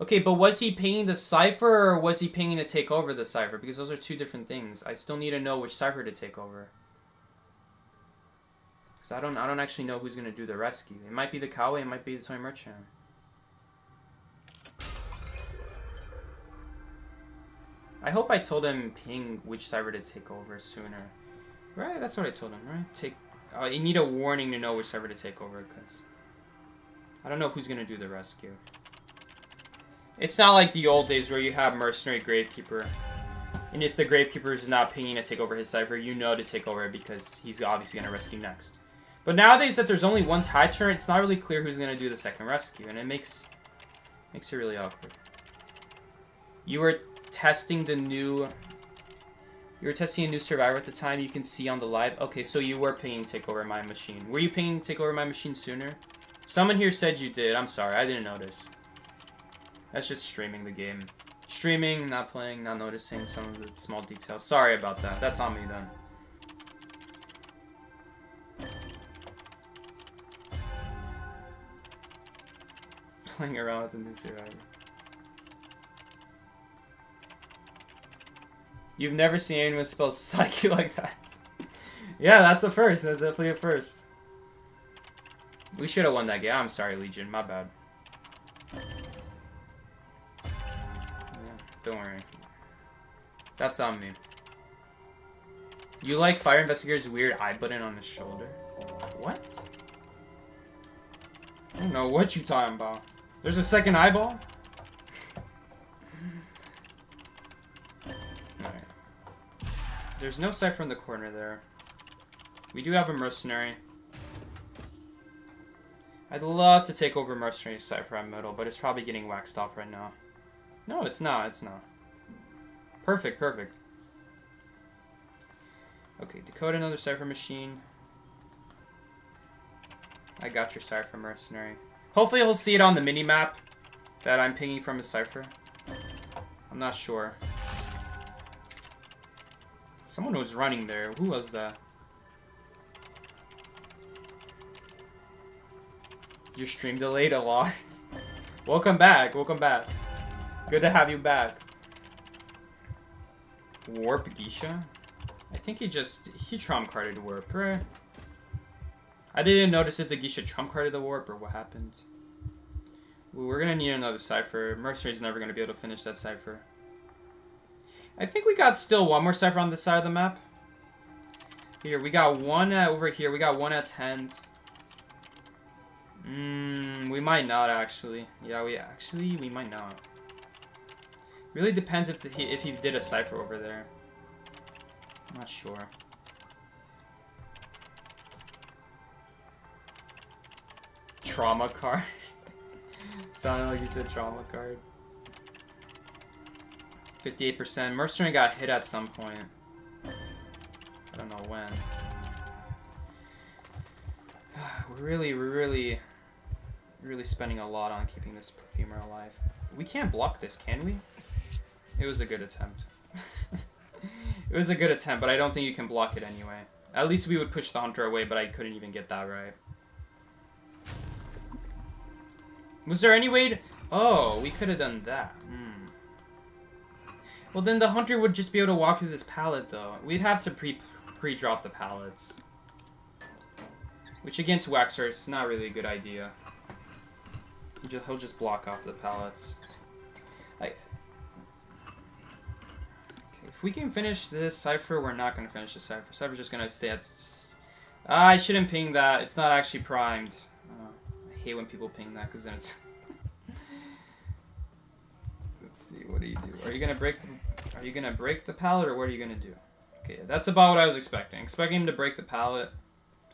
Okay, but was he pinging the Cypher or was he pinging to take over the Cypher? Because those are 2 different things. I still need to know which Cypher to take over. So I don't actually know who's gonna do the rescue. It might be the Kawaii, it might be the Toy Merchant. I hope I told him ping which Cypher to take over sooner. Right? That's what I told him, right? You need a warning to know which Cypher to take over, because I don't know who's gonna do the rescue. It's not like the old days where you have Mercenary Gravekeeper. And if the Gravekeeper is not pinging to take over his Cypher, you know to take over it because he's obviously going to rescue next. But nowadays that there's only one tide turn, it's not really clear who's going to do the second rescue. And it makes it really awkward. You were testing a new survivor at the time you can see on the live. Okay, so you were pinging take over my machine. Were you pinging take over my machine sooner? Someone here said you did. I'm sorry, I didn't notice. That's just streaming the game. Streaming, not playing, not noticing some of the small details. Sorry about that. That's on me then. Playing around with the new survivor. You've never seen anyone spell psyche like that. Yeah, that's a first. That's definitely a first. We should have won that game. I'm sorry, Legion. My bad. Don't worry. That's on me. You like Fire Investigator's weird eye button on his shoulder? What? I don't know what you talking about. There's a second eyeball? Alright. There's no Cypher in the corner there. We do have a Mercenary. I'd love to take over Mercenary Cypher at middle, but it's probably getting waxed off right now. No, it's not. It's not. Perfect, perfect. Okay, decode another Cypher machine. I got your Cypher Mercenary. Hopefully he'll see it on the mini-map that I'm pinging from his Cypher. I'm not sure. Someone was running there. Who was that? Your stream delayed a lot. Welcome back. Welcome back. Good to have you back. Warp Geisha? I think he trump carded Warp, right? I didn't notice if the Geisha trump carded the Warp or what happened. Ooh, we're gonna need another Cypher. Mercenary's never gonna be able to finish that Cypher. I think we got still one more Cypher on this side of the map. Here, we got one over here. We got one at tent. We might not actually. Yeah, we might not. Really depends if he did a Cypher over there. I'm not sure. Trauma card. Sounded like you said trauma card. 58%. Mercenary got hit at some point. I don't know when. We're really spending a lot on keeping this perfumer alive. We can't block this, can we? It was a good attempt. It was a good attempt, but I don't think you can block it anyway. At least we would push the hunter away, but I couldn't even get that right. Was there any way to... Oh, we could have done that. Well, then the hunter would just be able to walk through this pallet, though. We'd have to pre-drop the pallets. Which, against Waxer, is not really a good idea. He'll just block off the pallets. If we can finish this Cypher, we're not going to finish the Cypher. Cypher's just going to stay at... I shouldn't ping that. It's not actually primed. I hate when people ping that, because then it's... Let's see, what do you do? Are you going to break the pallet, or what are you going to do? Okay, that's about what I was expecting. Expecting him to break the pallet.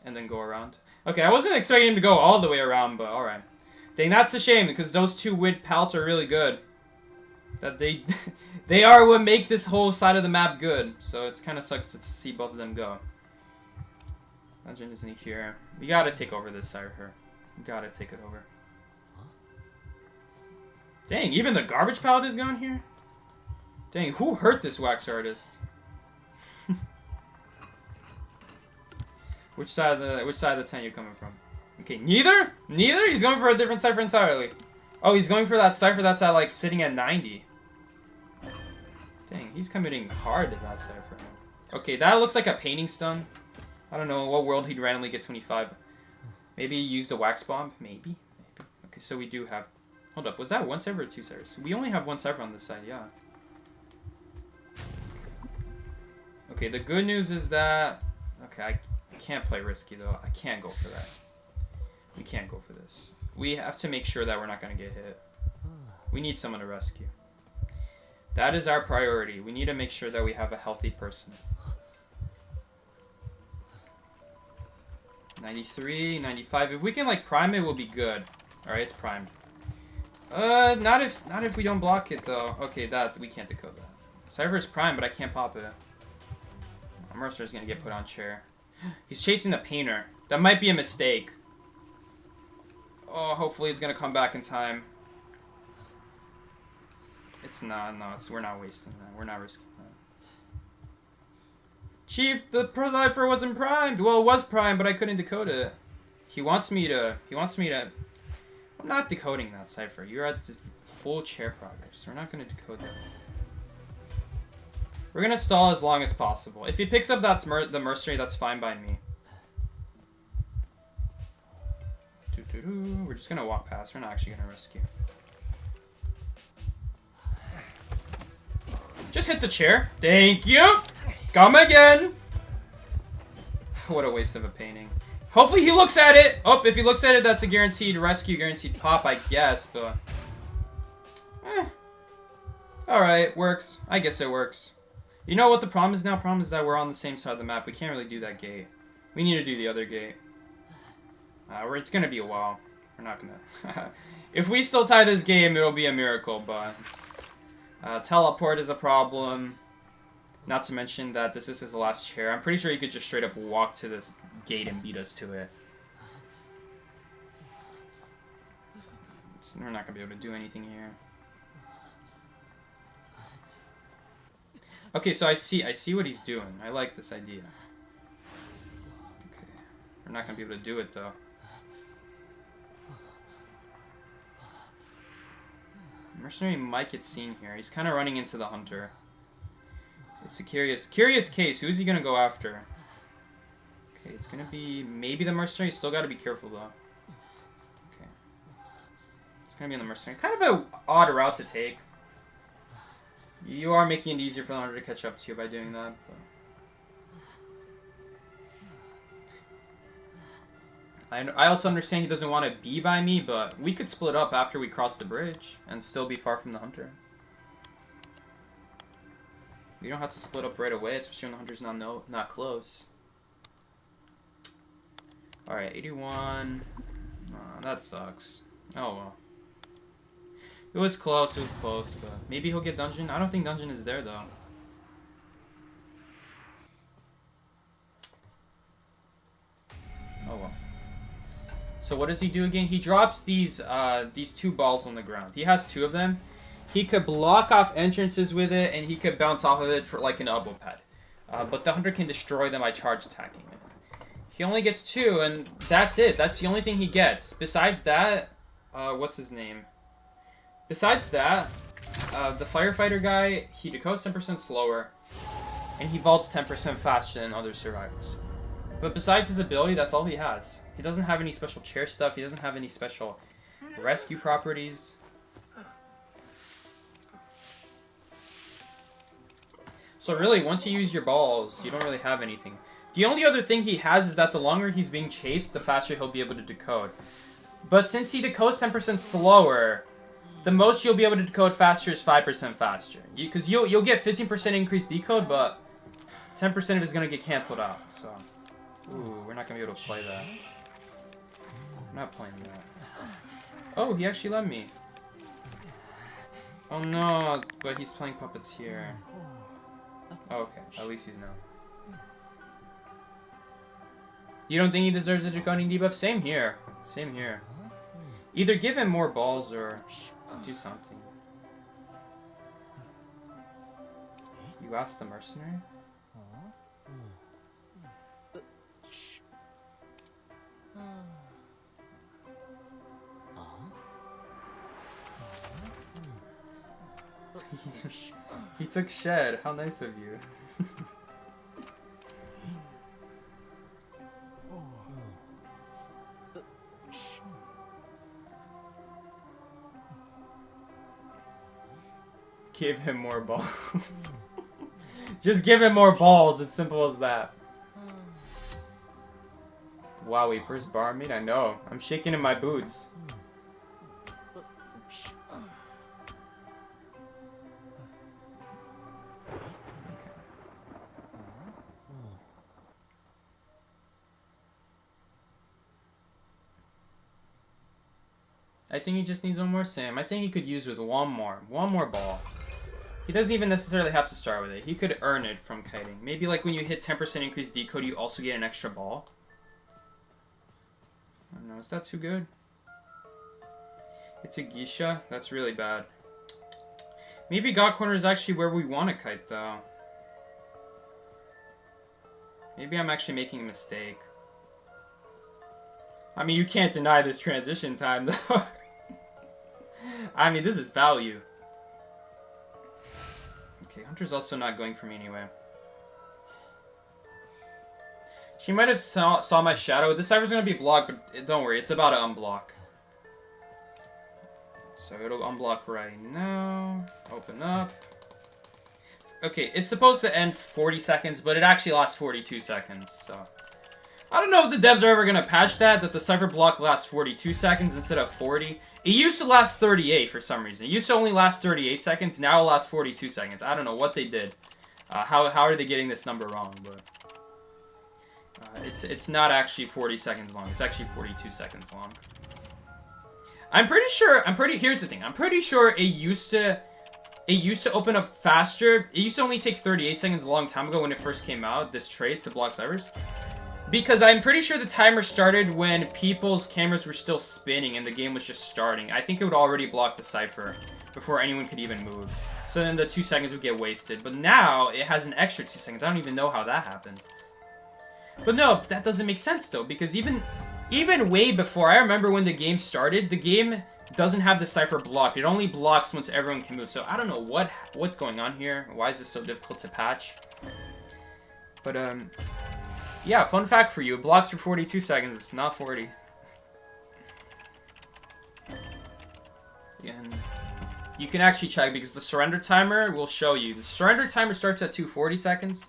and then go around. Okay, I wasn't expecting him to go all the way around, but alright. Dang, that's a shame, because those two wind pals are really good. That they they are what make this whole side of the map good. So it kind of sucks to see both of them go. Legend isn't here. We gotta take over this cipher. We gotta take it over. Dang, even the garbage pallet is gone here? Dang, who hurt this wax artist? Which side of the tent you coming from? Okay, neither? Neither? He's going for a different cipher entirely. Oh, he's going for that cipher that's at, like, sitting at 90. Dang, he's committing hard to that cipher. Okay, that looks like a painting stun. I don't know what world he'd randomly get 25. Maybe he used a wax bomb? Maybe. Maybe. Okay, so we do have... Hold up, was that one cipher or two ciphers? We only have one cipher on this side, yeah. Okay, the good news is that... Okay, I can't play risky, though. I can't go for that. We can't go for this. We have to make sure that we're not going to get hit. We need someone to rescue. That is our priority. We need to make sure that we have a healthy person. 93, 95. If we can, like, prime it, we'll be good. Alright, it's primed. Not if we don't block it, though. Okay, that, we can't decode that. Cypher is prime, but I can't pop it. Mercer's gonna get put on chair. He's chasing the painter. That might be a mistake. Oh, hopefully it's gonna come back in time. It's not, no, we're not wasting that. We're not risking that. Chief, the cipher wasn't primed. Well, it was primed, but I couldn't decode it. He wants me to, I'm not decoding that cipher. You're at full chair progress. We're not gonna decode that. We're gonna stall as long as possible. If he picks up the mercenary, that's fine by me. We're just gonna walk past. We're not actually gonna rescue. Just hit the chair. Thank you. Come again. What a waste of a painting. Hopefully he looks at it. Oh, if he looks at it, that's a guaranteed rescue, guaranteed pop, I guess. But alright, works. I guess it works. You know what the problem is now? Problem is that we're on the same side of the map. We can't really do that gate. We need to do the other gate. It's gonna be a while. We're not gonna... If we still tie this game, it'll be a miracle, but... teleport is a problem. Not to mention that this is his last chair. I'm pretty sure he could just straight up walk to this gate and beat us to it. We're not gonna be able to do anything here. Okay, so I see what he's doing. I like this idea. Okay. We're not gonna be able to do it though. Mercenary might get seen here. He's kind of running into the hunter. It's a curious case. Who is he gonna go after? Okay, it's gonna be maybe the mercenary. Still gotta be careful though. Okay. It's gonna be on the mercenary. Kind of an odd route to take. You are making it easier for the hunter to catch up to you by doing that. But... I also understand he doesn't want to be by me, but we could split up after we cross the bridge and still be far from the hunter. We don't have to split up right away, especially when the hunter's not close. Alright, 81. That sucks. Oh well. It was close, but maybe he'll get dungeon. I don't think dungeon is there though. Oh well. So what does he do again? He drops these two balls on the ground. He has two of them. He could block off entrances with it, and he could bounce off of it for like an elbow pad. But the hunter can destroy them by charge attacking it. He only gets two, and that's it. That's the only thing he gets. Besides that, what's his name? Besides that, the firefighter guy, he decodes 10% slower, and he vaults 10% faster than other survivors. But besides his ability, that's all he has. He doesn't have any special chair stuff. He doesn't have any special rescue properties. So really, once you use your balls, you don't really have anything. The only other thing he has is that the longer he's being chased, the faster he'll be able to decode. But since he decodes 10% slower, the most you'll be able to decode faster is 5% faster. Because you'll get 15% increased decode, but 10% of it is going to get canceled out. So Ooh, we're not gonna be able to play that. I'm not playing that. Oh, he actually let me. Oh no, but he's playing Puppeteer. Oh, okay, at least he's not. You don't think he deserves a Draconian debuff? Same here. Same here. Either give him more balls or do something. You asked the mercenary? He took Shed. How nice of you. Give him more balls. Just give him more balls. It's simple as that. Wow, we first barmaid? I know. I'm shaking in my boots. I think he just needs one more Sam. I think he could use with one more ball. He doesn't even necessarily have to start with it. He could earn it from kiting. Maybe like when you hit 10% increased decode, you also get an extra ball. I don't know, is that too good? It's a Geisha? That's really bad. Maybe God Corner is actually where we want to kite though. Maybe I'm actually making a mistake. I mean, you can't deny this transition time though. I mean, this is value. Okay, Hunter's also not going for me anyway. She might have saw my shadow. This cypher's gonna be blocked, but don't worry, it's about to unblock. So it'll unblock right now. Open up. Okay, it's supposed to end 40 seconds, but it actually lasts 42 seconds, so... I don't know if the devs are ever gonna patch that the cypher block lasts 42 seconds instead of 40. It used to last 38 for some reason. It used to only last 38 seconds, now it lasts 42 seconds. I don't know what they did. How are they getting this number wrong, but... it's not actually 40 seconds long, it's actually 42 seconds long. Here's the thing, I'm pretty sure it used to open up faster. It used to only take 38 seconds a long time ago when it first came out, this trait to block ciphers. Because I'm pretty sure the timer started when people's cameras were still spinning and the game was just starting. I think it would already block the cipher before anyone could even move. So then the 2 seconds would get wasted. But now it has an extra 2 seconds. I don't even know how that happened. But no, that doesn't make sense though. Because even way before, I remember when the game started, the game doesn't have the cipher blocked. It only blocks once everyone can move. So I don't know what's going on here. Why is this so difficult to patch? But yeah, fun fact for you, it blocks for 42 seconds, it's not 40. And you can actually check because the surrender timer will show you. The surrender timer starts at 240 seconds.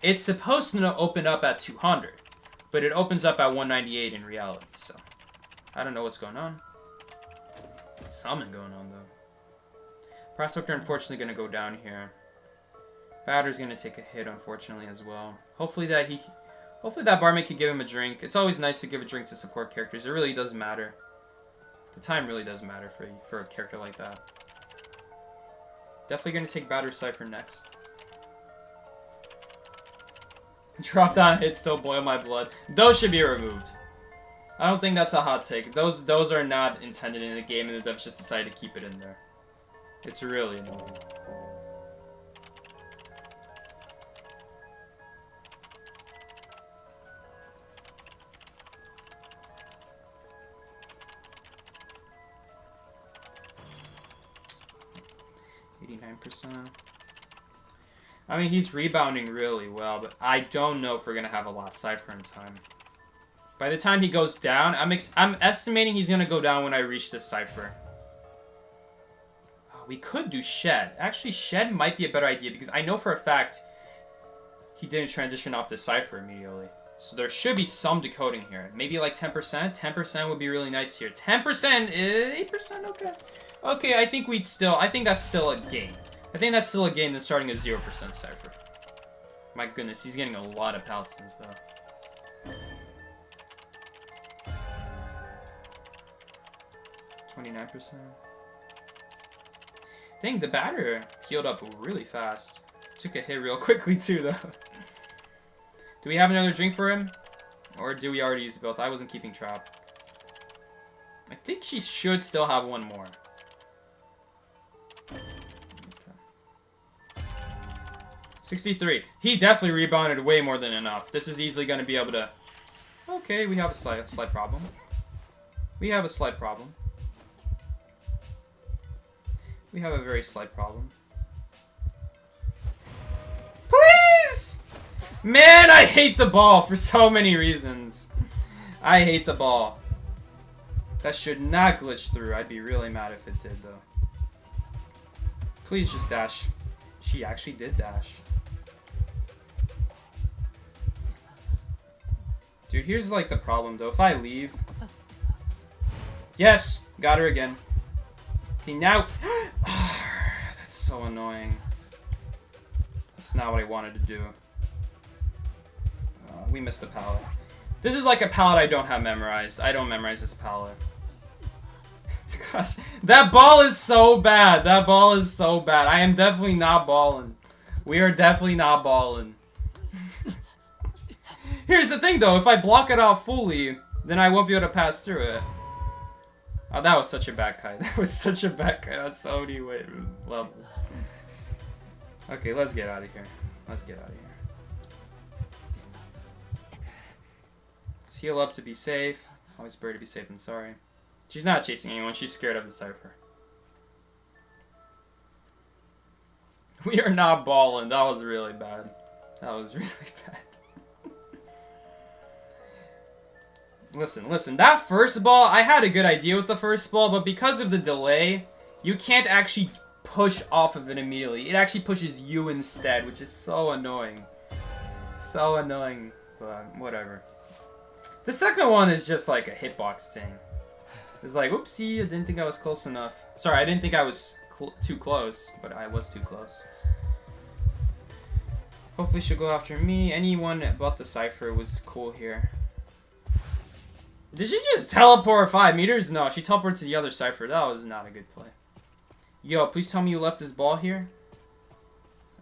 It's supposed to open up at 200, but it opens up at 198 in reality, so I don't know what's going on. Something going on though. Prospector unfortunately gonna go down here. Batter's gonna take a hit unfortunately as well. Hopefully that barmaid could give him a drink. It's always nice to give a drink to support characters. It really does matter. The time really does matter for a character like that. Definitely gonna take Batter Cypher next. Drop down hit, still boil my blood. Those should be removed. I don't think that's a hot take. Those are not intended in the game, and the devs just decided to keep it in there. It's really annoying. I mean, he's rebounding really well, but I don't know if we're going to have a last cipher in time. By the time he goes down, I'm estimating he's going to go down when I reach this cipher. Oh, we could do Shed. Actually, Shed might be a better idea because I know for a fact he didn't transition off the cipher immediately. So there should be some decoding here. Maybe like 10%? 10% would be really nice here. 10%? 8%? Okay. Okay, I think that's still a gain. I think that's still a gain than starting a 0% cipher. My goodness, he's getting a lot of Palestins though. 29%. Dang, the batter healed up really fast. Took a hit real quickly too, though. Do we have another drink for him? Or do we already use both? I wasn't keeping track. I think she should still have one more. Okay. 63. He definitely rebounded way more than enough. This is easily going to be able to... Okay, we have a slight problem. We have a slight problem. We have a very slight problem. Please! Man, I hate the ball for so many reasons. I hate the ball. That should not glitch through. I'd be really mad if it did, though. Please just dash. She actually did dash. Dude, here's like the problem, though. If I leave... Yes! Got her again. Okay, now... That's so annoying. That's not what I wanted to do. We missed the palette. This is like a palette I don't have memorized. I don't memorize this palette. Gosh, that ball is so bad. That ball is so bad. I am definitely not balling. We are definitely not balling. Here's the thing, though. If I block it out fully, then I won't be able to pass through it. Oh, that was such a bad kite. That was such a bad kite on so many levels. Okay, let's get out of here. Let's get out of here. Let's heal up to be safe. Always better to be safe than sorry. She's not chasing anyone. She's scared of the Cypher. We are not balling. That was really bad. That was really bad. Listen. That first ball, I had a good idea with the first ball, but because of the delay, you can't actually push off of it immediately. It actually pushes you instead, which is so annoying. So annoying, but whatever. The second one is just like a hitbox thing. It's like, oopsie, I didn't think I was close enough. Sorry, I didn't think I was too close, but I was too close. Hopefully she'll go after me. Anyone but the Cypher was cool here. Did she just teleport 5 meters? No, she teleported to the other Cypher. That was not a good play. Yo, please tell me you left this ball here.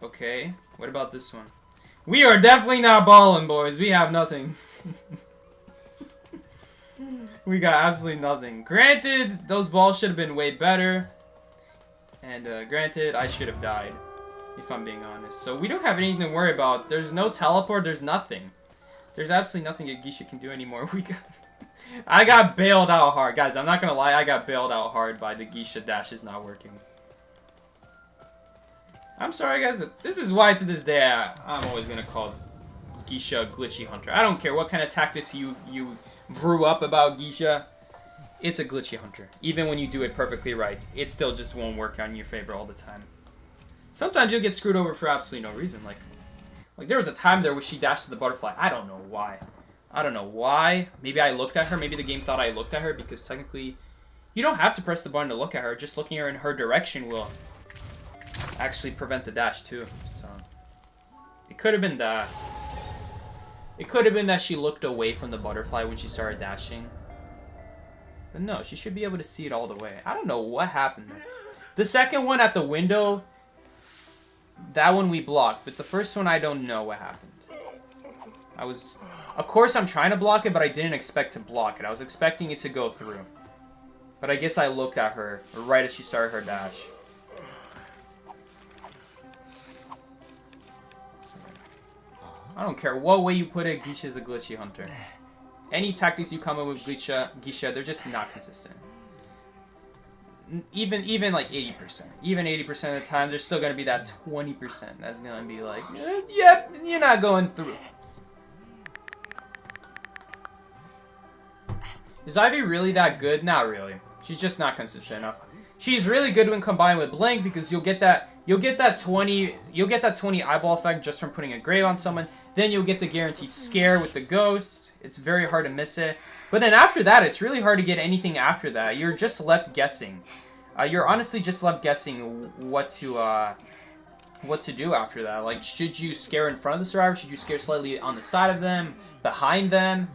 Okay, what about this one? We are definitely not balling, boys. We have nothing. We got absolutely nothing. Granted, those balls should have been way better. And granted, I should have died, if I'm being honest. So we don't have anything to worry about. There's no teleport. There's nothing. There's absolutely nothing that Geisha can do anymore. I got bailed out hard. Guys, I'm not going to lie. I got bailed out hard by the Geisha dash is not working. I'm sorry, guys. But this is why to this day I'm always going to call Geisha a glitchy hunter. I don't care what kind of tactics you brew up about Geisha. It's a glitchy hunter. Even when you do it perfectly right, it still just won't work on your favor all the time. Sometimes you'll get screwed over for absolutely no reason. Like there was a time there where she dashed to the butterfly. I don't know why. I don't know why. Maybe I looked at her. Maybe the game thought I looked at her because technically you don't have to press the button to look at her. Just looking at her in her direction will actually prevent the dash too. So it could have been that. It could have been that she looked away from the butterfly when she started dashing. But no, she should be able to see it all the way. I don't know what happened there. The second one at the window, that one we blocked. But the first one, I don't know what happened. Of course, I'm trying to block it, but I didn't expect to block it. I was expecting it to go through. But I guess I looked at her right as she started her dash. I don't care what way you put it, Geisha is a glitchy hunter. Any tactics you come up with Geisha, they're just not consistent. Even like 80%. Even 80% of the time, there's still going to be that 20% that's going to be like, yep, you're not going through. Is Ivy really that good? Not really. She's just not consistent enough. She's really good when combined with Blink because you'll get that 20 eyeball effect just from putting a grave on someone. Then you'll get the guaranteed scare with the ghost. It's very hard to miss it. But then after that, it's really hard to get anything after that. You're just left guessing. You're honestly just left guessing what to do after that. Like, should you scare in front of the survivor? Should you scare slightly on the side of them, behind them?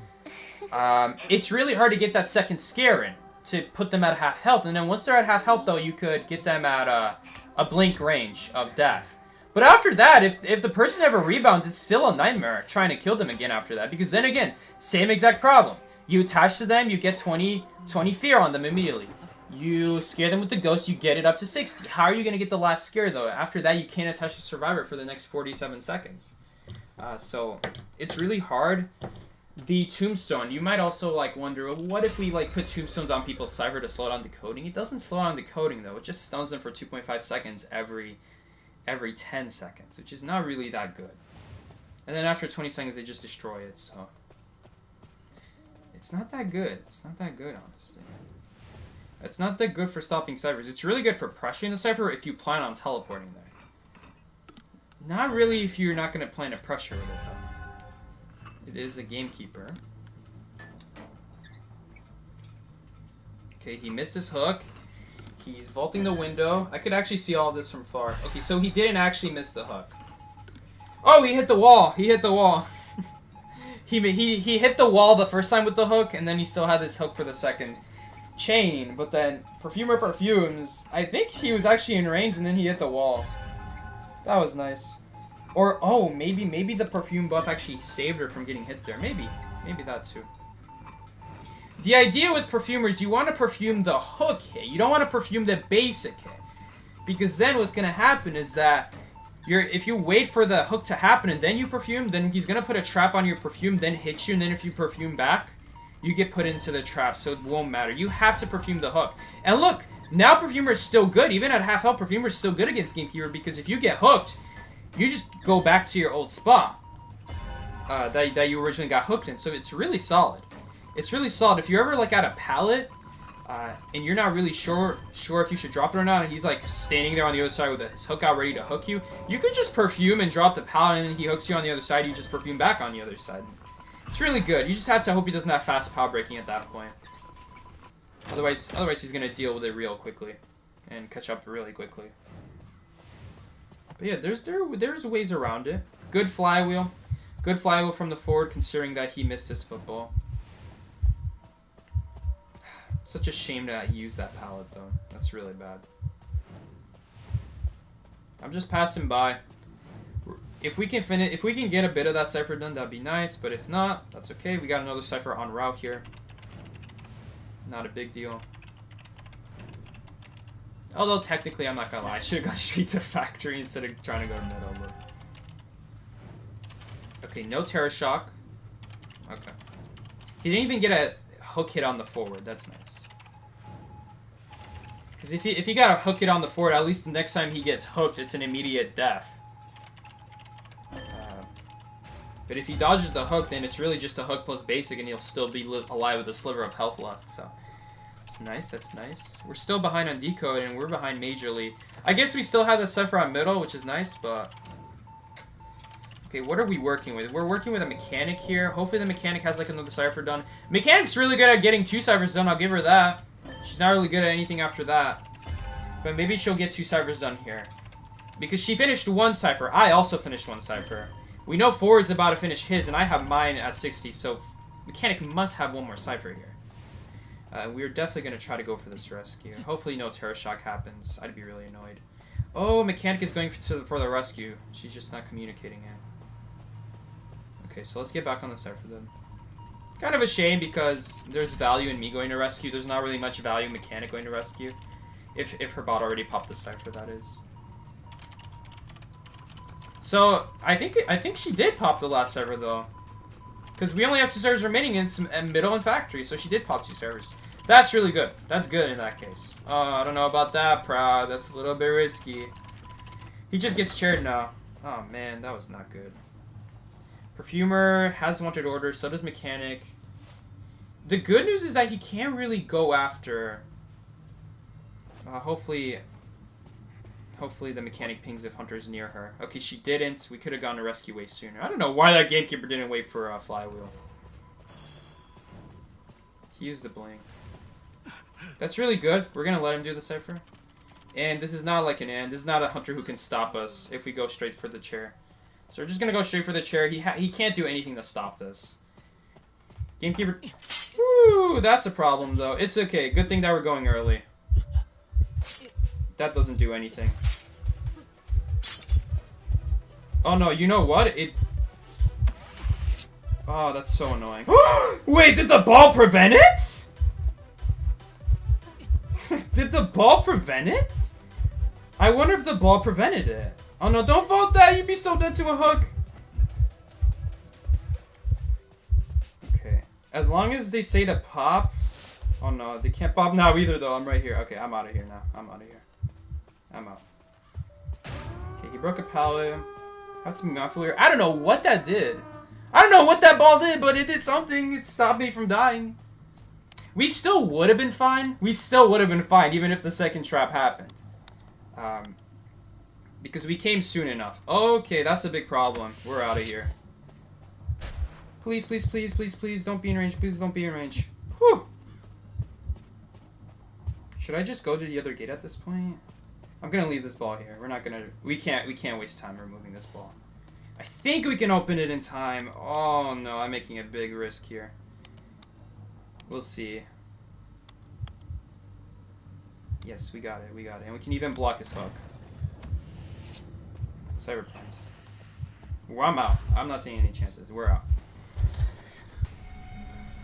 It's really hard to get that second scare in. to put them at half health, and then once they're at half health, though, you could get them at a blink range of death. But after that, if the person ever rebounds, it's still a nightmare trying to kill them again after that, because then again, same exact problem. You attach to them, you get 20 fear on them immediately. You scare them with the ghost, you get it up to 60. How are you going to get the last scare, though? After that, you can't attach the survivor for the next 47 seconds. So, it's really hard. The tombstone, you might also, like, wonder, well, what if we, like, put tombstones on people's cipher to slow down decoding? It doesn't slow down decoding, though. It just stuns them for 2.5 seconds every 10 seconds, which is not really that good. And then after 20 seconds, they just destroy it, so... It's not that good. It's not that good, honestly. It's not that good for stopping ciphers. It's really good for pressuring the cipher if you plan on teleporting there. Not really if you're not going to plan to pressure with it, though. It is a gamekeeper. Okay, he missed his hook. He's vaulting the window. I could actually see all this from far. Okay, so he didn't actually miss the hook. Oh, he hit the wall. He hit the wall. he hit the wall the first time with the hook, and then he still had this hook for the second chain. But then Perfumer perfumes. I think he was actually in range, and then he hit the wall. That was nice. Or, oh, maybe the perfume buff actually saved her from getting hit there. Maybe that too. The idea with perfumers, you want to perfume the hook hit. You don't want to perfume the basic hit. Because then what's going to happen is that if you wait for the hook to happen and then you perfume, then he's going to put a trap on your perfume, then hit you, and then if you perfume back, you get put into the trap, so it won't matter. You have to perfume the hook. And look, now Perfumer is still good. Even at half health, Perfumer is still good against Gamekeeper, because if you get hooked, you just go back to your old spot that you originally got hooked in. So it's really solid. It's really solid. If you're ever like at a pallet and you're not really sure if you should drop it or not, and he's like standing there on the other side with his hook out ready to hook you, you could just perfume and drop the pallet, and then he hooks you on the other side. You just perfume back on the other side. It's really good. You just have to hope he doesn't have fast power breaking at that point. Otherwise he's gonna deal with it real quickly and catch up really quickly. But yeah, there's ways around it. Good flywheel. Good flywheel from the forward, considering that he missed his football. Such a shame that he used that pallet, though. That's really bad. I'm just passing by. If we can get a bit of that cipher done, that'd be nice. But if not, that's okay. We got another cipher en route here. Not a big deal. Although technically, I'm not gonna lie, I should have gone straight to factory instead of trying to go to middle. But... okay, no Terror Shock. Okay. He didn't even get a hook hit on the forward. That's nice. Because if he got a hook hit on the forward, at least the next time he gets hooked, it's an immediate death. But if he dodges the hook, then it's really just a hook plus basic, and he'll still be alive with a sliver of health left. So that's nice. That's nice. We're still behind on decode, and we're behind majorly. I guess we still have the cipher on middle, which is nice, but... okay, what are we working with? We're working with a mechanic here. Hopefully the mechanic has like another cipher done. Mechanic's really good at getting 2 ciphers done. I'll give her that. She's not really good at anything after that. But maybe she'll get 2 ciphers done here. Because she finished 1 cipher. I also finished 1 cipher. We know Forward's about to finish his, and I have mine at 60, so Mechanic must have 1 more cipher here. We're definitely going to try to go for this rescue. Hopefully no Terror Shock happens. I'd be really annoyed. Oh, Mechanic is going for the rescue. She's just not communicating it. Okay, so let's get back on the cipher then. Kind of a shame because there's value in me going to rescue. There's not really much value in Mechanic going to rescue. If her bot already popped the cipher, that is. So, I think she did pop the last server, though. Because we only have 2 servers remaining in middle and factory, so she did pop 2 servers. That's really good. That's good in that case. I don't know about that, Proud. That's a little bit risky. He just gets chaired now. Oh, man, that was not good. Perfumer has wanted orders, so does Mechanic. The good news is that he can't really go after... Hopefully the Mechanic pings if Hunter's near her. Okay, she didn't. We could have gone to rescue way sooner. I don't know why that Gamekeeper didn't wait for a flywheel. He used the blink. That's really good. We're going to let him do the cipher. And this is not like an and. This is not a Hunter who can stop us if we go straight for the chair. So we're just going to go straight for the chair. He can't do anything to stop this. Gamekeeper... Woo! Whew, that's a problem though. It's okay. Good thing that we're going early. That doesn't do anything. Oh no, you know what? Oh, that's so annoying. Wait, did the ball prevent it? Did the ball prevent it? I wonder if the ball prevented it. Oh no, don't vote that! You'd be so dead to a hook! Okay. As long as they say to pop... Oh no, they can't pop now either though. I'm right here. Okay, I'm out of here now. I'm out of here. I'm out. Okay, he broke a pallet. That's muffler. I don't know what that did. I don't know what that ball did, but it did something. It stopped me from dying. We still would have been fine. We still would have been fine, even if the second trap happened. Because we came soon enough. Okay, that's a big problem. We're out of here. Please, please, please, please, please don't be in range. Please don't be in range. Whew. Should I just go to the other gate at this point? I'm gonna leave this ball here. We're not gonna... We can't waste time removing this ball. I think we can open it in time. Oh no, I'm making a big risk here. We'll see. Yes, we got it. We got it. And we can even block his hook. Cyberpunk. Well, I'm out. I'm not taking any chances. We're out.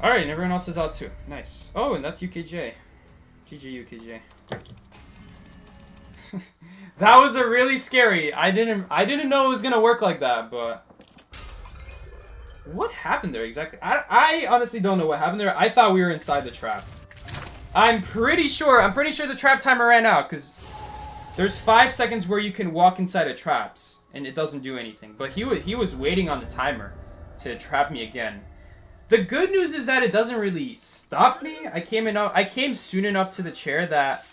Alright, and everyone else is out too. Nice. Oh, and that's UKJ. GG UKJ. That was a really scary. I didn't know it was gonna work like that, but what happened there exactly? I honestly don't know what happened there. I thought we were inside the trap. I'm pretty sure the trap timer ran out because there's 5 seconds where you can walk inside of traps and it doesn't do anything. But he was waiting on the timer to trap me again. The good news is that it doesn't really stop me. I came soon enough to the chair that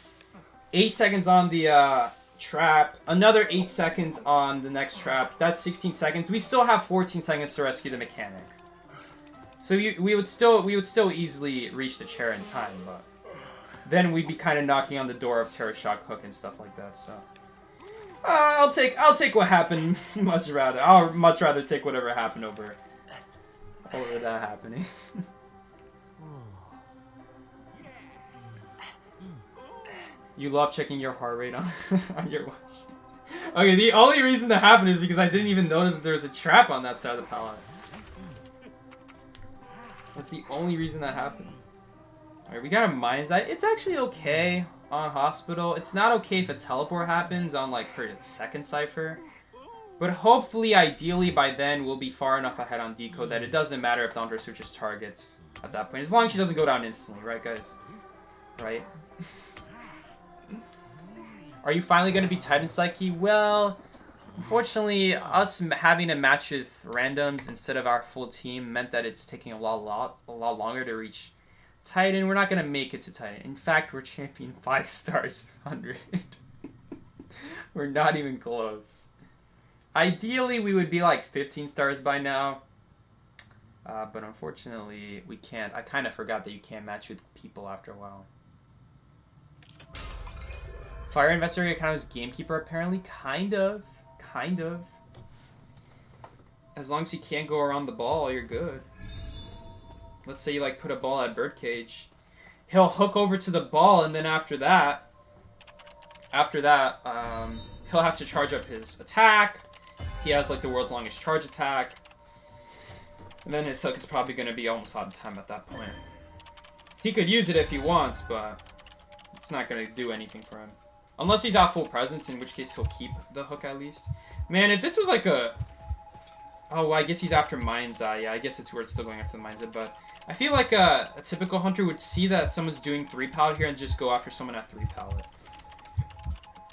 8 seconds on the trap, another 8 seconds on the next trap. That's 16 seconds. We still have 14 seconds to rescue the mechanic. So we would still easily reach the chair in time, but then we'd be kind of knocking on the door of Terror Shock Hook and stuff like that. So I'll take what happened much rather. I'll much rather take whatever happened over that happening. You love checking your heart rate on your watch. Okay, the only reason that happened is because I didn't even notice that there was a trap on that side of the pallet. That's the only reason that happened. Alright, we got a mind's eye. It's actually okay on Hospital. It's not okay if a teleport happens on like her second cipher. But hopefully, ideally, by then, we'll be far enough ahead on Decode that it doesn't matter if Dondra switches targets at that point. As long as she doesn't go down instantly, right, guys? Right? Are you finally going to be Titan Psyche? Well, unfortunately, us having a match with randoms instead of our full team meant that it's taking a lot longer to reach Titan. We're not going to make it to Titan. In fact, we're champion 5 stars 100. We're not even close. Ideally, we would be like 15 stars by now. But unfortunately, we can't. I kind of forgot that you can't match with people after a while. Fire Investigator kind of as Gamekeeper, apparently. Kind of. As long as you can't go around the ball, you're good. Let's say you like put a ball at Birdcage. He'll hook over to the ball, and then after that, he'll have to charge up his attack. He has like the world's longest charge attack. And then his hook is probably going to be almost out of time at that point. He could use it if he wants, but it's not going to do anything for him. Unless he's out full presence, in which case he'll keep the hook at least. Man, if this was like a... Oh, well, I guess he's after Mind's Eye. Yeah, I guess it's where it's still going after the Mind's Eye, but I feel like a typical hunter would see that someone's doing 3 pallet here and just go after someone at 3 pallet.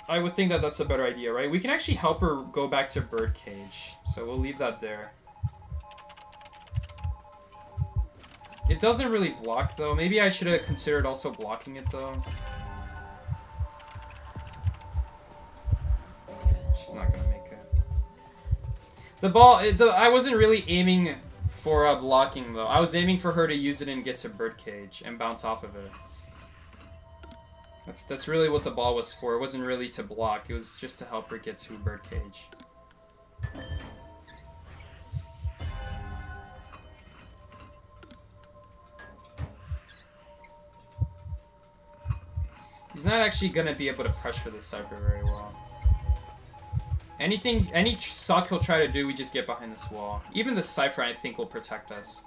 I would think that that's a better idea, right? We can actually help her go back to Birdcage, so we'll leave that there. It doesn't really block, though. Maybe I should have considered also blocking it, though. She's not gonna make it. The ball, I wasn't really aiming for blocking, though. I was aiming for her to use it and get to Birdcage and bounce off of it. That's really what the ball was for. It wasn't really to block. It was just to help her get to Birdcage. He's not actually going to be able to pressure the Cypher very well. Any suck he'll try to do, we just get behind this wall. Even the Cypher, I think, will protect us.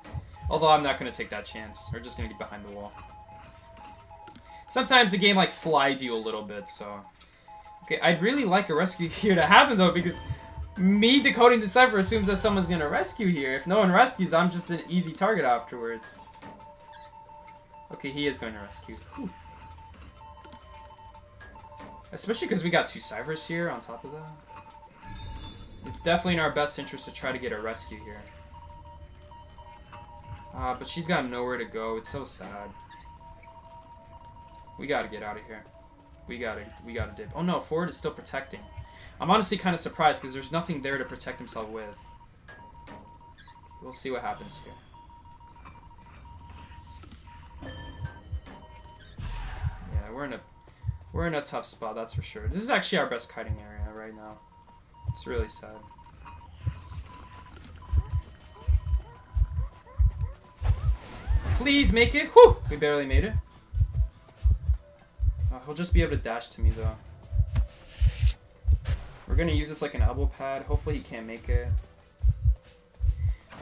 Although I'm not going to take that chance. We're just going to get behind the wall. Sometimes the game, like, slides you a little bit, so... Okay, I'd really like a rescue here to happen, though, because me decoding the Cypher assumes that someone's going to rescue here. If no one rescues, I'm just an easy target afterwards. Okay, he is going to rescue. Whew. Especially because we got 2 Cyphers here on top of that. It's definitely in our best interest to try to get a rescue here. But she's got nowhere to go. It's so sad. We gotta get out of here. We gotta dip. Oh no, forward is still protecting. I'm honestly kind of surprised because there's nothing there to protect himself with. We'll see what happens here. Yeah, we're in a tough spot, that's for sure. This is actually our best kiting area right now. It's really sad. Please make it. Whew! We barely made it. He'll just be able to dash to me, though. We're going to use this like an elbow pad. Hopefully he can't make it.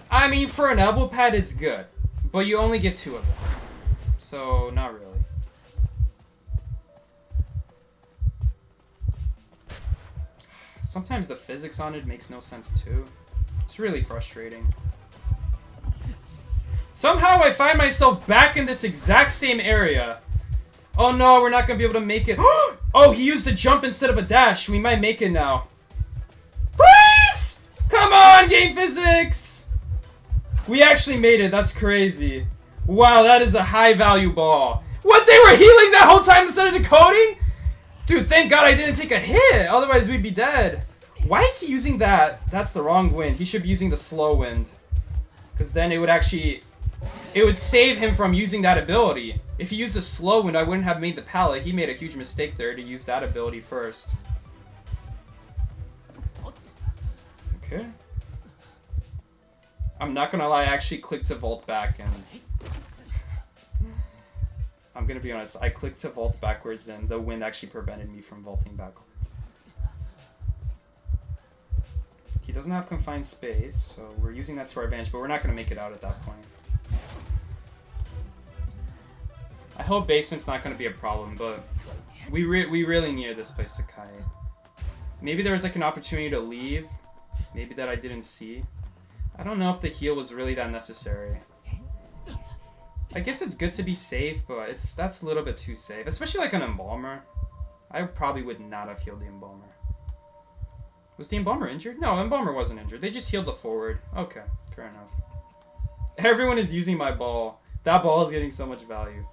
I mean, for an elbow pad, it's good. But you only get 2 of them. So, not really. Sometimes the physics on it makes no sense, too. It's really frustrating. Somehow I find myself back in this exact same area. Oh no, we're not going to be able to make it. Oh, he used a jump instead of a dash. We might make it now. Please! Come on, game physics! We actually made it. That's crazy. Wow, that is a high value ball. What, they were healing that whole time instead of decoding? Dude, thank God I didn't take a hit. Otherwise, we'd be dead. Why is he using that? That's the wrong wind. He should be using the slow wind. Because then it would actually... It would save him from using that ability. If he used the slow wind, I wouldn't have made the pallet. He made a huge mistake there to use that ability first. Okay. I'm not gonna lie, I actually clicked to vault back and... I'm gonna be honest, I clicked to vault backwards and the wind actually prevented me from vaulting backwards. He doesn't have confined space, so we're using that to our advantage, but we're not gonna make it out at that point. I hope basement's not going to be a problem, but we really needed this place to kite. Maybe there was like an opportunity to leave. Maybe that I didn't see. I don't know if the heal was really that necessary. I guess it's good to be safe, but that's a little bit too safe. Especially like an embalmer. I probably would not have healed the embalmer. Was the embalmer injured? No, embalmer wasn't injured. They just healed the forward. Okay, fair enough. Everyone is using my ball. That ball is getting so much value.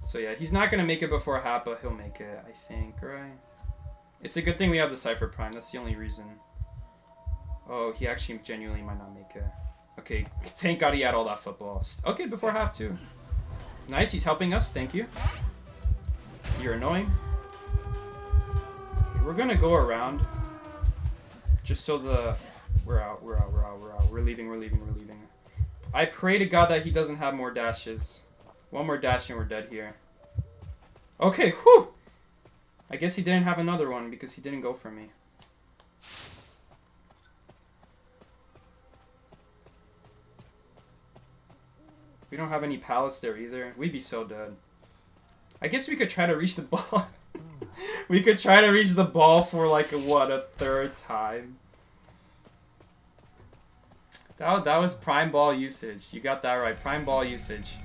So yeah, he's not going to make it before half, but he'll make it, I think, right? It's a good thing we have the Cypher Prime. That's the only reason. Oh, he actually genuinely might not make it. Okay, thank God he had all that football. Okay, before half, too. Nice, he's helping us. Thank you. You're annoying. Okay, we're going to go around. Just so the... We're out. We're leaving. I pray to God that he doesn't have more dashes. One more dash and we're dead here. Okay, whew! I guess he didn't have another one because he didn't go for me. We don't have any pallets there either. We'd be so dead. I guess we could try to reach the ball. We could try to reach the ball for like, what, a 3rd time? That was prime ball usage. You got that right. Prime ball usage.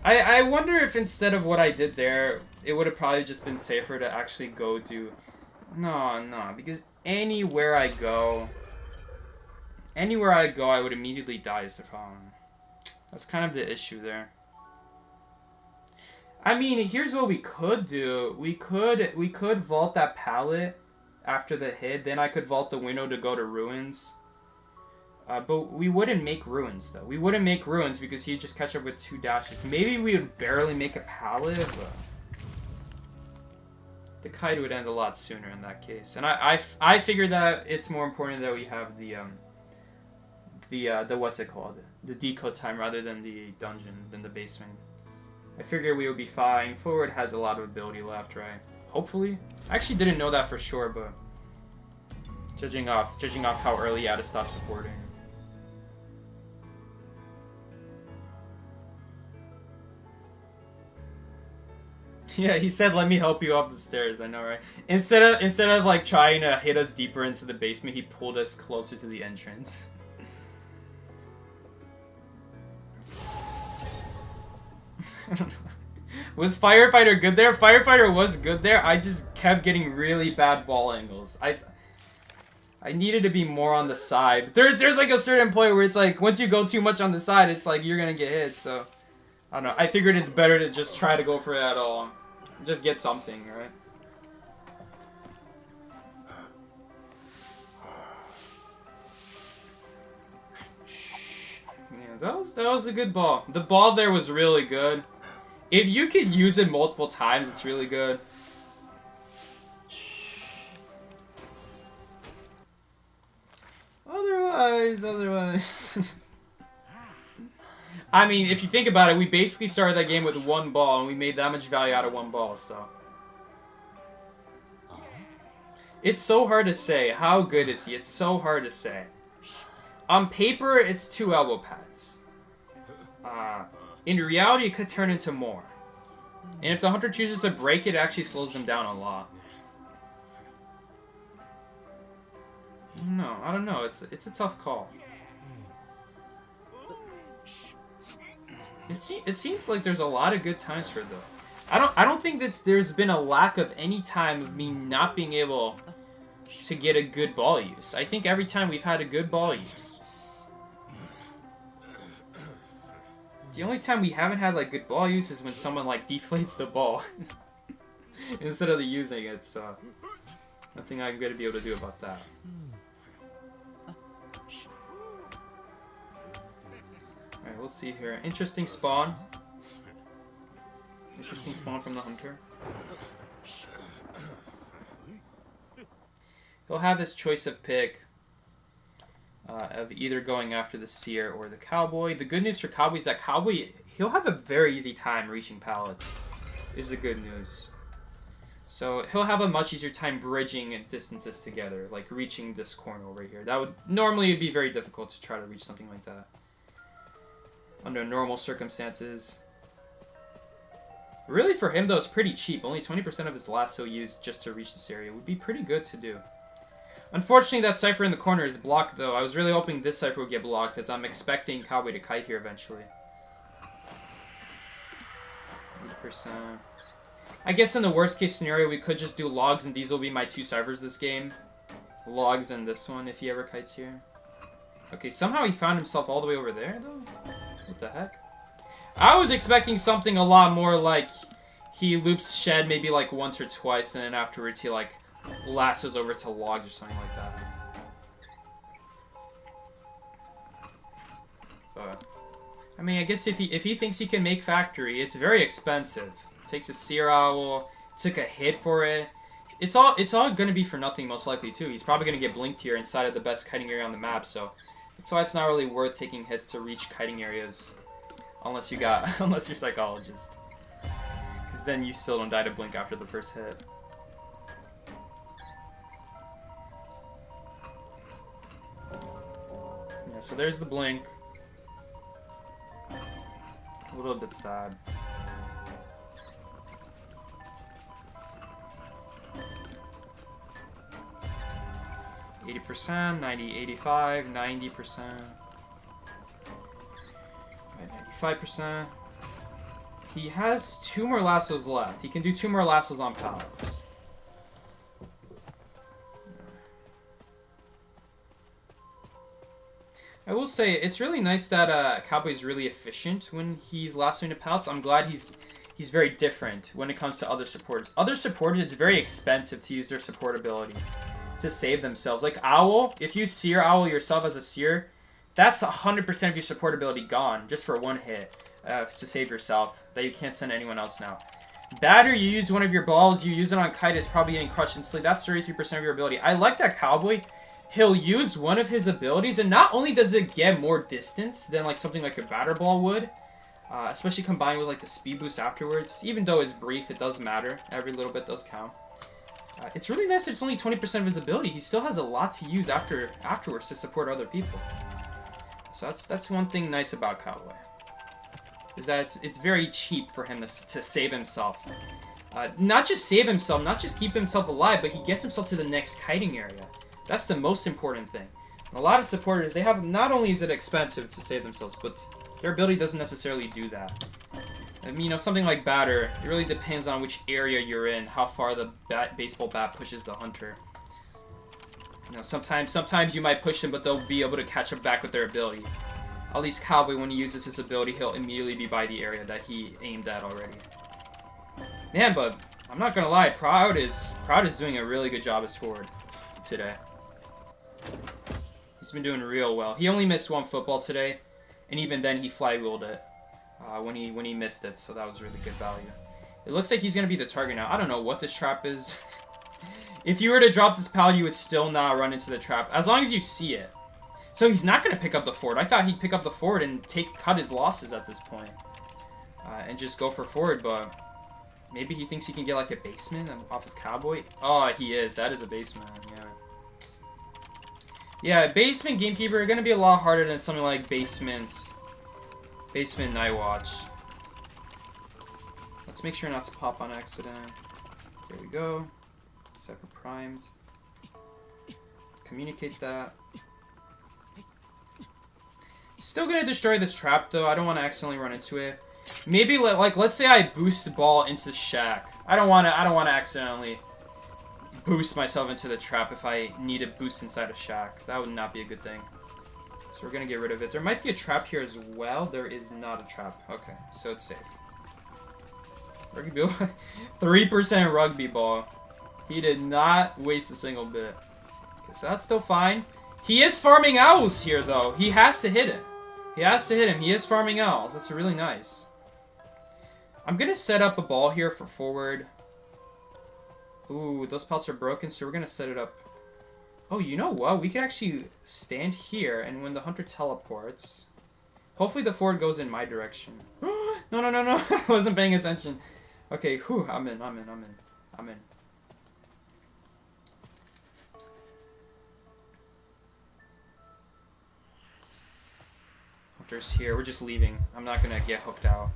I wonder if instead of what I did there, it would have probably just been safer to actually go do... No, because anywhere I go, I would immediately die is the problem. That's kind of the issue there. I mean, here's what we could do. We could vault that pallet after the hit, then I could vault the window to go to ruins. But we wouldn't make ruins, though. We wouldn't make ruins because he'd just catch up with 2 dashes. Maybe we would barely make a pallet, but... The kite would end a lot sooner in that case. And I figured that it's more important that we have the what's it called? The decode time rather than the dungeon, than the basement. I figured we would be fine. Forward has a lot of ability left, right? Hopefully. I actually didn't know that for sure, but judging off how early he had to stop supporting. Yeah, he said, "Let me help you up the stairs." I know, right? Instead of like trying to hit us deeper into the basement, he pulled us closer to the entrance. Was Firefighter good there? Firefighter was good there. I just kept getting really bad ball angles. I needed to be more on the side. There's like a certain point where it's like once you go too much on the side, it's like you're gonna get hit. So I don't know. I figured it's better to just try to go for it at all. Just get something, right? Yeah, that was a good ball. The ball there was really good. If you could use it multiple times, it's really good. Otherwise. I mean, if you think about it, we basically started that game with one ball, and we made that much value out of one ball, so. It's so hard to say. How good is he? It's so hard to say. On paper, it's 2 elbow pads. In reality, it could turn into more. And if the hunter chooses to break it, it actually slows them down a lot. I don't know. It's a tough call. It seems like there's a lot of good times for it, though. I don't think that there's been a lack of any time of me not being able to get a good ball use. I think every time we've had a good ball use. The only time we haven't had like good ball use is when someone like deflates the ball instead of using it. So nothing I'm gonna be able to do about that. Alright, we'll see here. Interesting spawn. Interesting spawn from the hunter. He'll have his choice of pick of either going after the seer or the cowboy. The good news for cowboy is that cowboy, he'll have a very easy time reaching pallets, is the good news. So he'll have a much easier time bridging distances together, like reaching this corner over here. That would normally be very difficult to try to reach something like that under normal circumstances. Really, for him, though, it's pretty cheap. Only 20% of his lasso used just to reach this area would be pretty good to do. Unfortunately, that cipher in the corner is blocked, though. I was really hoping this cipher would get blocked, because I'm expecting Cowboy to kite here eventually. 8%. I guess in the worst-case scenario, we could just do logs, and these will be my 2 ciphers this game. Logs and this one, if he ever kites here. Okay, somehow he found himself all the way over there, though? What the heck? I was expecting something a lot more like he loops shed maybe like once or twice, and then afterwards he like lassos over to logs or something like that. But I mean, I guess if he thinks he can make factory, it's very expensive. It takes a seer owl, took a hit for it. It's all gonna be for nothing most likely too. He's probably gonna get blinked here inside of the best kiting area on the map, so that's why it's not really worth taking hits to reach kiting areas. Unless you're psychologist. Because then you still don't die to blink after the first hit. Yeah, so there's the blink. A little bit sad. %, 90, 85, 90%. 95%. He has 2 more lassos left. He can do 2 more lassos on pallets. I will say, it's really nice that Cowboy's really efficient when he's lassoing the pallets. I'm glad he's very different when it comes to other supporters. Other supporters, it's very expensive to use their support ability to save themselves. Like Owl, if you seer Owl yourself as a seer, that's 100% of your support ability gone just for 1 hit to save yourself that you can't send anyone else now. Batter, you use one of your balls, you use it on Kite, it's probably getting crushed instantly. That's 33% of your ability. I like that Cowboy. He'll use one of his abilities, and not only does it get more distance than like something like a batter ball would, especially combined with like the speed boost afterwards. Even though it's brief, it does matter. Every little bit does count. It's really nice that it's only 20% of his ability. He still has a lot to use afterwards to support other people. So that's one thing nice about Cowboy. Is that it's very cheap for him to save himself. Not just save himself, not just keep himself alive, but he gets himself to the next kiting area. That's the most important thing. And a lot of supporters, they have, not only is it expensive to save themselves, but their ability doesn't necessarily do that. And, you know, something like batter, it really depends on which area you're in, how far the baseball bat pushes the hunter. You know, sometimes you might push them, but they'll be able to catch up back with their ability. At least Cowboy, when he uses his ability, he'll immediately be by the area that he aimed at already. Man, but I'm not gonna lie, Proud is doing a really good job as forward today. He's been doing real well. He only missed one football today, and even then he flywheeled it when he missed it, so that was really good value. It looks like he's gonna be the target now. I don't know what this trap is. If you were to drop this pal, you would still not run into the trap, as long as you see it. So he's not gonna pick up the forward. I thought he'd pick up the forward and cut his losses at this point, and just go for forward, but maybe he thinks he can get like a basement off of Cowboy. Oh, he is. That is a basement. Yeah. Yeah, basement gamekeeper are gonna be a lot harder than something like basement Night Watch. Let's make sure not to pop on accident. There we go. Set for primed. Communicate that. Still gonna destroy this trap though. I don't want to accidentally run into it. Maybe like let's say I boost the ball into the shack. I don't want to accidentally boost myself into the trap if I need a boost inside a shack. That would not be a good thing. So we're gonna get rid of it. There might be a trap here as well. There is not a trap. Okay, so it's safe. Rugby ball. 3% rugby ball. He did not waste a single bit. Okay, so that's still fine. He is farming owls here though. He has to hit him. He has to hit him. He is farming owls. That's really nice. I'm gonna set up a ball here for forward. Ooh, those pelts are broken, so we're gonna set it up. Oh, you know what? We could actually stand here, and when the hunter teleports, hopefully the forward goes in my direction. No. I wasn't paying attention. Okay, whew, I'm in. Hunter's here. We're just leaving. I'm not gonna get hooked out.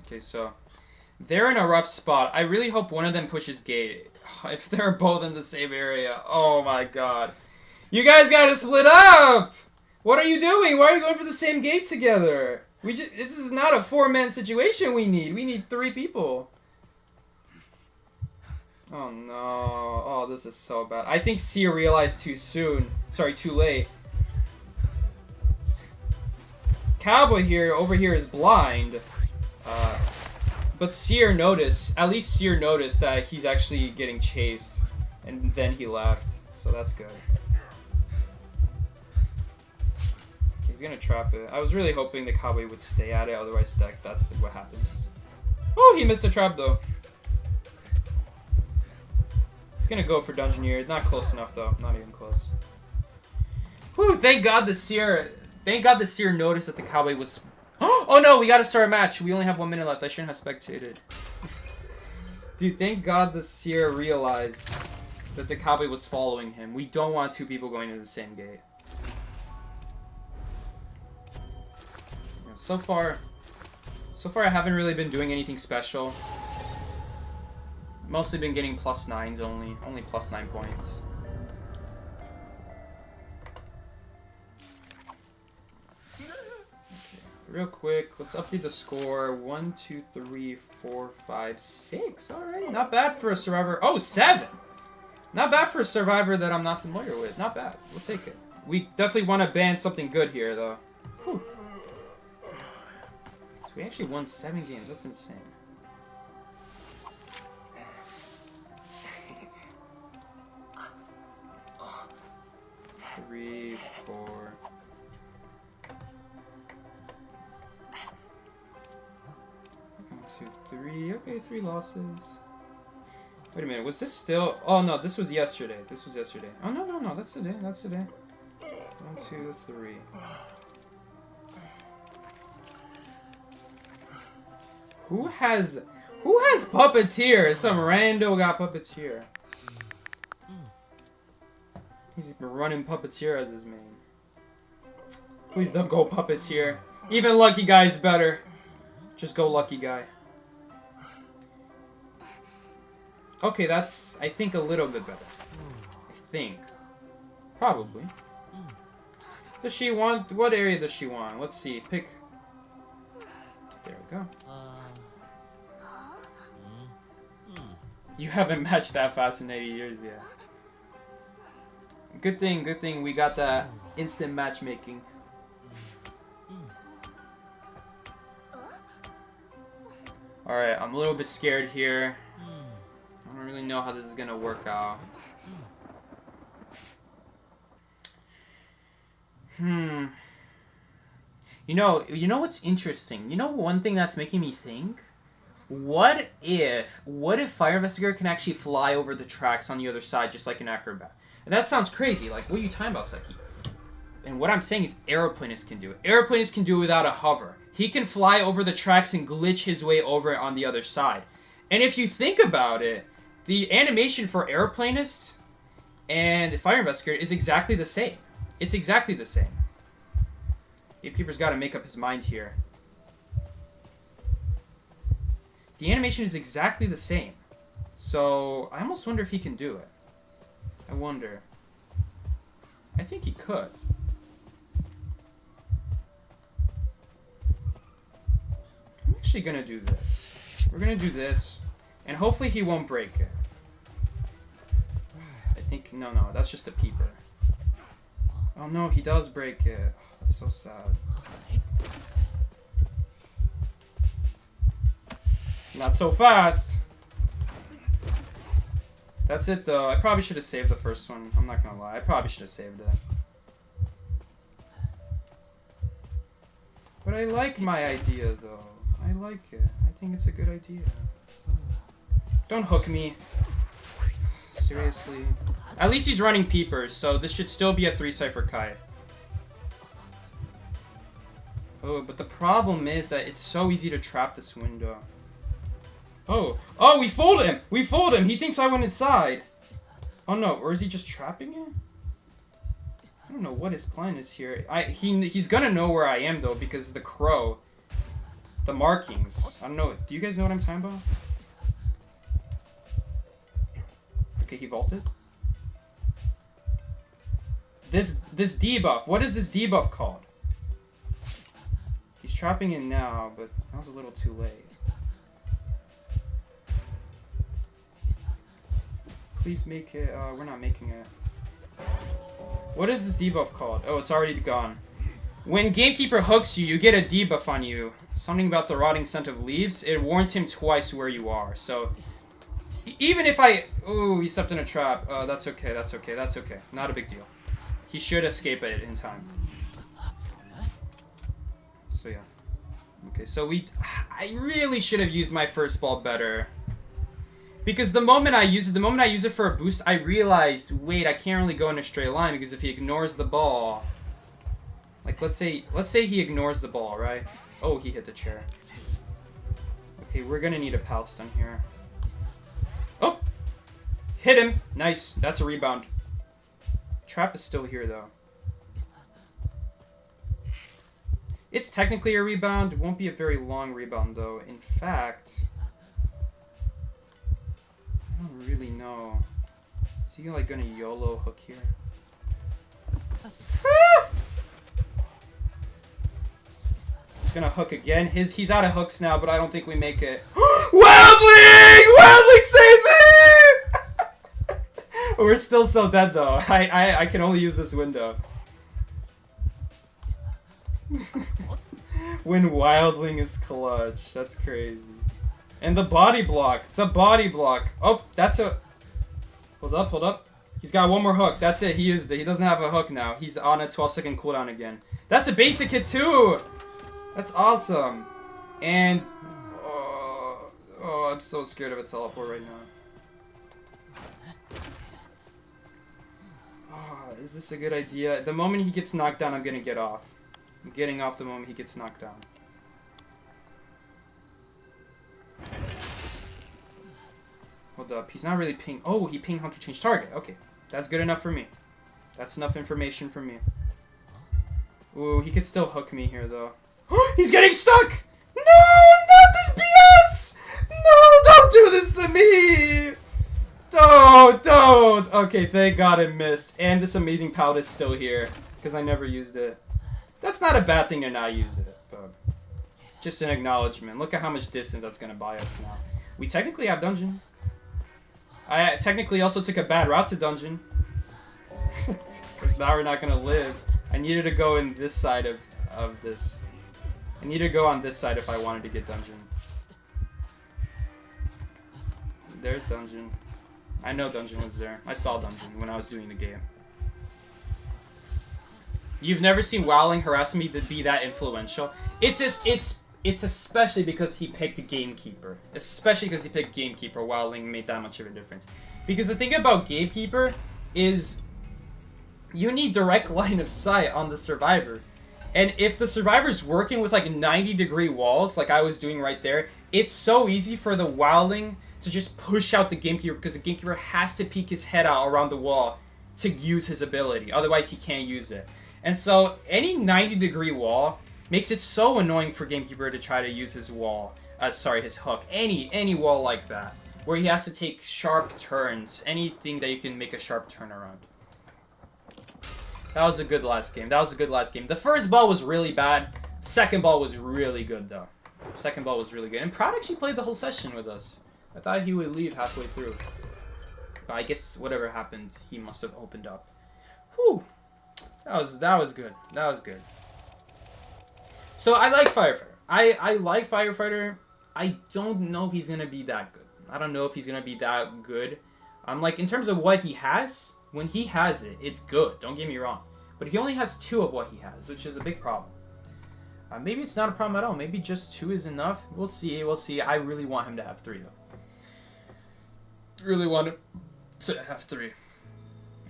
Okay, so they're in a rough spot. I really hope one of them pushes gate. If they're both in the same area, oh my god. You guys gotta split up! What are you doing? Why are you going for the same gate together? This is not a 4-man situation we need. We need 3 people. Oh no. Oh, this is so bad. I think Seer realized too soon. Sorry, too late. Cowboy over here is blind. But Seer noticed, at least Seer noticed that he's actually getting chased, and then he left, so that's good. He's gonna trap it. I was really hoping the Cowboy would stay at it, otherwise that's what happens. Oh, he missed the trap though. He's gonna go for Dungeoneer. Not close enough though, not even close. Whew, thank God the Seer noticed that the Cowboy was... Oh no, we gotta start a match. We only have 1 minute left. I shouldn't have spectated. Dude, thank God the Seer realized that the Cowboy was following him. We don't want 2 people going to the same gate. So far I haven't really been doing anything special. Mostly been getting +9s only +9 points. Real quick, let's update the score. 1, 2, 3, 4, 5, 6. Alright, not bad for a survivor. Oh, 7! Not bad for a survivor that I'm not familiar with. Not bad. We'll take it. We definitely want to ban something good here, though. Whew. So we actually won 7 games. That's insane. Three, 4... 1, 2, 3. Okay, 3 losses. Wait a minute, was this still... Oh no, this was yesterday. Oh no, that's today. 1, 1, 2, 3. Who has puppeteer? Some rando got puppeteer. He's been running puppeteer as his main. Please don't go puppeteer. Even lucky guy's better. Just go lucky guy. Okay, that's, I think, a little bit better. I think. Probably. Does she want... What area does she want? Let's see. Pick... There we go. You haven't matched that fast in 80 years yet. Good thing we got that instant matchmaking. Alright, I'm a little bit scared here. I don't really know how this is gonna work out. You know what's interesting? You know one thing that's making me think? What if Fire Investigator can actually fly over the tracks on the other side just like an acrobat? And that sounds crazy. Like, what are you talking about, Seki? And what I'm saying is aeroplanists can do it. Aeroplanists can do it without a hover. He can fly over the tracks and glitch his way over on the other side. And if you think about it, the animation for aeroplanists and Fire Investigator is exactly the same. It's exactly the same. Gatekeeper's got to make up his mind here. The animation is exactly the same. So, I almost wonder if he can do it. I wonder. I think he could. I'm actually going to do this. We're going to do this. And hopefully he won't break it. I think... No, that's just a peeper. Oh no, he does break it. That's so sad. Not so fast. That's it though. I probably should have saved the first one. I'm not gonna lie. I probably should have saved it. But I like my idea though. I like it. I think it's a good idea. Don't hook me. Seriously. At least he's running peepers, so this should still be a 3-side for Kai. Oh, but the problem is that it's so easy to trap this window. Oh, we fooled him! We fooled him! He thinks I went inside! Oh no, or is he just trapping it? I don't know what his plan is here. He's gonna know where I am though, because the crow. The markings. I don't know. Do you guys know what I'm talking about? Okay, he vaulted. This debuff. What is this debuff called? He's trapping it now, but that was a little too late. Please make it. We're not making it. What is this debuff called? Oh, it's already gone. When Gamekeeper hooks you, you get a debuff on you. Something about the rotting scent of leaves. It warns him twice where you are. So, even if I... Ooh, he stepped in a trap. That's okay, that's okay, that's okay. Not a big deal. He should escape it in time. So, yeah. Okay, so I really should have used my first ball better. Because the moment I use it for a boost, I realized, wait, I can't really go in a straight line because if he ignores the ball... Like, let's say he ignores the ball, right? Oh, he hit the chair. Okay, we're gonna need a pal stun here. Oh! Hit him! Nice. That's a rebound. Trap is still here, though. It's technically a rebound. It won't be a very long rebound, though. In fact... I don't really know. Is he, like, gonna YOLO hook here? He's gonna hook again. He's out of hooks now, but I don't think we make it. Wildling! Wildling, save me! We're still so dead, though. I can only use this window. When Wildling is clutch. That's crazy. And the body block. The body block. Oh, that's a... Hold up, hold up. He's got one more hook. That's it. He used it. He doesn't have a hook now. He's on a 12-second cooldown again. That's a basic hit, too! That's awesome. And... Oh, I'm so scared of a teleport right now. Oh, Is this a good idea? The moment he gets knocked down, I'm gonna get off. I'm getting off the moment he gets knocked down. Hold up. He's not really ping. Oh, he ping hunter change target. Okay. That's good enough for me. That's enough information for me. Ooh, he could still hook me here, though. He's getting stuck! No, not this BS! No, don't do this to me! Don't! Okay, thank God it missed. And this amazing pallet is still here, because I never used it. That's not a bad thing to not use it, but just an acknowledgement. Look at how much distance that's going to buy us now. We technically have dungeon. I technically also took a bad route to dungeon. Because now we're not going to live. I needed to go in this side of this. I need to go on this side if I wanted to get dungeon. There's dungeon. I know dungeon was there. I saw dungeon when I was doing the game. You've never seen Wowling harassing me to be that influential. It's especially because he picked Gamekeeper. Especially because he picked Gamekeeper, Wowling made that much of a difference. Because the thing about Gamekeeper is you need direct line of sight on the survivor. And if the survivor's working with like 90-degree walls, like I was doing right there, it's so easy for the Wildling to just push out the Gamekeeper because the Gamekeeper has to peek his head out around the wall to use his ability. Otherwise, he can't use it. And so any 90-degree wall makes it so annoying for Gamekeeper to try to use his wall. His hook. Any wall like that, where he has to take sharp turns. Anything that you can make a sharp turn around. That was a good last game. The first ball was really bad. The second ball was really good, though. Second ball was really good. And Proud actually played the whole session with us. I thought he would leave halfway through. But I guess whatever happened, he must have opened up. Whew. That was good. That was good. So I like Firefighter. I like Firefighter. I don't know if he's going to be that good. I don't know if he's going to be that good. Like, in terms of what he has, when he has it, it's good. Don't get me wrong. But he only has 2 of what he has, which is a big problem. Maybe it's not a problem at all. Maybe just 2 is enough. We'll see. We'll see. I really want him to have 3, though. Really want him to have 3.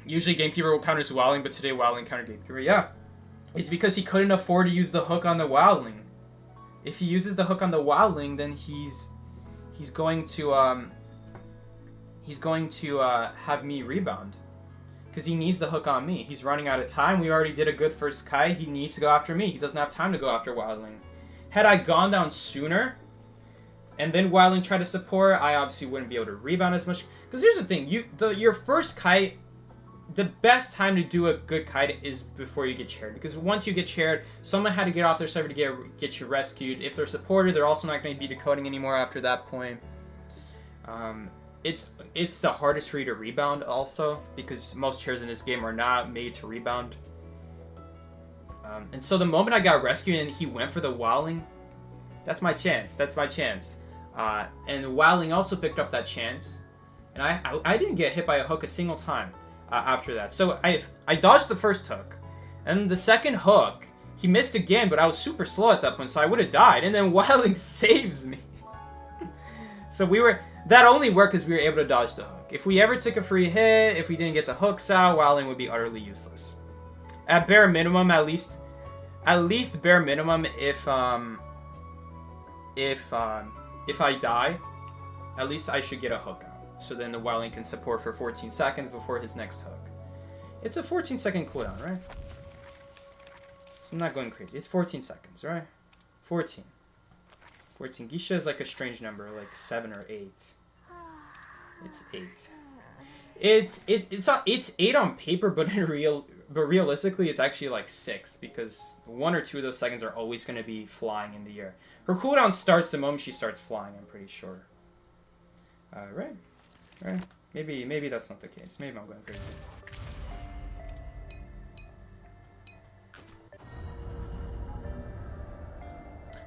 Usually Gamekeeper will counter Wowling, but today Wowling countered Gamekeeper. Yeah. It's because he couldn't afford to use the hook on the Wowling. If he uses the hook on the Wowling, then he's going to have me rebound. Because he needs the hook on me. He's running out of time. We already did a good first kite. He needs to go after me. He doesn't have time to go after Wildling. Had I gone down sooner, and then Wildling tried to support, I obviously wouldn't be able to rebound as much. Because here's the thing. Your first kite, the best time to do a good kite is before you get chaired. Because once you get chaired, someone had to get off their server to get you rescued. If they're supported, they're also not going to be decoding anymore after that point. It's the hardest for you to rebound also, because most chairs in this game are not made to rebound. And so the moment I got rescued and he went for the Wowling, that's my chance. And Wowling also picked up that chance. And I didn't get hit by a hook a single time after that. So I dodged the first hook. And the second hook, he missed again, but I was super slow at that point, so I would have died. And then Wowling saves me. So that only worked because we were able to dodge the hook. If we ever took a free hit, if we didn't get the hooks out, Wowling would be utterly useless. At bare minimum, at least bare minimum, if I die, at least I should get a hook out. So then the Wowling can support for 14 seconds before his next hook. It's a 14-second cooldown, right? It's not going crazy. It's 14 seconds, right? 14. 14. Gisha is like a strange number, like 7 or 8. It's 8. It's 8 on paper, but realistically, it's actually like 6 because 1 or 2 of those seconds are always going to be flying in the air. Her cooldown starts the moment she starts flying. I'm pretty sure. Right. Maybe that's not the case. Maybe I'm going crazy.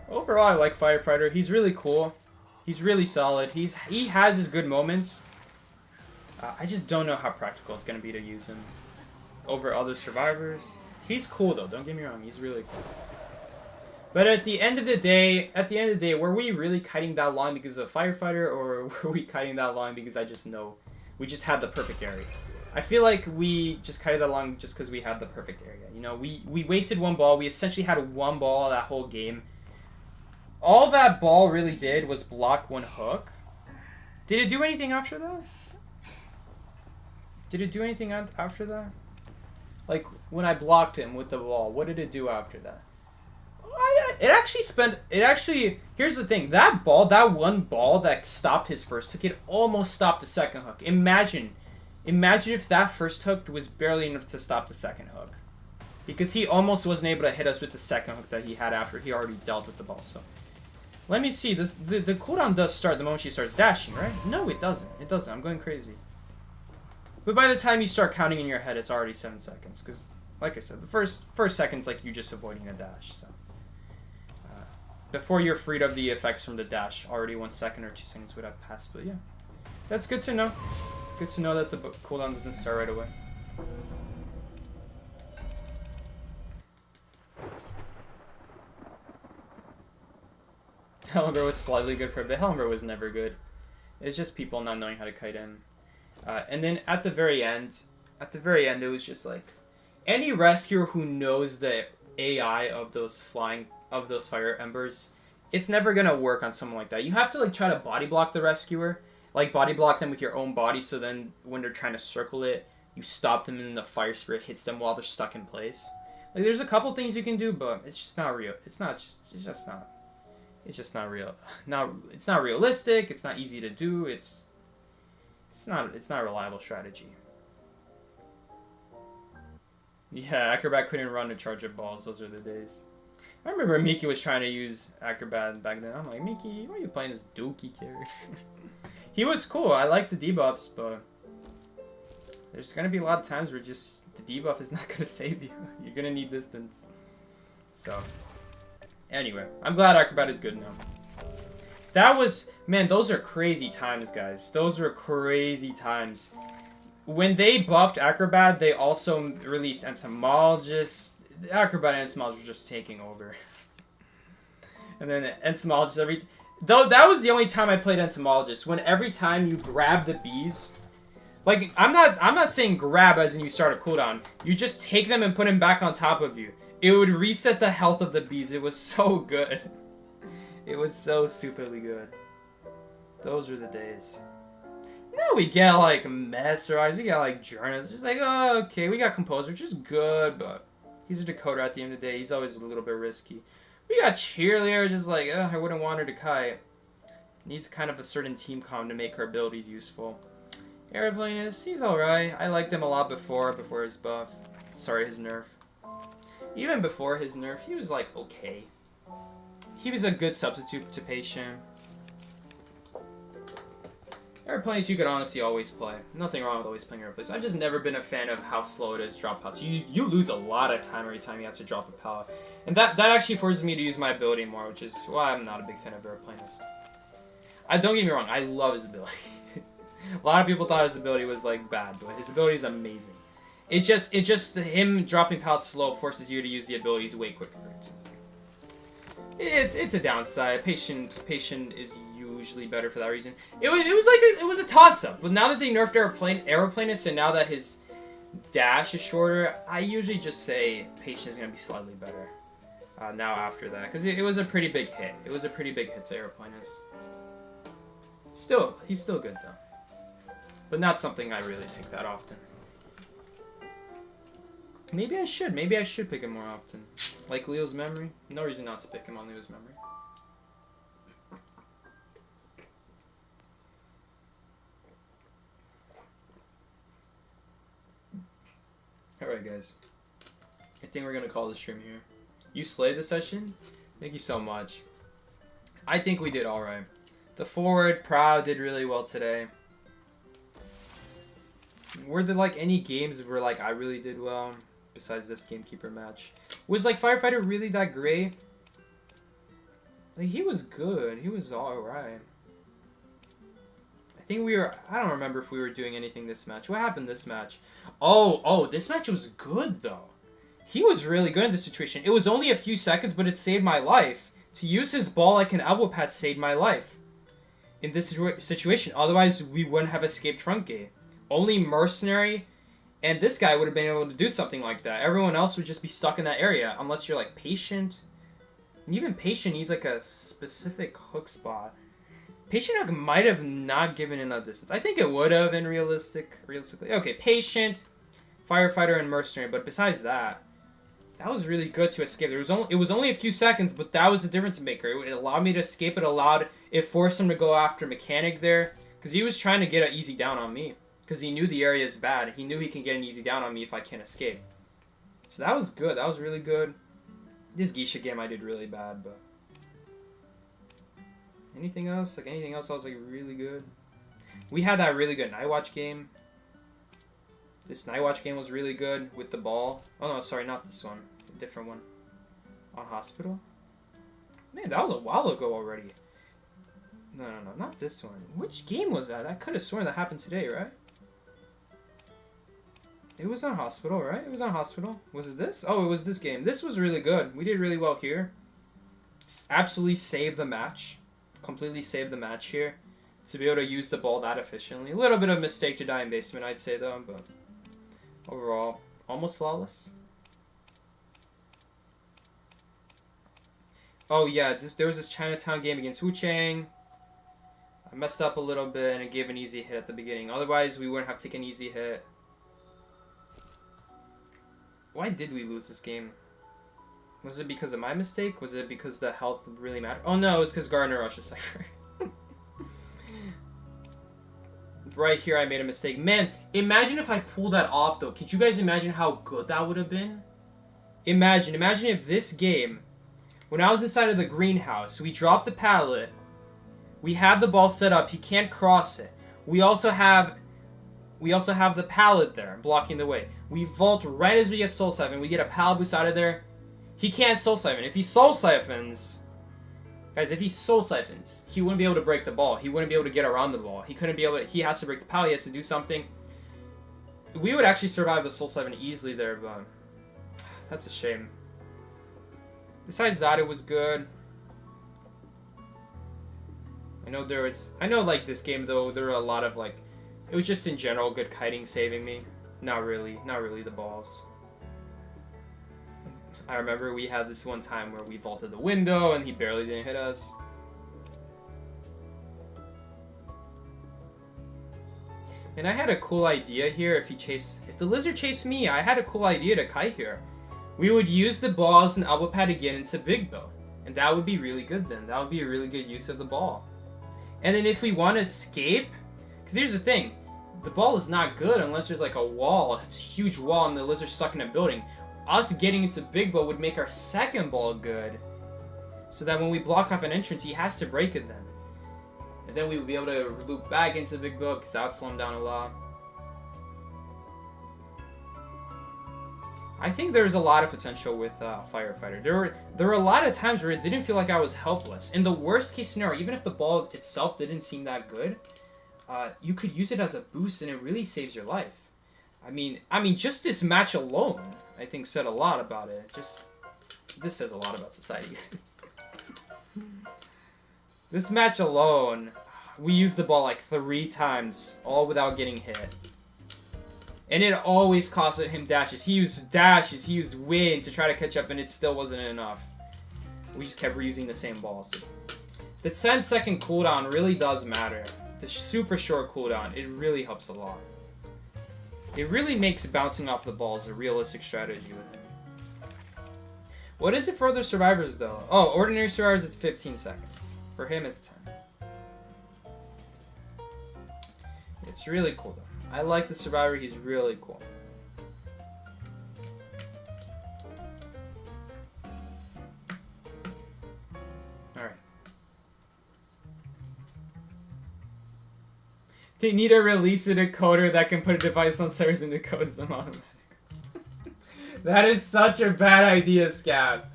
Overall, I like Firefighter. He's really cool. He's really solid. He has his good moments. I just don't know how practical it's going to be to use him over other survivors. He's cool, though. Don't get me wrong. He's really cool. But at the end of the day, were we really kiting that long because of Firefighter, or were we kiting that long because I just know we just had the perfect area? I feel like we just carried that along just because we had the perfect area. You know, we wasted one ball. We essentially had one ball that whole game. All that ball really did was block one hook. Did it do anything after that? Did it do anything after that? Like, when I blocked him with the ball, what did it do after that? Here's the thing. That one ball that stopped his first hook, it almost stopped the second hook. Imagine if that first hook was barely enough to stop the second hook. Because he almost wasn't able to hit us with the second hook that he had after he already dealt with the ball. So, let me see. The cooldown does start the moment she starts dashing, right? No, it doesn't. It doesn't. I'm going crazy. But by the time you start counting in your head, it's already 7 seconds. Because, like I said, the first second's like you just avoiding a dash. So, before you're freed of the effects from the dash, already 1 second or 2 seconds would have passed. But yeah, that's good to know. Good to know that the cooldown doesn't start right away. Hellenberg was slightly good for a bit. Hellenberg was never good. It's just people not knowing how to kite him. And then at the very end, it was just like any rescuer who knows the AI of those fire embers, it's never gonna work on someone like that. You have to like try to body block the rescuer, like body block them with your own body. So then when they're trying to circle it, you stop them and the fire spirit hits them while they're stuck in place. Like there's a couple things you can do, but it's just not real. It's just not real. It's not realistic. It's not easy to do. It's not a reliable strategy. Yeah, Acrobat couldn't run to charge up balls. Those are the days. I remember Miki was trying to use Acrobat back then. I'm like, Miki, why are you playing this dookie character? He was cool. I like the debuffs, but there's gonna be a lot of times where just the debuff is not gonna save you. You're gonna need distance. So, anyway, I'm glad Acrobat is good now. That was, man, those are crazy times, guys. Those were crazy times. When they buffed Acrobat, they also released Entomologist. Acrobat and Entomologist were just taking over. And then Entomologist that was the only time I played Entomologist. When every time you grab the bees, like I'm not saying grab as in you start a cooldown. You just take them and put them back on top of you. It would reset the health of the bees. It was so good. It was so stupidly good. Those were the days. Now we get like Messerize, we got like Journals. It's just like, oh, okay, we got Composer, which is good, but he's a decoder at the end of the day. He's always a little bit risky. We got Cheerleader, just like, I wouldn't want her to kite. Needs kind of a certain team comm to make her abilities useful. Airplanist, he's alright. I liked him a lot before his buff. Sorry, his nerf. Even before his nerf, he was like, okay. He was a good substitute to Patient. Airplanes you could honestly always play. Nothing wrong with always playing airplanes. I've just never been a fan of how slow it is to drop pellets. You lose a lot of time every time you have to drop a pellet. And that actually forces me to use my ability more, which is why I'm not a big fan of Airplanist. Don't get me wrong, I love his ability. A lot of people thought his ability was like bad, but his ability is amazing. It just him dropping pellets slow forces you to use the abilities way quicker. It's a downside. Patient is usually better for that reason. It was a toss up. But now that they nerfed Aeroplanist and now that his dash is shorter, I usually just say Patient is gonna be slightly better. Now after that, because it was a pretty big hit. It was a pretty big hit to Aeroplanist. He's still good though, but not something I really pick that often. Maybe I should pick him more often. Like Leo's Memory. No reason not to pick him on Leo's Memory. Alright guys. I think we're gonna call the stream here. You slayed the session? Thank you so much. I think we did alright. The forward, Proud did really well today. Were there like any games where like I really did well? Besides this Gamekeeper match. Was like Firefighter really that great? Like he was good. He was alright. I think I don't remember if we were doing anything this match. What happened this match? Oh, this match was good though. He was really good in this situation. It was only a few seconds, but it saved my life. To use his ball like an elbow pad saved my life. In this situation. Otherwise, we wouldn't have escaped front gate. Only Mercenary And this guy would have been able to do something like that. Everyone else would just be stuck in that area, unless you're like patient. And even patient needs like a specific hook spot. Patient hook might have not given enough distance. I think it would have in realistically. Okay, patient, firefighter, and mercenary. But besides that, that was really good to escape. It was only a few seconds, but that was the difference maker. It allowed me to escape. It forced him to go after mechanic there, because he was trying to get an easy down on me. Because he knew the area is bad. He knew he can get an easy down on me if I can't escape. So that was good. That was really good. This geisha game I did really bad, but... Anything else? Like, anything else I was, like, really good? We had that really good Night Watch game. This Night Watch game was really good with the ball. Oh, no, sorry, not this one. A different one. On Hospital? Man, that was a while ago already. No, not this one. Which game was that? I could have sworn that happened today, right? It was on Hospital, right? It was on Hospital. Was it this? Oh, it was this game. This was really good. We did really well here. Absolutely saved the match. Completely saved the match here. To be able to use the ball that efficiently. A little bit of mistake to die in basement, I'd say, though. But overall, almost flawless. Oh, yeah. There was this Chinatown game against Wu Chang. I messed up a little bit and it gave an easy hit at the beginning. Otherwise, we wouldn't have taken an easy hit. Why did we lose this game? Was it because of my mistake? Was it because the health really mattered? Oh no, it was because Gardner rushed a Cypher. Right here I made a mistake. Man, imagine if I pulled that off though. Could you guys imagine how good that would have been? Imagine if this game, when I was inside of the greenhouse, we dropped the pallet, we had the ball set up, he can't cross it. We also have the pallet there, blocking the way. We vault right as we get Soul Siphon. We get a pallet boost out of there. He can't Soul Siphon. If he Soul Siphons... Guys, if he Soul Siphons, he wouldn't be able to break the ball. He wouldn't be able to get around the ball. He couldn't be able to... He has to break the pallet. He has to do something. We would actually survive the Soul Siphon easily there, but... That's a shame. Besides that, it was good. I know, like, this game, though, there were a lot of, like... It was just, in general, good kiting saving me. Not really the balls. I remember we had this one time where we vaulted the window and he barely didn't hit us. And I had a cool idea here if the lizard chased me, I had a cool idea to kite here. We would use the balls and elbow pad to get into Big Bow. And that would be really good then. That would be a really good use of the ball. And then if we want to escape, because here's the thing, the ball is not good unless there's like a wall, it's a huge wall and the lizard's stuck in a building. Us getting into Big Bow would make our second ball good. So that when we block off an entrance, he has to break it then. And then we would be able to loop back into Big Bow because that would slow him down a lot. I think there's a lot of potential with Firefighter. There were a lot of times where it didn't feel like I was helpless. In the worst case scenario, even if the ball itself didn't seem that good, you could use it as a boost and it really saves your life. I mean, just this match alone, I think said a lot about it. This says a lot about society, guys. This match alone, we used the ball like 3 times, all without getting hit. And it always costed him dashes. He used wind to try to catch up, and it still wasn't enough. We just kept reusing the same balls. The 10-second cooldown really does matter. The super short cooldown, it really helps a lot. It really makes bouncing off the balls a realistic strategy with him. What is it for other survivors, though? Oh, ordinary survivors, it's 15 seconds. For him, it's 10. It's really cool, though. I like the survivor. He's really cool. Alright. They need to release a decoder that can put a device on servers and decodes them automatically. That is such a bad idea, Scab.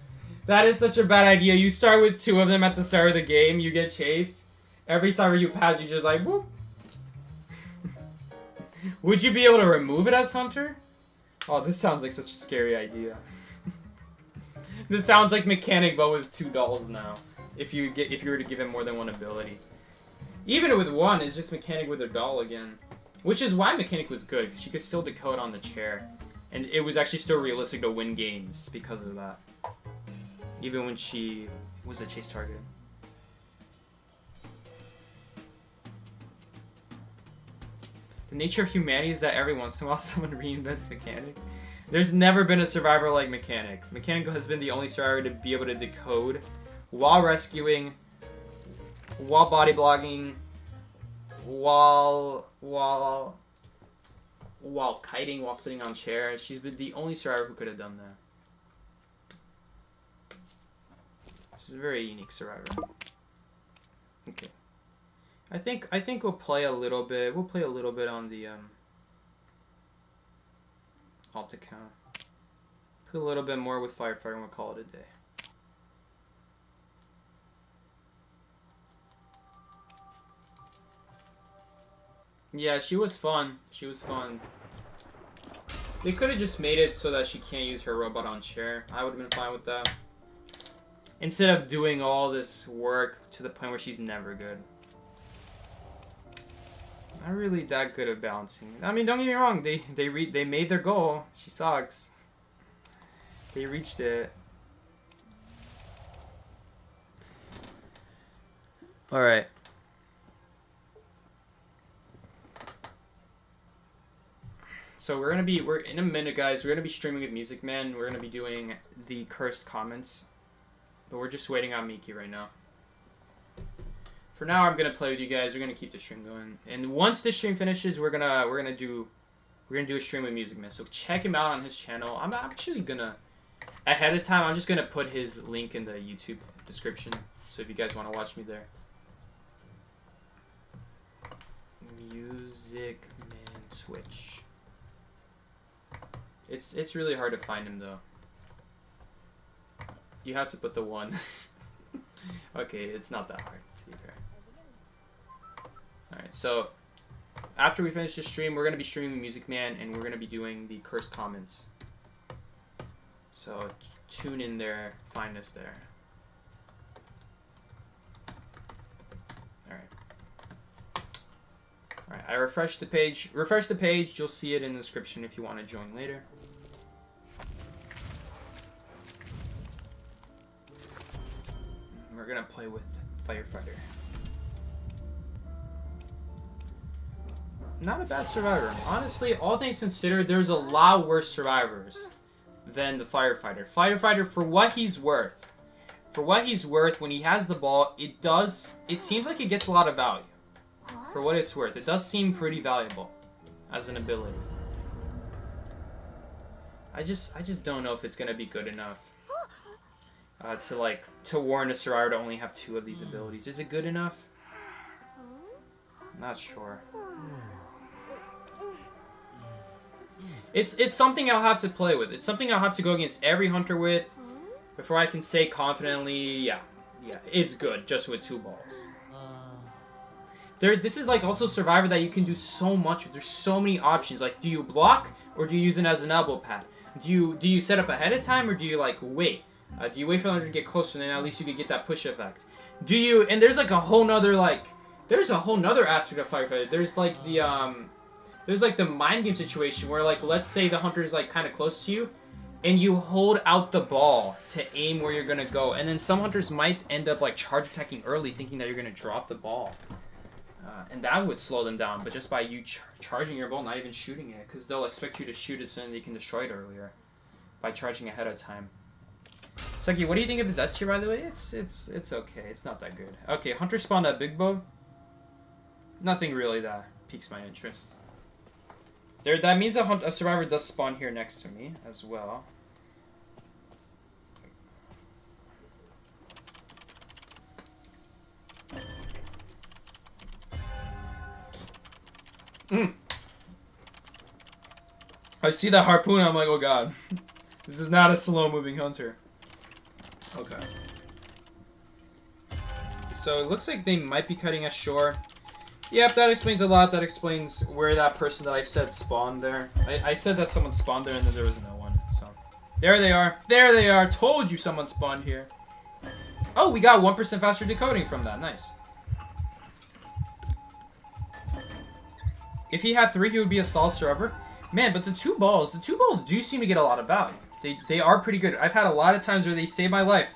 That is such a bad idea. You start with 2 of them at the start of the game. You get chased. Every server you pass, you just like, whoop. Would you be able to remove it as Hunter? Oh, this sounds like such a scary idea. This sounds like Mechanic, but with 2 dolls now. If you were to give him more than 1 ability. Even with 1, it's just Mechanic with a doll again. Which is why Mechanic was good, because she could still decode on the chair. And it was actually still realistic to win games because of that. Even when she was a chase target. The nature of humanity is that every once in a while someone reinvents Mechanic. There's never been a survivor like Mechanic. Mechanic has been the only survivor to be able to decode while rescuing, while body blocking, while kiting, while sitting on chair. She's been the only survivor who could have done that. She's a very unique survivor. Okay. I think we'll play a little bit. We'll play a little bit on the alt account. Put a little bit more with Firefighter and we'll call it a day. Yeah, she was fun. She was fun. They could have just made it so that she can't use her robot on chair. I would have been fine with that. Instead of doing all this work to the point where she's never good. Not really that good at balancing. I mean, don't get me wrong. They made their goal. She sucks. They reached it. All right. So we're in a minute, guys. We're gonna be streaming with Music Man. We're gonna be doing the cursed comments, but we're just waiting on Miki right now. For now, I'm gonna play with you guys. We're gonna keep the stream going, and once the stream finishes, we're gonna do a stream with Music Man. So check him out on his channel. I'm actually gonna ahead of time. I'm just gonna put his link in the YouTube description. So if you guys want to watch me there, Music Man Twitch. It's really hard to find him though. You have to put the 1. Okay, it's not that hard to be fair. Alright, so after we finish the stream, we're gonna be streaming Music Man and we're gonna be doing the cursed comments. So tune in there, find us there. Alright. Alright, I refreshed the page. Refresh the page, you'll see it in the description if you want to join later. We're gonna play with Firefighter. Not a bad survivor. Honestly, all things considered, there's a lot worse survivors than the Firefighter. Firefighter, for what he's worth, when he has the ball, it seems like it gets a lot of value. For what it's worth, it does seem pretty valuable as an ability. I just don't know if it's gonna be good enough to warrant a survivor to only have 2 of these abilities. Is it good enough? Not sure. It's something I'll have to play with. It's something I'll have to go against every hunter with before I can say confidently, yeah, it's good just with 2 balls. This is like also Survivor that you can do so much with. There's so many options. Like, do you block or do you use it as an elbow pad? Do you set up ahead of time or do you like wait? Do you wait for them to get closer and then at least you can get that push effect? And there's like a whole nother aspect of Firefighter. There's like the mind game situation where like let's say the hunter's like kind of close to you and you hold out the ball to aim where you're gonna go, and then some hunters might end up like charge attacking early thinking that you're gonna drop the ball. And that would slow them down, but just by you charging your ball, not even shooting it, because they'll expect you to shoot it so then they can destroy it earlier by charging ahead of time. Suki, what do you think of his S tier, by the way? It's okay. It's not that good. Okay, hunter spawned at Big Bow. Nothing really that piques my interest. That means a survivor does spawn here next to me as well. I see that harpoon, I'm like, oh god. This is not a slow-moving hunter. Okay. So it looks like they might be cutting us short. Yep, that explains a lot. That explains where that person that I said spawned there. I said that someone spawned there and then there was no one. So there they are. There they are. Told you someone spawned here. Oh, we got 1% faster decoding from that. Nice. If he had 3, he would be a solid server. Man, but the two balls do seem to get a lot of value. They are pretty good. I've had a lot of times where they saved my life.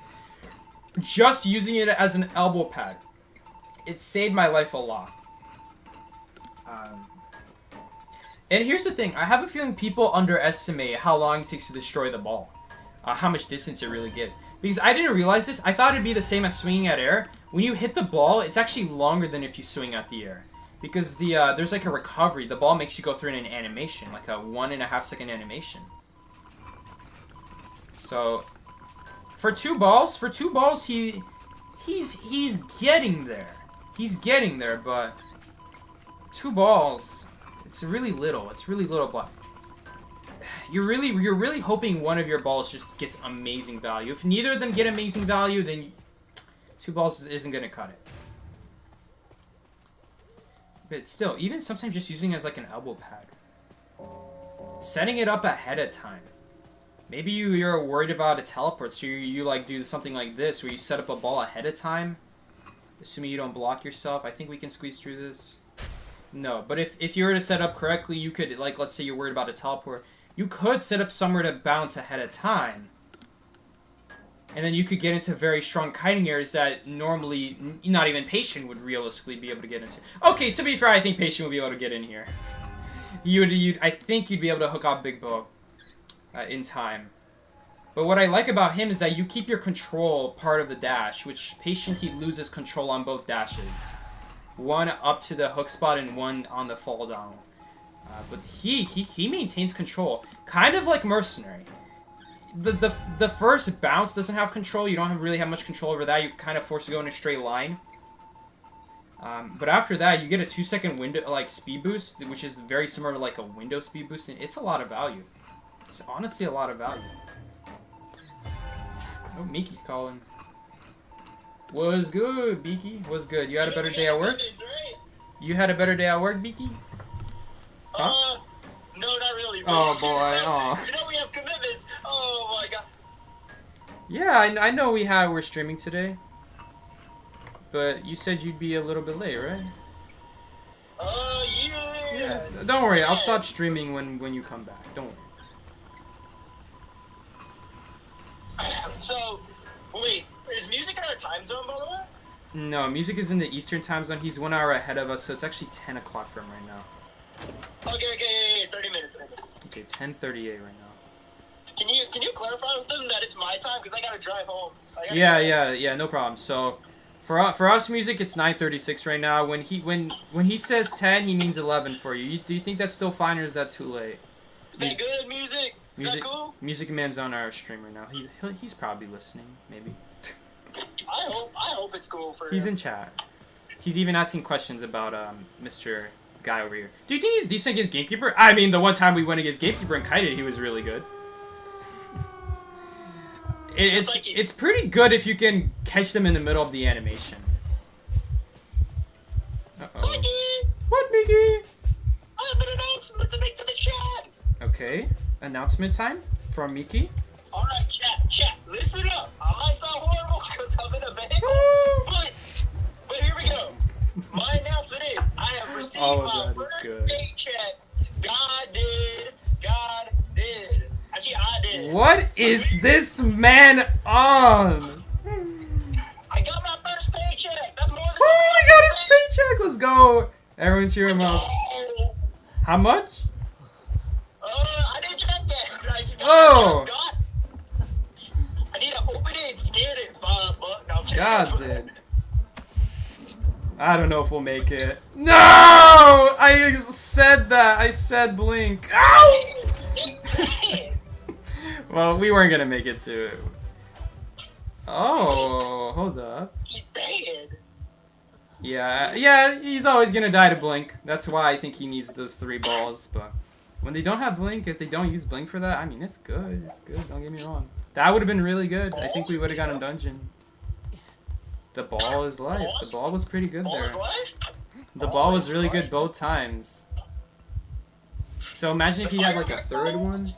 Just using it as an elbow pad. It saved my life a lot. And here's the thing. I have a feeling people underestimate how long it takes to destroy the ball. How much distance it really gives. Because I didn't realize this. I thought it'd be the same as swinging at air. When you hit the ball, it's actually longer than if you swing at the air. Because there's like a recovery. The ball makes you go through an animation. Like a 1.5 second animation. So, for two balls, he's getting there. He's getting there, but 2 balls, it's really little. It's really little, but you're really hoping one of your balls just gets amazing value. If neither of them get amazing value, then 2 balls isn't gonna cut it. But still, even sometimes just using it as like an elbow pad. Setting it up ahead of time. Maybe you're worried about a teleport, so you like do something like this, where you set up a ball ahead of time. Assuming you don't block yourself. I think we can squeeze through this. No, but if you were to set up correctly, you could, like, let's say you're worried about a teleport. You could set up somewhere to bounce ahead of time. And then you could get into very strong kiting areas that normally not even Patient would realistically be able to get into. Okay, to be fair, I think Patient would be able to get in here. I think you'd be able to hook off Big Bo in time. But what I like about him is that you keep your control part of the dash, which Patient, he loses control on both dashes. One up to the hook spot and one on the fall down. But he maintains control. Kind of like Mercenary. The first bounce doesn't have control. You don't really have much control over that. You're kind of forced to go in a straight line. But after that, you get a 2-second window, like, speed boost, which is very similar to like a window speed boost. And it's a lot of value. It's honestly a lot of value. Oh, Miki's calling. Was good, Beaky. Was good. You had a better day at work? You had a better day at work, Beaky? Huh? No, not really. Oh, boy. Oh. You know we have commitments. Oh, my God. Yeah, I know we're streaming today. But you said you'd be a little bit late, right? Yeah. Yeah. Don't worry. I'll stop streaming when you come back. Don't worry. So, wait, is music in our time zone, by the way? No, music is in the Eastern time zone. He's 1 hour ahead of us, so it's actually 10 o'clock for him right now. Okay, 30 minutes. Okay, 10:38 right now. Can you clarify with them that it's my time, because I gotta drive home. Yeah, no problem. So, for us music, it's 9:36 right now. When he says 10, he means 11 for you. Do you think that's still fine, or is that too late? Is that good, music? Is that cool? Music Man's on our stream right now. He's probably listening, maybe. I hope it's cool for him. He's in chat. He's even asking questions about Mr. Guy over here. Do you think he's decent against Gamekeeper? I mean, the one time we went against Gamekeeper and kited, he was really good. It's pretty good if you can catch them in the middle of the animation. Uh-oh. What, Mickey? I have an announcement to make to the chat. Okay. Announcement time from Miki. Alright, chat, listen up. I might sound horrible because I'm in a bagel, but here we go. My announcement is, I have received my first paycheck. God did. Actually, I did. What is this man on? I got my first paycheck. That's more than Oh, I got his paycheck. Let's go. Everyone cheer him up. How much? I didn't check that. Oh. I need to open it and scan it. $5. No, God, dude. I don't know if we'll make it. No! I said that. I said blink. Ow! Well, we weren't gonna make it to it. Oh, hold up. He's dead. Yeah, he's always gonna die to blink. That's why I think he needs those 3 balls, but when they don't have blink, if they don't use blink for that, I mean, it's good. It's good, don't get me wrong. That would have been really good. I think we would have gotten a dungeon. The ball is life. The ball was pretty good there. The ball was really good both times. So imagine if he had like a 3rd one.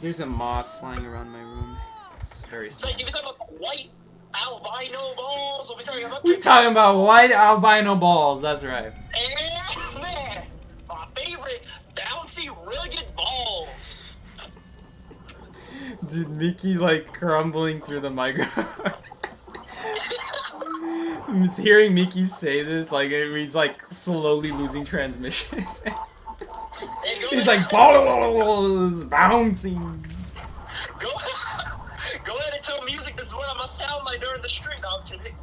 There's a moth flying around my room. It's very small. Like, if we talking about white albino balls, or we talking about... We talking about white albino balls, that's right. Man, Dude, Mickey like crumbling through the microphone. I'm just hearing Mickey say this, like he's like slowly losing transmission. He's like balls bouncing. Go ahead and tell music this is what I'm gonna sound like during the stream. No, I'm kidding.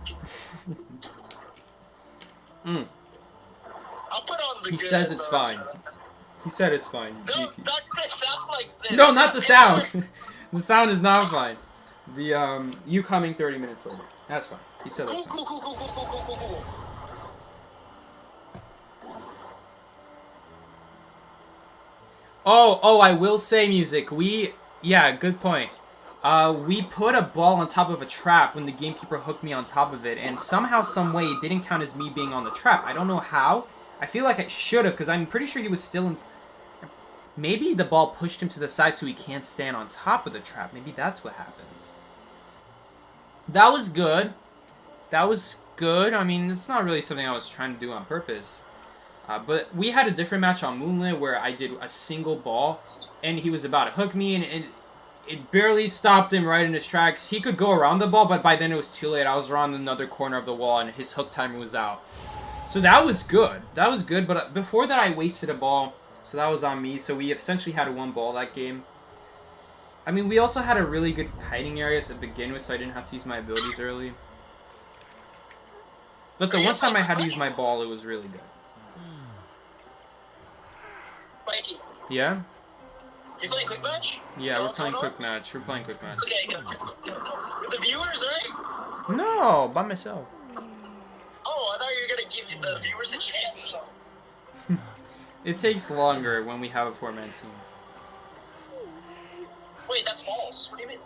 I'll put on the He good says it's fine. headphones. He said it's fine. No, Mickey. not gonna sound like this. No, not the sound. The sound is not fine. The you coming 30 minutes later. That's fine. He said that's fine. Cool. Oh, I will say, music. Yeah, good point. We put a ball on top of a trap when the gamekeeper hooked me on top of it, and somehow, some way, it didn't count as me being on the trap. I don't know how. I feel like I should have, because I'm pretty sure he was still in. Maybe the ball pushed him to the side so he can't stand on top of the trap. Maybe that's what happened. That was good. That was good. I mean, it's not really something I was trying to do on purpose. But we had a different match on Moonlit where I did a single ball, and he was about to hook me, and it barely stopped him right in his tracks. He could go around the ball, but by then it was too late. I was around another corner of the wall, and his hook timer was out. So that was good. That was good, but before that I wasted a ball, so that was on me. So we essentially had one ball that game. I mean, we also had a really good hiding area to begin with, so I didn't have to use my abilities early. But the one time I had to use my ball, it was really good. Mikey, Yeah? you playing quick match? Yeah, we're playing quick match. We're playing quick match. Okay, good. With the viewers, right? No, by myself. Oh, I thought you were gonna give the viewers a chance or something. It takes longer when we have a 4-man team. Wait, that's false. What do you mean?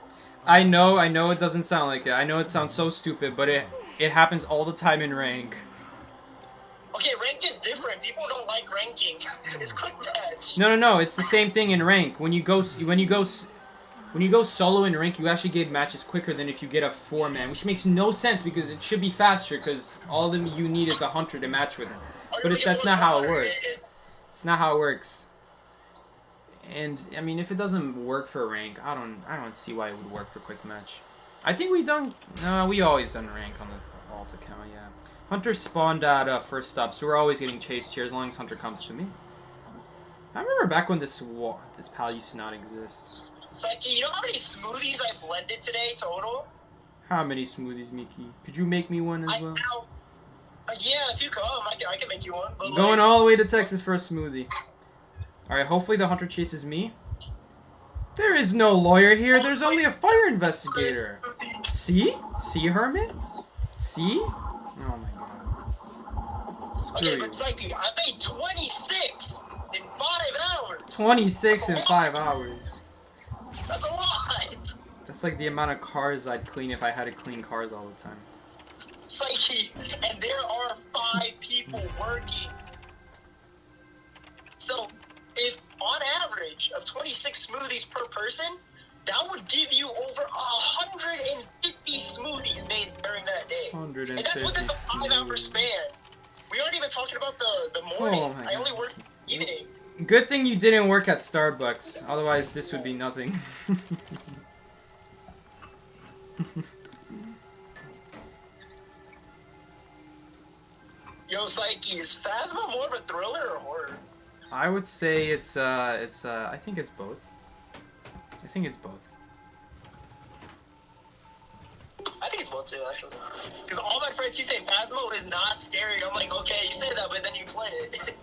I know it doesn't sound like it. I know it sounds so stupid, but it happens all the time in rank. Okay, rank is different. People don't like ranking. It's quick match. No, it's the same thing in rank. When you go solo in rank, you actually get matches quicker than if you get a 4-man, which makes no sense because it should be faster because all you need is a hunter to match with him. But that's not how it works. It's not how it works. And I mean, if it doesn't work for rank, I don't see why it would work for quick match. I think we always done rank on the alt account, yeah. Hunter spawned at first stop, so we're always getting chased here as long as Hunter comes to me. I remember back when this pal used to not exist. Psyche, you know how many smoothies I blended today total? How many smoothies, Mickey? Could you make me one as well? Yeah, if you come, I can make you one. But Going all the way to Texas for a smoothie. Alright, hopefully the Hunter chases me. There is no lawyer here. There's only a fire investigator. See? See, Hermit? See? Oh my god. Screw okay, you. but Psyche, I made 26 in 5 hours. 26 in 5 hours. That's a lot. That's like the amount of cars I'd clean if I had to clean cars all the time. Psyche, and there are 5 people working. So, if on average of 26 smoothies per person, that would give you over 150 smoothies made during that day. 150 and that's within the 5-hour span. We aren't even talking about the morning. Oh my I only God. work evening. Good thing you didn't work at Starbucks, otherwise this would be nothing. Yo, Psyche, is Phasma more of a thriller or horror? I would say it's I think it's both. I think it's both. I think it's both too, actually. Because all my friends keep saying Phasma is not scary. I'm like, okay, you say that, but then you play it.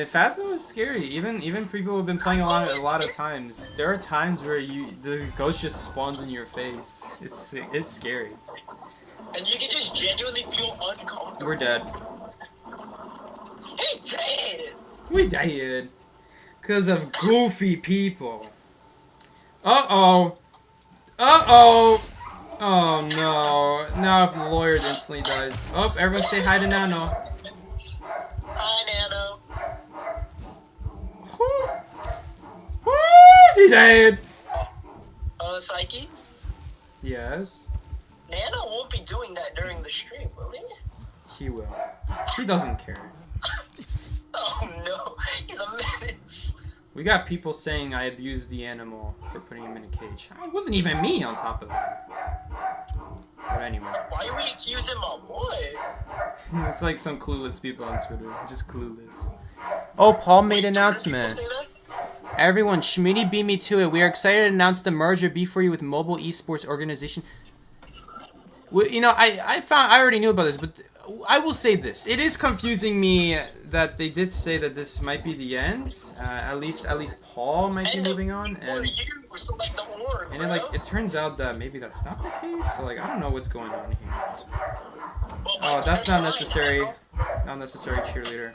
Phasma was scary. Even people have been playing a lot of times. There are times where the ghost just spawns in your face. It's scary. And you can just genuinely feel uncomfortable. We're dead. Hey, dead! We died. Because of goofy people. Uh-oh. Uh-oh. Oh, no. Now if the lawyer instantly dies. Oh, everyone say hi to Nano. Hi, Nano. He died. Psyche? Yes. Nano won't be doing that during the stream, will he? He will. He doesn't care. Oh, no. He's a menace. We got people saying I abused the animal for putting him in a cage. It wasn't even me on top of that. But anyway. Why are we accusing my boy? It's like some clueless people on Twitter. Just clueless. Oh, Paul made an announcement. Everyone, Schmitty beat me to it. We are excited to announce the merger B4U with Mobile Esports Organization. Well, you know, I already knew about this, but I will say this. It is confusing me that they did say that this might be the end. At least Paul might be moving on, and it turns out that maybe that's not the case. So like I don't know what's going on here. Oh, that's not necessary. Not necessary, cheerleader.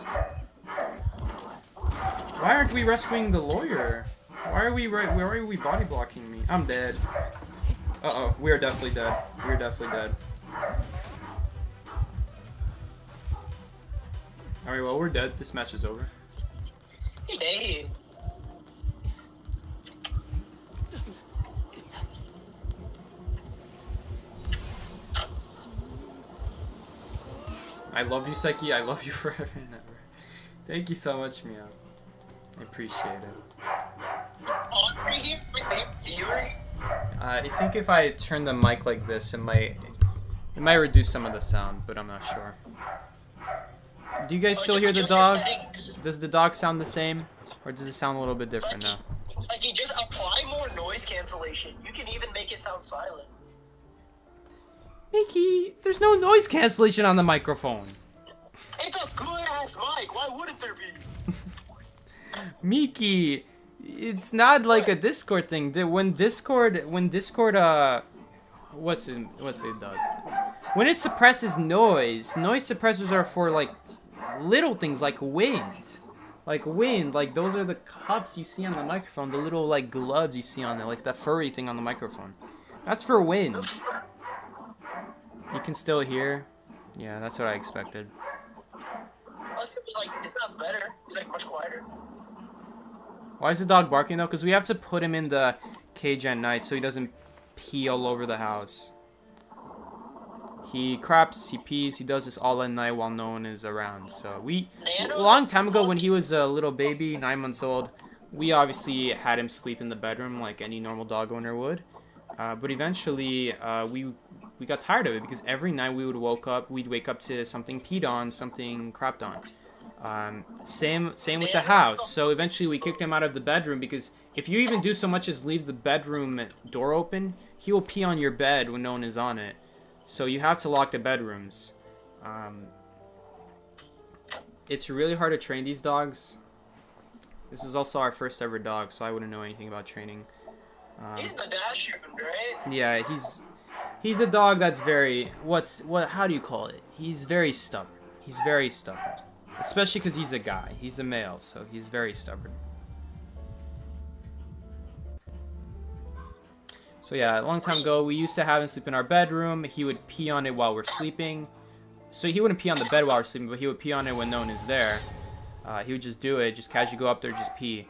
Why aren't we rescuing the lawyer? Why are we body blocking me? I'm dead. Uh-oh, we are definitely dead. We are definitely dead. Alright, well, we're dead. This match is over. Hey. I love you, Psyche. I love you forever and ever. Thank you so much, Mia. I appreciate it. I think if I turn the mic like this, it might reduce some of the sound, but I'm not sure. Do you guys still hear the dog? Does the dog sound the same, or does it sound a little bit different now? Like you just apply more noise cancellation. You can even make it sound silent. Mickey, there's no noise cancellation on the microphone. It's a good ass mic. Why wouldn't there be? Miki, it's not like a Discord thing. When Discord what's it does? When it suppresses noise suppressors are for like little things like wind. Like those are the cups you see on the microphone, the little like gloves you see on there, like the furry thing on the microphone. That's for wind. You can still hear. Yeah, that's what I expected. Like, it sounds better. He's like much quieter. Why is the dog barking though? Because we have to put him in the cage at night so he doesn't pee all over the house. He craps, he pees, he does this all at night while no one is around. So a long time ago when he was a little baby, 9 months old, we obviously had him sleep in the bedroom like any normal dog owner would. But eventually we got tired of it because every night we'd wake up to something peed on, something crapped on. Same with the house. So eventually we kicked him out of the bedroom because if you even do so much as leave the bedroom door open, he will pee on your bed when no one is on it. So you have to lock the bedrooms. It's really hard to train these dogs. This is also our first ever dog, so I wouldn't know anything about training. He's the dash right? Yeah, he's a dog that's very how do you call it? He's very stubborn. He's very stubborn. Especially because he's a guy. He's a male, so he's very stubborn. So yeah, a long time ago, we used to have him sleep in our bedroom. He would pee on it while we're sleeping. So he wouldn't pee on the bed while we're sleeping, but he would pee on it when no one is there. He would just do it, just casually go up there, just pee.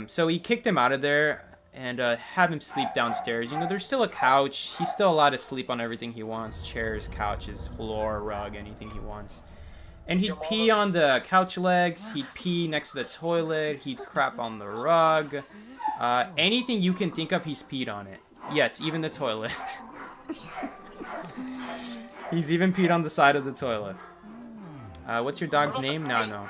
So we kicked him out of there and have him sleep downstairs. You know, there's still a couch. He's still allowed to sleep on everything he wants. Chairs, couches, floor, rug, anything he wants. And he'd pee on the couch legs, he'd pee next to the toilet, he'd crap on the rug. Anything you can think of, he's peed on it. Yes, even the toilet. He's even peed on the side of the toilet. What's your dog's name? No.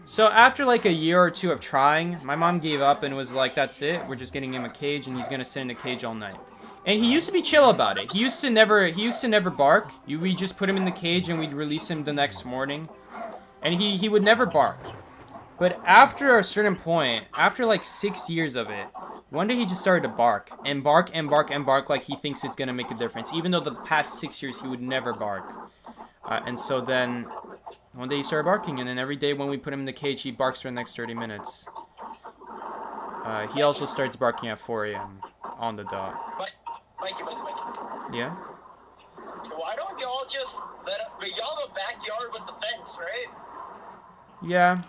So after like a year or two of trying, my mom gave up and was like, that's it, we're just getting him a cage and he's gonna sit in a cage all night. And he used to be chill about it. He used to never bark. We just put him in the cage and we'd release him the next morning. And he would never bark. But after a certain point, after like 6 years of it, one day he just started to bark. And bark and bark and bark like he thinks it's gonna make a difference. Even though the past 6 years he would never bark. And so then, one day he started barking. And then every day when we put him in the cage, he barks for the next 30 minutes. He also starts barking at 4 a.m. on the dot. Mikey. Yeah? Why don't y'all just y'all have a backyard with the fence, right? Yeah,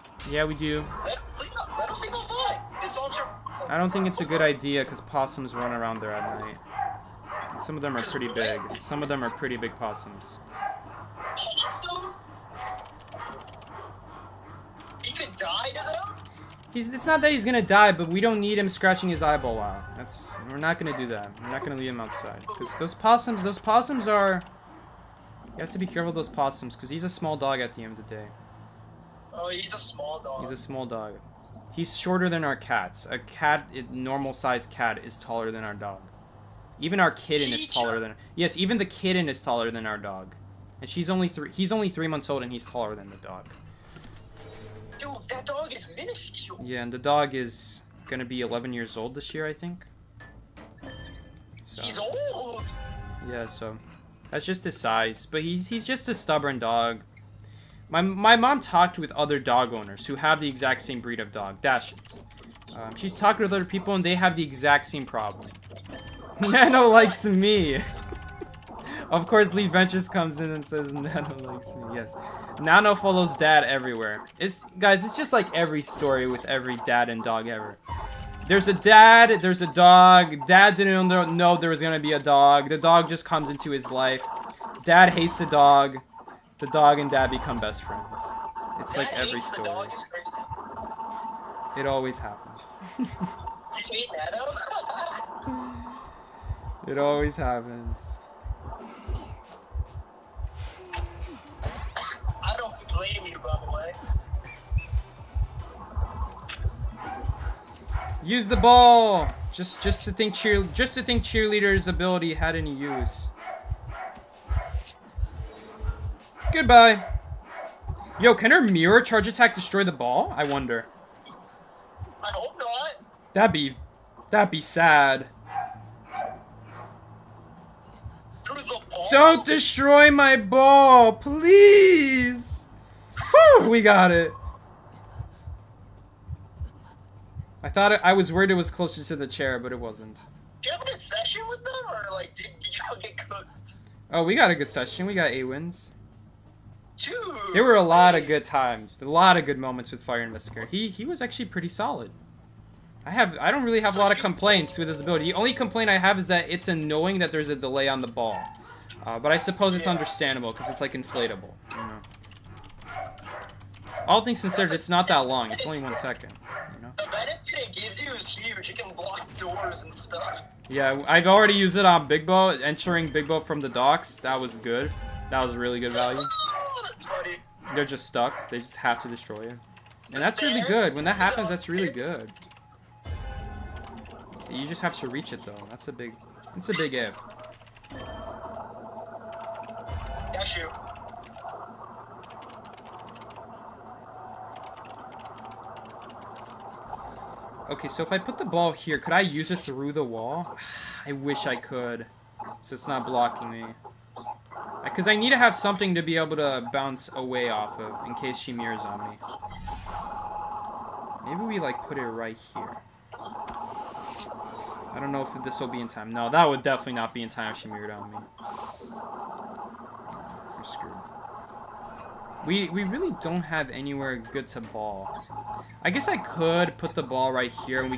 we do. Let them sleep outside. It's all true. I don't think it's a good idea because possums run around there at night. And some of them are pretty big. Some of them are pretty big possums. Possum? You could die to them? It's not that he's gonna die, but we don't need him scratching his eyeball out. We're not gonna do that. We're not gonna leave him outside. Because those possums are... You have to be careful of those possums, because he's a small dog at the end of the day. Oh, he's a small dog. He's a small dog. He's shorter than our cats. A cat, normal-sized cat, is taller than our dog. Even our kitten is taller than... Yes, even the kitten is taller than our dog. And he's only 3 months old, and he's taller than the dog. Dude, that dog is minuscule. Yeah, and the dog is gonna be 11 years old this year, I think. So, He's old. yeah, so that's just his size. But he's just a stubborn dog. My mom talked with other dog owners who have the exact same breed of dog, Dachshunds. She's talked with other people, and they have the exact same problem. Nano likes me. Of course, Lee Ventures comes in and says Nano likes me. Yes, Nano follows Dad everywhere. Guys, it's just like every story with every dad and dog ever. There's a dad, there's a dog. Dad didn't know there was gonna be a dog. The dog just comes into his life. Dad hates the dog. The dog and Dad become best friends. It's like every story. The dog is crazy. It always happens. You hate Nano? It always happens. I don't blame you, by the way. Use the ball. Just to think cheerleader's ability had any use. Goodbye. Yo, can her mirror charge attack destroy the ball? I wonder. I hope not. That'd be sad. Through the ball. Don't destroy my ball, please. Whew, we got it. I was worried it was closer to the chair, but it wasn't. Do you have a good session with them, or like did y'all get cooked? Oh, we got a good session. We got 8 wins. Dude. There were a lot of good times, a lot of good moments with Fire Investigator. He was actually pretty solid. I don't really have a lot of complaints with his ability. The only complaint I have is that it's annoying that there's a delay on the ball. But I suppose it's understandable because it's like inflatable. You know? All things considered, it's not that long. It's only 1 second. You know? The benefit it gives you is huge. You can block doors and stuff. Yeah, I've already used it on Big Boat, entering Big Boat from the docks. That was good. That was really good value. That's funny. They're just stuck. They just have to destroy it. And that's really good. When that happens, that's really good. You just have to reach it though. That's a big if. Yeah, shoot. Okay, so if I put the ball here, could I use it through the wall? I wish I could. So it's not blocking me. Because I need to have something to be able to bounce away off of in case she mirrors on me. Maybe we like put it right here. I don't know if this will be in time. No, that would definitely not be in time if she mirrored on me. We're screwed. We really don't have anywhere good to ball. I guess I could put the ball right here and we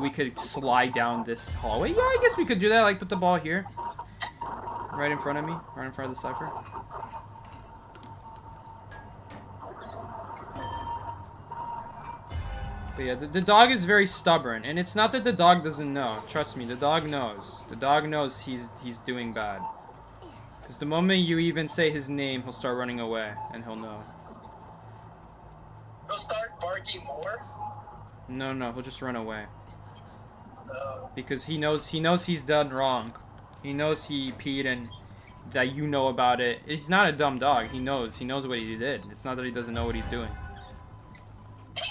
could slide down this hallway. Yeah, I guess we could do that. Like put the ball here. Right in front of me. Right in front of the cipher. But yeah, the dog is very stubborn, and it's not that the dog doesn't know. Trust me, the dog knows. The dog knows he's doing bad. Because the moment you even say his name, he'll start running away, and he'll know. He'll start barking more. No, he'll just run away. Because he knows he's done wrong. He knows he peed and that you know about it. He's not a dumb dog. He knows what he did. It's not that he doesn't know what he's doing.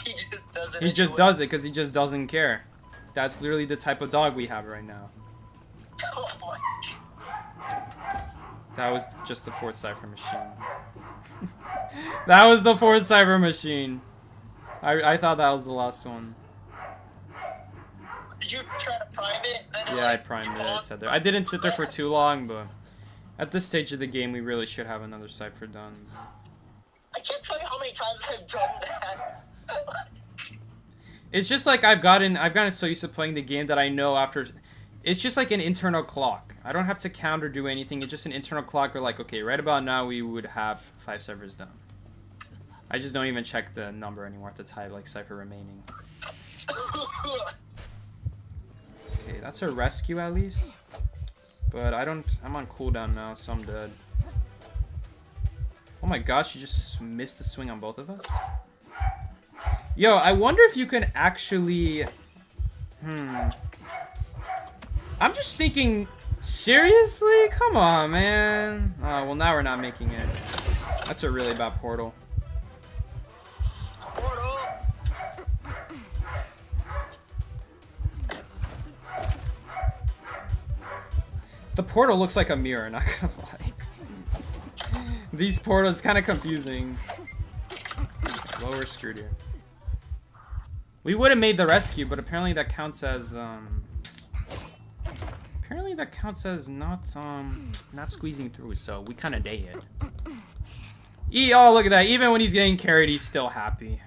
He just does it. He just does it because he just doesn't care. That's literally the type of dog we have right now. Oh my. That was just the 4th cipher machine. That was the 4th cipher machine. I thought that was the last one. Did you try to prime it? Yeah, I primed it. I said there. I didn't sit there for too long, but at this stage of the game, we really should have another cipher done. I can't tell you how many times I've done that. It's just like I've gotten so used to playing the game that I know after. It's just like an internal clock. I don't have to count or do anything. It's just an internal clock. We're like, okay, right about now we would have 5 servers done. I just don't even check the number anymore to type like cipher remaining. Okay, that's a rescue at least. But I'm on cooldown now, so I'm dead. Oh my gosh, you just missed the swing on both of us? Yo, I wonder if you can actually... I'm just thinking... Seriously? Come on, man. Oh, well, now we're not making it. That's a really bad portal. The portal looks like a mirror, not gonna lie. These portals kind of confusing. Well, we're screwed here. We would have made the rescue, but apparently that counts as apparently that counts as not squeezing through. So we kind of dated. Oh, look at that! Even when he's getting carried, he's still happy.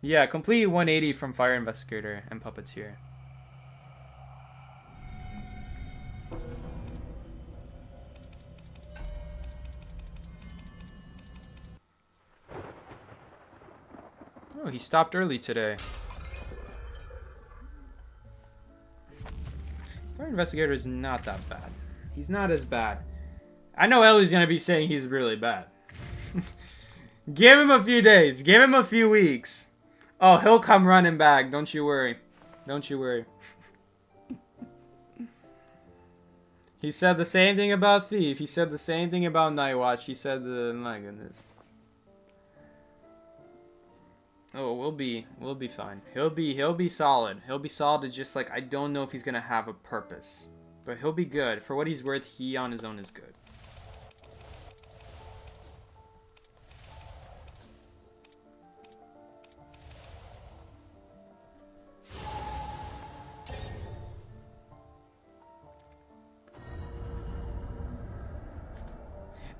Yeah, complete 180 from Fire Investigator and Puppeteer. Oh, he stopped early today. Fire Investigator is not that bad. He's not as bad. I know Ellie's gonna be saying he's really bad. Give him a few days. Give him a few weeks. Oh, he'll come running back. Don't you worry. Don't you worry. He said the same thing about Thief. He said the same thing about Nightwatch. He said, my goodness. Oh, we'll be fine. He'll be solid. He'll be solid. It's just like I don't know if he's gonna have a purpose, but he'll be good. For what he's worth, he on his own is good.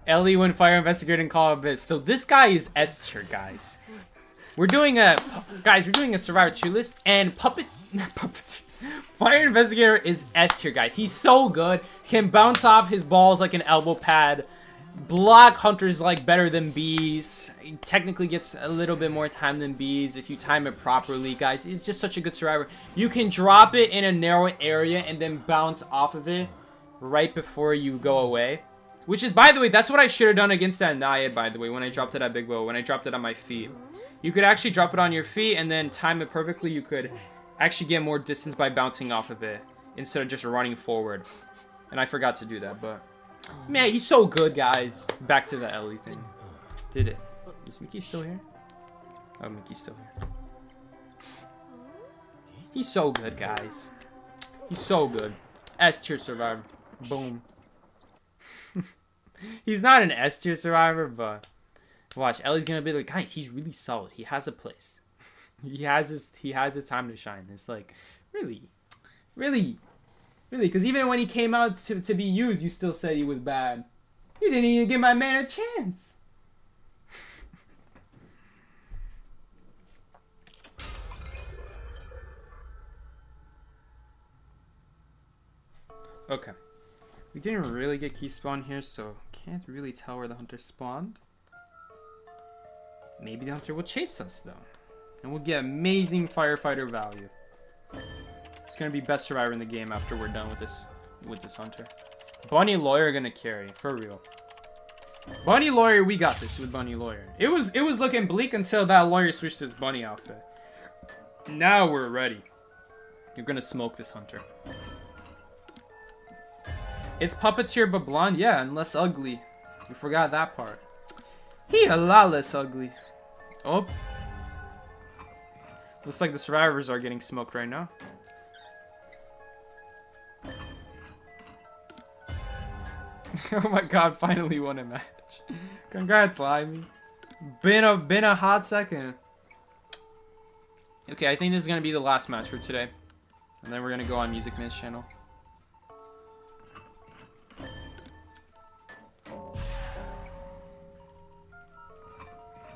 Ellie when Fire Investigator and call Abyss. So this guy is S tier, guys. We're doing a Survivor 2 list, and Fire Investigator is S tier, guys. He's so good. Can bounce off his balls like an elbow pad. Block hunters like better than bees. He technically gets a little bit more time than bees if you time it properly, guys. He's just such a good survivor. You can drop it in a narrow area and then bounce off of it right before you go away. Which is, by the way, that's what I should have done against that Naiad, by the way, when I dropped it at Big Bow, when I dropped it on my feet. You could actually drop it on your feet and then time it perfectly. You could actually get more distance by bouncing off of it instead of just running forward. And I forgot to do that, but... Man, he's so good, guys. Back to the Ellie thing. Did it. Is Mickey still here? Oh, Mickey's still here. He's so good, guys. He's so good. S tier survivor. Boom. He's not an S tier survivor, but watch, Ellie's gonna be like, guys, he's really solid. He has a place. he has his time to shine. It's like, really, because even when he came out to be used, you still said he was bad. You didn't even give my man a chance. Okay. We didn't really get key spawn here, so can't really tell where the hunter spawned. Maybe the hunter will chase us, though. And we'll get amazing firefighter value. It's gonna be best survivor in the game after we're done with this hunter. Bunny Lawyer gonna carry, for real. Bunny Lawyer, we got this with Bunny Lawyer. It was looking bleak until that lawyer switched his bunny outfit. Now we're ready. You're gonna smoke this hunter. It's Puppeteer but blonde, yeah, and less ugly. You forgot that part. He a lot less ugly. Oh. Looks like the survivors are getting smoked right now. Oh my god, finally won a match. Congrats, Limey. Been a hot second. Okay, I think this is gonna be the last match for today. And then we're gonna go on Music Man's channel.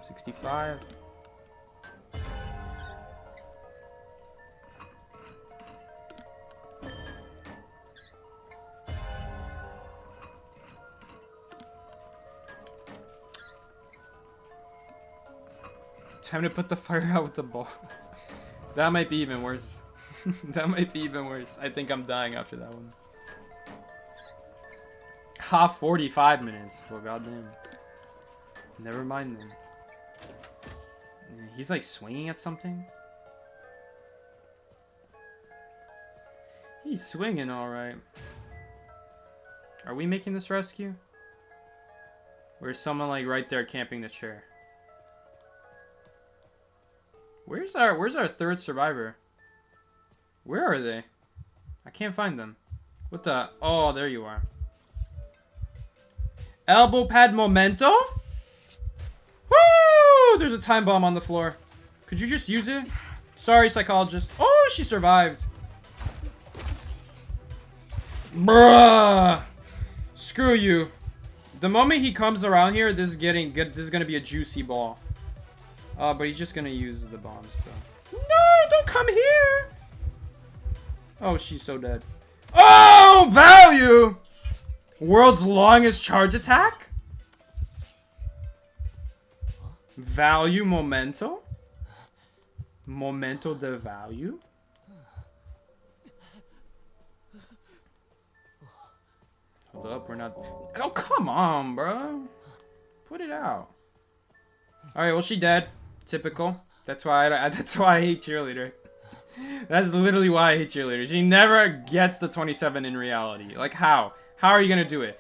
65. Time to put the fire out with the balls. That might be even worse. That might be even worse. I think I'm dying after that one. Ha, 45 minutes. Well, goddamn. Never mind then. He's like swinging at something. He's swinging alright. Are we making this rescue? Or is someone like right there camping the chair? Where's our third survivor? Where are they? I can't find them. What the? Oh, there you are. Elbow pad memento? Woo! There's a time bomb on the floor. Could you just use it? Sorry, psychologist. Oh, she survived. Bruh. Screw you. The moment he comes around here, this is getting good. This is gonna be a juicy ball. But he's just gonna use the bombs though. No, don't come here. Oh, she's so dead. Oh, value. World's longest charge attack? Value momento? Momento de value? Hold up, we're not... Oh, come on, bro. Put it out. Alright, well, she dead. Typical. That's why I hate cheerleader. That's literally why I hate cheerleader. She never gets the 27 in reality. Like, how? How are you gonna do it?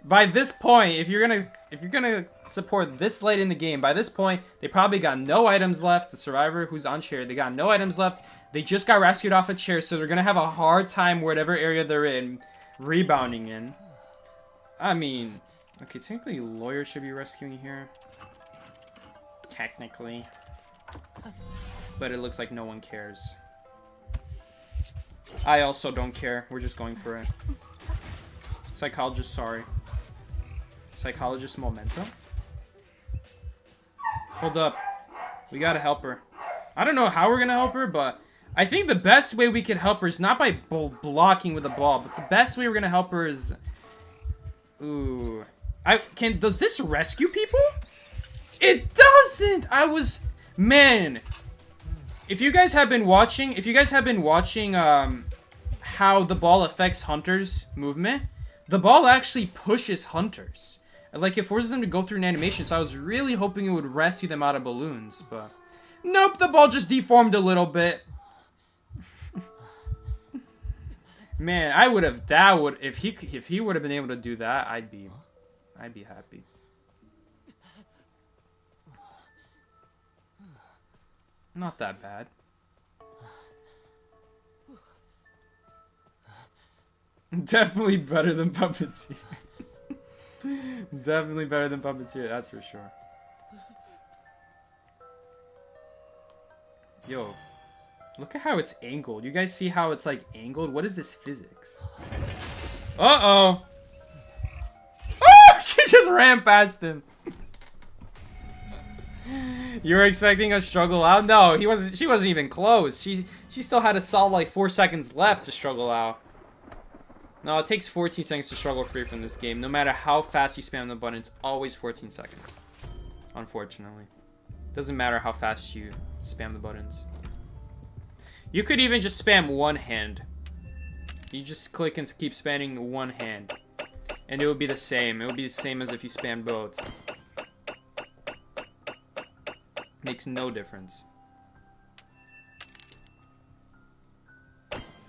By this point, if you're gonna support this late in the game, by this point, they probably got no items left. The survivor who's on chair, they got no items left. They just got rescued off a chair, so they're gonna have a hard time whatever area they're in, rebounding in. I mean, okay, technically lawyer should be rescuing here. Technically. But it looks like no one cares. I also don't care. We're just going for it. Psychologist, sorry. Psychologist memento? Hold up. We gotta help her. I don't know how we're gonna help her, but I think the best way we can help her is not by blocking with a ball, but the best way we're gonna help her is... Ooh. Does this rescue people? It doesn't! Man. If you guys have been watching, how the ball affects Hunter's movement, the ball actually pushes Hunters. Like, it forces them to go through an animation, so I was really hoping it would rescue them out of balloons, but... Nope, the ball just deformed a little bit. Man, if he would have been able to do that, I'd be happy. Not that bad. Definitely better than Puppeteer. Definitely better than Puppeteer, that's for sure. Yo, look at how it's angled. You guys see how it's like angled? What is this physics? Uh-oh. Oh, she just ran past him. You were expecting a struggle out? No, she wasn't even close. She still had a solid like 4 seconds left to struggle out. No, it takes 14 seconds to struggle free from this game. No matter how fast you spam the button, it's always 14 seconds. Unfortunately. Doesn't matter how fast you spam the buttons. You could even just spam one hand. You just click and keep spamming one hand. And it would be the same. It would be the same as if you spammed both. Makes no difference.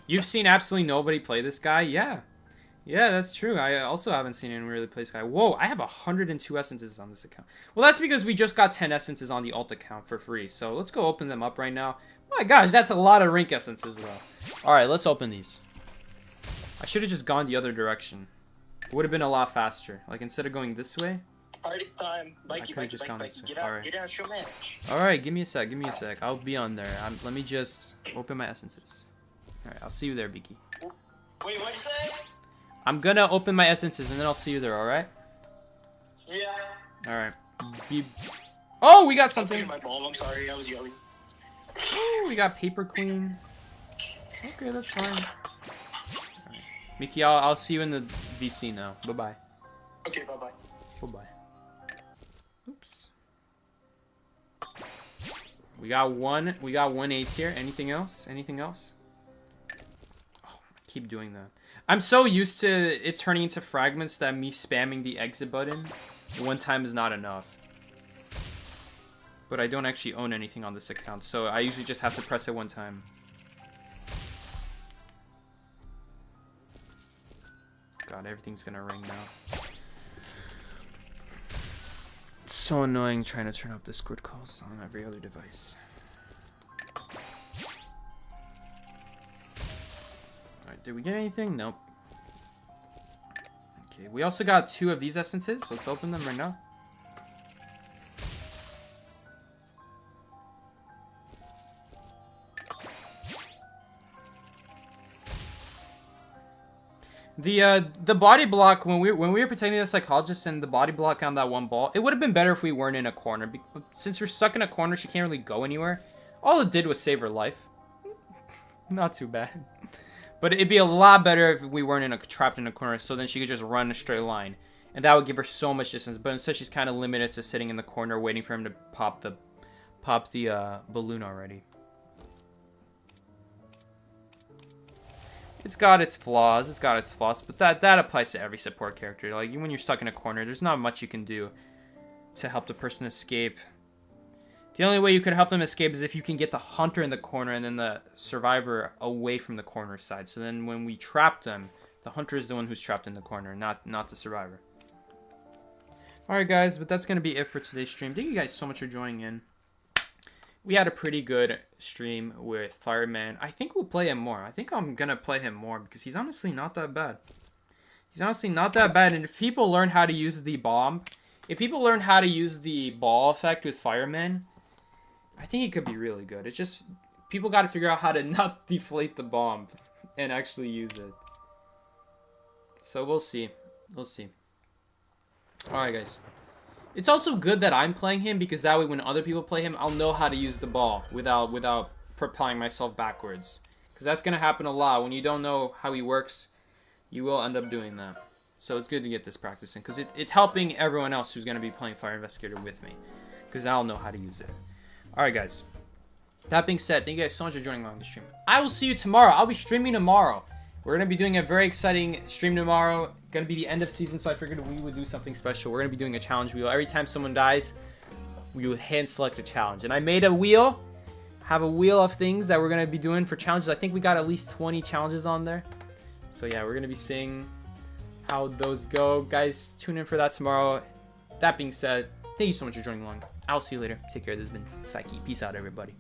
You've seen absolutely nobody play this guy? Yeah. Yeah, that's true. I also haven't seen anyone really play this guy. Whoa, I have 102 essences on this account. Well, that's because we just got 10 essences on the alt account for free. So let's go open them up right now. My gosh, that's a lot of rank essences, though. Alright, let's open these. I should have just gone the other direction. It would have been a lot faster. Like, instead of going this way... Alright, it's time. Mikey, Mikey, get out, get out your match. Alright, give me a sec, I'll be on there. Let me just open my essences. Alright, I'll see you there, Beaky. Wait, what'd you say? I'm gonna open my essences and then I'll see you there, alright? Yeah. Alright. Oh, we got something! My ball. I'm sorry, I was yelling. Oh, we got Paper Queen. Okay, that's fine. Alright. Mickey, I'll see you in the VC now. Bye-bye. Okay, bye-bye. Bye-bye. Oops. We got one 8 here. Anything else? Anything else? Oh, keep doing that. I'm so used to it turning into fragments that me spamming the exit button one time is not enough. But I don't actually own anything on this account, so I usually just have to press it one time. God, everything's gonna ring now. It's so annoying trying to turn off Discord calls on every other device. Alright, did we get anything? Nope. Okay, we also got 2 of these essences. Let's open them right now. The body block when we were protecting the psychologist and the body block on that one ball, it would have been better if we weren't in a corner. But since we're stuck in a corner, she can't really go anywhere. All it did was save her life. Not too bad. But it'd be a lot better if we weren't trapped in a corner, so then she could just run a straight line, and that would give her so much distance. But instead, she's kind of limited to sitting in the corner, waiting for him to pop the balloon already. It's got its flaws. It's got its flaws, but that applies to every support character. Like, when you're stuck in a corner, there's not much you can do to help the person escape. The only way you could help them escape is if you can get the hunter in the corner and then the survivor away from the corner side. So then when we trap them, the hunter is the one who's trapped in the corner, not the survivor. Alright guys, but that's going to be it for today's stream. Thank you guys so much for joining in. We had a pretty good stream with Fireman. I think we'll play him more. I think I'm going to play him more because he's honestly not that bad. He's honestly not that bad. And if people learn how to use the bomb, if people learn how to use the ball effect with Fireman, I think it could be really good. It's just, people got to figure out how to not deflate the bomb and actually use it. So we'll see. We'll see. Alright guys. It's also good that I'm playing him because that way when other people play him, I'll know how to use the ball without propelling myself backwards. Because that's going to happen a lot. When you don't know how he works, you will end up doing that. So it's good to get this practice in because it's helping everyone else who's going to be playing Fire Investigator with me. Because I'll know how to use it. Alright guys. That being said, thank you guys so much for joining me on the stream. I will see you tomorrow. I'll be streaming tomorrow. We're going to be doing a very exciting stream tomorrow. Going to be the end of season, so I figured we would do something special. We're going to be doing a challenge wheel. Every time someone dies, we would hand select a challenge. And I made a wheel. Have a wheel of things that we're going to be doing for challenges. I think we got at least 20 challenges on there. So yeah, we're going to be seeing how those go. Guys, tune in for that tomorrow. That being said, thank you so much for joining along. I'll see you later. Take care. This has been Psyche. Peace out, everybody.